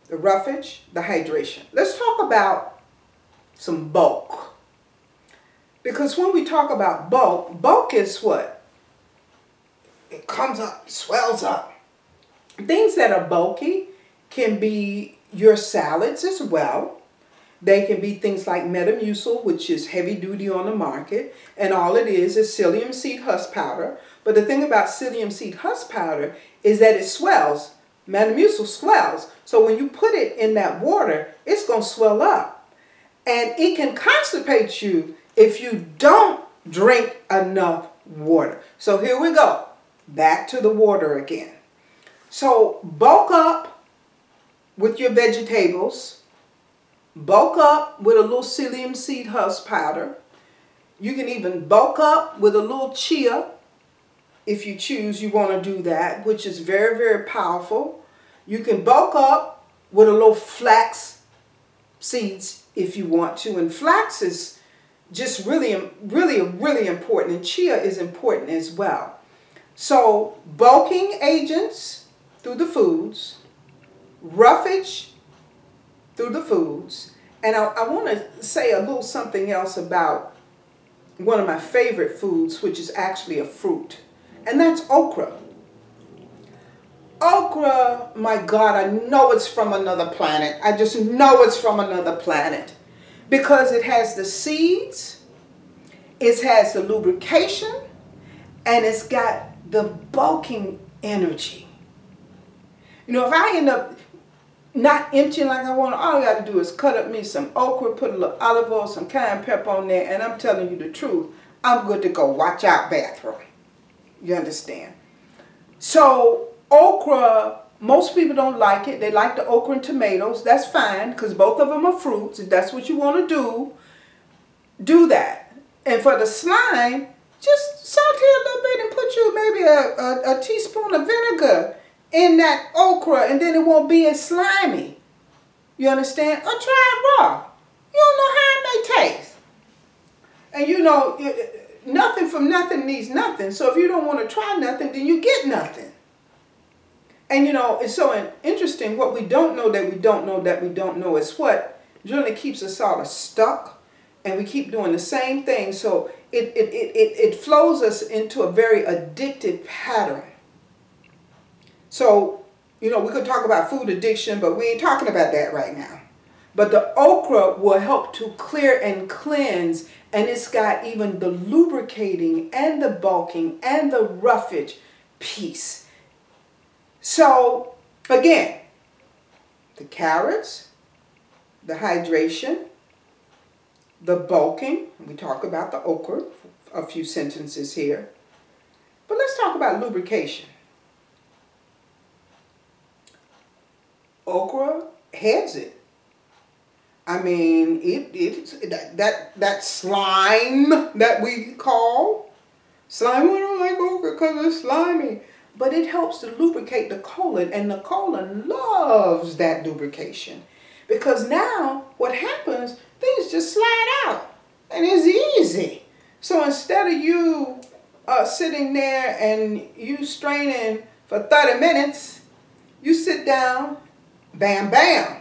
[SPEAKER 8] the roughage, the hydration. Let's talk about some bulk. Because when we talk about bulk, bulk is what? It comes up, swells up. Things that are bulky can be your salads as well. They can be things like Metamucil, which is heavy duty on the market. And all it is psyllium seed husk powder. But the thing about psyllium seed husk powder is that it swells. Metamucil swells. So when you put it in that water, it's going to swell up. And it can constipate you if you don't drink enough water. So here we go. Back to the water again. So bulk up with your vegetables. Bulk up with a little psyllium seed husk powder. You can even bulk up with a little chia if you choose, you want to do that, which is very, very powerful. You can bulk up with a little flax seeds if you want to. And flax is just really important. And chia is important as well. So bulking agents through the foods, roughage through the foods. And I want to say a little something else about one of my favorite foods, which is actually a fruit. And that's okra. Okra, my God, I know it's from another planet. I just know it's from another planet. Because it has the seeds, it has the lubrication, and it's got the bulking energy. You know, if I end up not emptying like I want, all I got to do is cut up me some okra, put a little olive oil, some cayenne pepper on there, and I'm telling you the truth, I'm good to go. Watch out, bathroom. You understand? So okra, most people don't like it. They like the okra and tomatoes. That's fine because both of them are fruits. If that's what you want to do that. And for the slime, just saute a little bit and put you maybe a teaspoon of vinegar in that okra, and then it won't be as slimy. You understand? Or try it raw. You don't know how it may taste. And you know, nothing from nothing needs nothing. So if you don't want to try nothing, then you get nothing. And you know, it's so interesting. What we don't know that we don't know that we don't know is what generally keeps us all stuck. And we keep doing the same thing. So it flows us into a very addictive pattern. So, you know, we could talk about food addiction, but we ain't talking about that right now. But the okra will help to clear and cleanse, and it's got even the lubricating and the bulking and the roughage piece. So, again, the carrots, the hydration, the bulking, we talk about the okra, a few sentences here. But let's talk about lubrication. Okra heads it. I mean, that slime that we call slime. We don't like okra because it's slimy, but it helps to lubricate the colon, and the colon loves that lubrication because now what happens? Things just slide out, and it's easy. So instead of you sitting there and you straining for 30 minutes, you sit down. Bam, bam.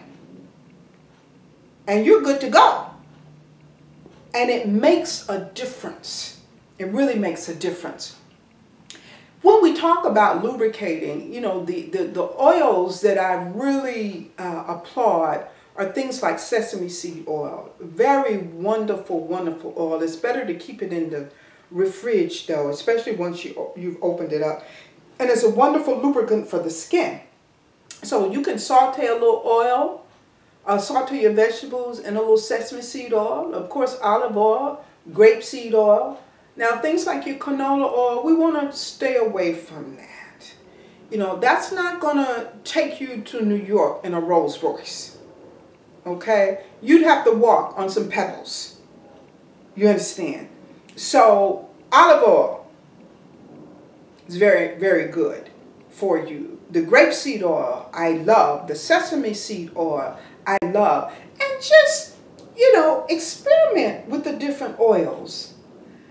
[SPEAKER 8] And you're good to go. And it makes a difference. It really makes a difference. When we talk about lubricating, you know, the oils that I really applaud are things like sesame seed oil. Very wonderful, wonderful oil. It's better to keep it in the fridge though, especially once you've opened it up. And it's a wonderful lubricant for the skin. So you can saute a little oil, saute your vegetables in a little sesame seed oil, of course olive oil, grapeseed oil. Now things like your canola oil, we want to stay away from that. You know, that's not going to take you to New York in a Rolls Royce. Okay? You'd have to walk on some pebbles. You understand? So olive oil is very, very good for you. The grapeseed oil, I love. The sesame seed oil, I love. And just, you know, experiment with the different oils.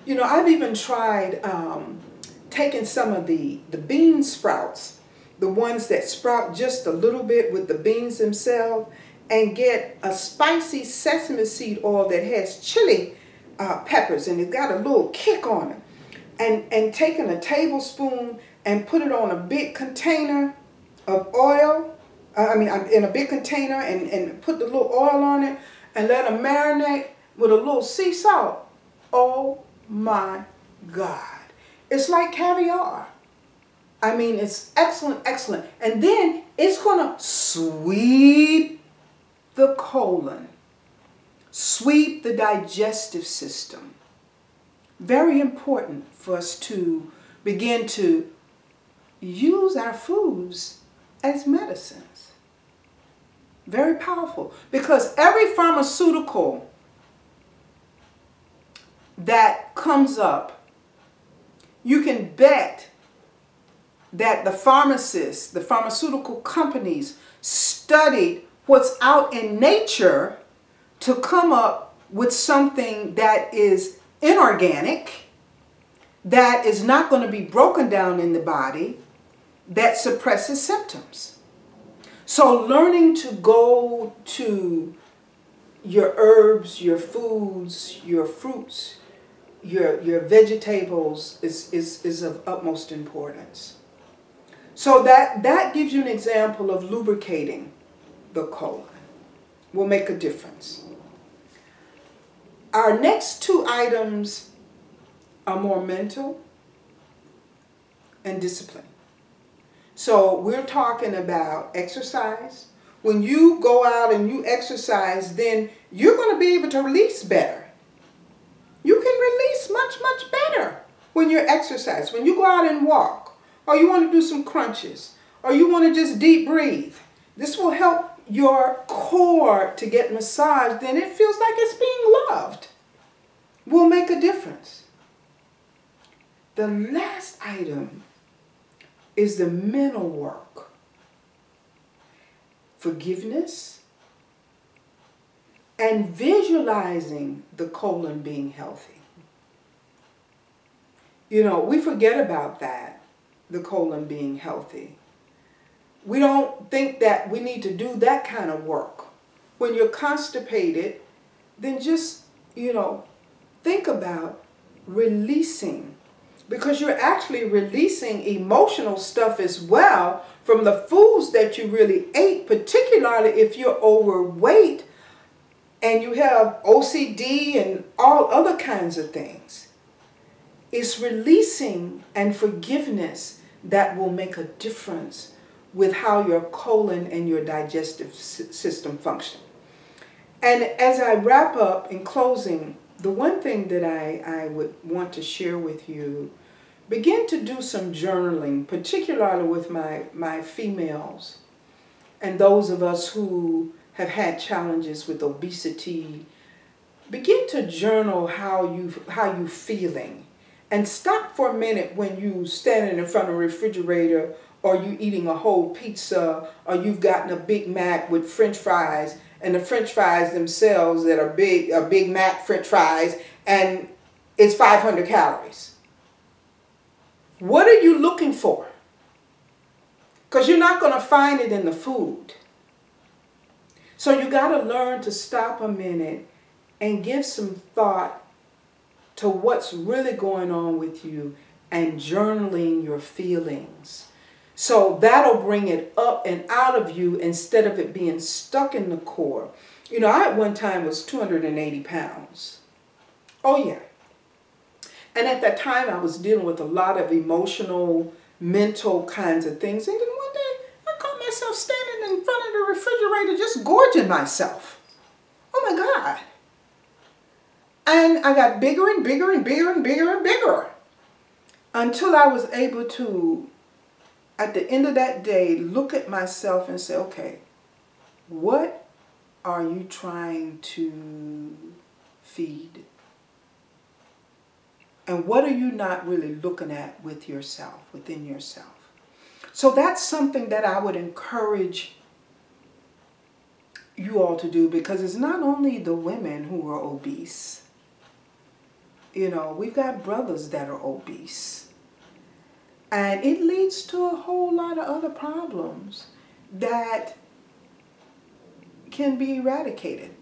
[SPEAKER 8] You know, I've even tried taking some of the bean sprouts, the ones that sprout just a little bit with the beans themselves, and get a spicy sesame seed oil that has chili peppers, and it's got a little kick on it. And taking a tablespoon and put it on a big container of oil, in a big container, and put the little oil on it, and let them marinate with a little sea salt. Oh my God. It's like caviar. I mean, it's excellent, excellent. And then it's going to sweep the colon, sweep the digestive system. Very important for us to begin to use our foods as medicines. Very powerful. Because every pharmaceutical that comes up, you can bet that the pharmacists, the pharmaceutical companies, studied what's out in nature to come up with something that is inorganic, that is not going to be broken down in the body, that suppresses symptoms. So learning to go to your herbs, your foods, your fruits, your vegetables is of utmost importance. So that gives you an example of lubricating the colon. Will make a difference. Our next two items are more mental and discipline. So we're talking about exercise. When you go out and you exercise, then you're going to be able to release better. You can release much, much better when you're exercising. When you go out and walk, or you want to do some crunches, or you want to just deep breathe. This will help your core to get massaged, then it feels like it's being loved. Will make a difference. The last item is the mental work. Forgiveness and visualizing the colon being healthy. You know, we forget about that, the colon being healthy. We don't think that we need to do that kind of work. When you're constipated, then just, you know, think about releasing, because you're actually releasing emotional stuff as well from the foods that you really ate, particularly if you're overweight and you have OCD and all other kinds of things. It's releasing and forgiveness that will make a difference with how your colon and your digestive system function. And as I wrap up in closing, the one thing that I would want to share with you, begin to do some journaling, particularly with my females and those of us who have had challenges with obesity. Begin to journal how you feeling, and stop for a minute when you standing in front of a refrigerator, or you eating a whole pizza, or you've gotten a Big Mac with French fries, and the French fries themselves that are Big Mac French fries, and it's 500 calories. What are you looking for? Because you're not going to find it in the food. So you got to learn to stop a minute and give some thought to what's really going on with you, and journaling your feelings. So that'll bring it up and out of you instead of it being stuck in the core. You know, I at one time was 280 pounds. Oh yeah. And at that time I was dealing with a lot of emotional, mental kinds of things. And then one day I caught myself standing front of the refrigerator just gorging myself. Oh my God. And I got bigger and bigger and bigger and bigger and bigger until I was able to, at the end of that day, look at myself and say, okay, what are you trying to feed? And what are you not really looking at with yourself, within yourself? So that's something that I would encourage you all to do, because it's not only the women who are obese. You know, we've got brothers that are obese. And it leads to a whole lot of other problems that can be eradicated.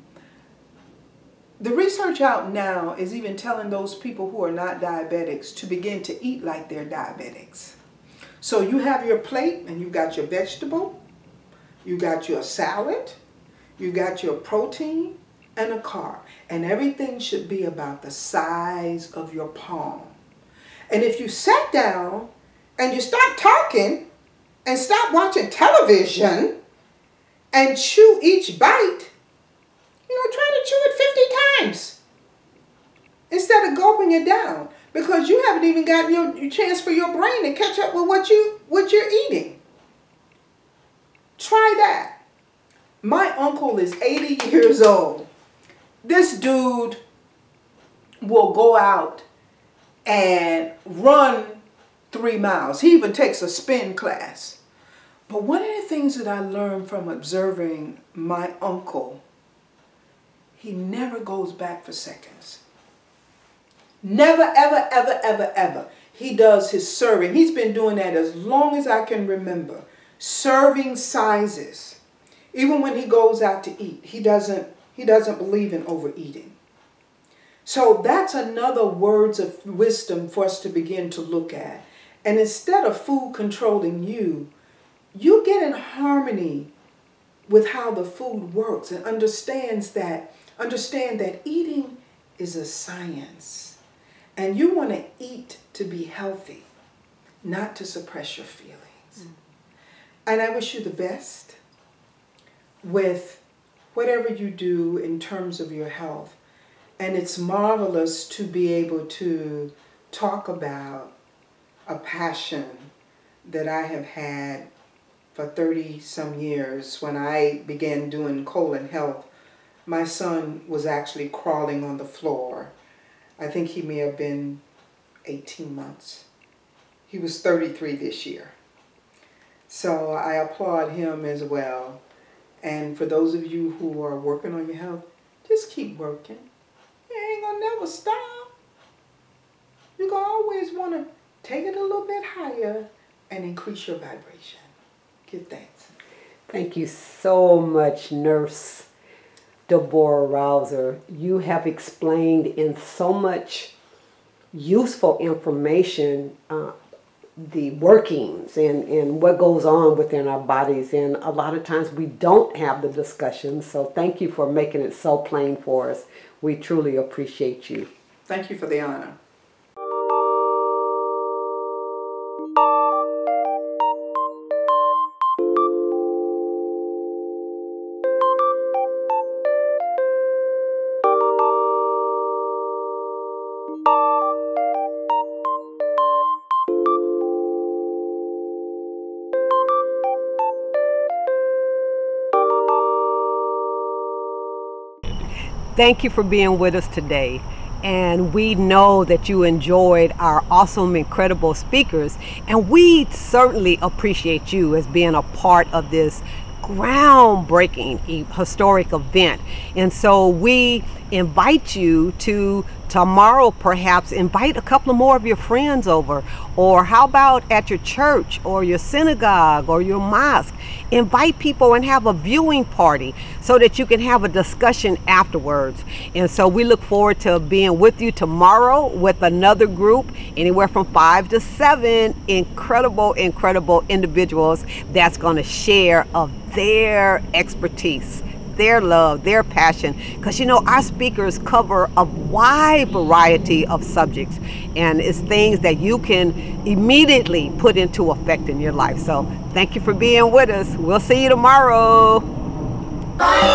[SPEAKER 8] The research out now is even telling those people who are not diabetics to begin to eat like they're diabetics. So you have your plate and you got your vegetable, you got your salad, you got your protein and a carb. And everything should be about the size of your palm. And if you sat down and you stop talking and stop watching television and chew each bite, try to chew it 50 times instead of gulping it down, because you haven't even got your chance for your brain to catch up with what you're eating. Try that. My uncle is 80 years old. This dude will go out and run 3 miles. He even takes a spin class. But one of the things that I learned from observing my uncle, he never goes back for seconds. Never, ever, ever, ever, ever. He does his serving. He's been doing that as long as I can remember. Serving sizes. Even when he goes out to eat, he doesn't believe in overeating. So that's another words of wisdom for us to begin to look at. And instead of food controlling you, you get in harmony with how the food works and understand that eating is a science. And you want to eat to be healthy, not to suppress your feelings. And I wish you the best with whatever you do in terms of your health. And it's marvelous to be able to talk about a passion that I have had for 30 some years. When I began doing colon health, my son was actually crawling on the floor. I think he may have been 18 months. He was 33 this year. So I applaud him as well. And for those of you who are working on your health, just keep working. You ain't gonna never stop. You're gonna always want to take it a little bit higher and increase your vibration. Give thanks.
[SPEAKER 1] Thank you so much, Nurse Deborah Rouser. You have explained in so much useful information the workings and what goes on within our bodies, and a lot of times we don't have the discussion, so thank you for making it so plain for us. We truly appreciate you.
[SPEAKER 8] Thank you for the honor.
[SPEAKER 1] Thank you for being with us today. And we know that you enjoyed our awesome, incredible speakers. And we certainly appreciate you as being a part of this groundbreaking historic event. And so we invite you to tomorrow perhaps invite a couple of more of your friends over, or how about at your church or your synagogue or your mosque, invite people and have a viewing party so that you can have a discussion afterwards. And so we look forward to being with you tomorrow with another group, anywhere from 5 to 7 incredible individuals that's going to share of their expertise. their love, their passion. Because you know, our speakers cover a wide variety of subjects, and it's things that you can immediately put into effect in your life. So thank you for being with us. We'll see you tomorrow.
[SPEAKER 2] Bye.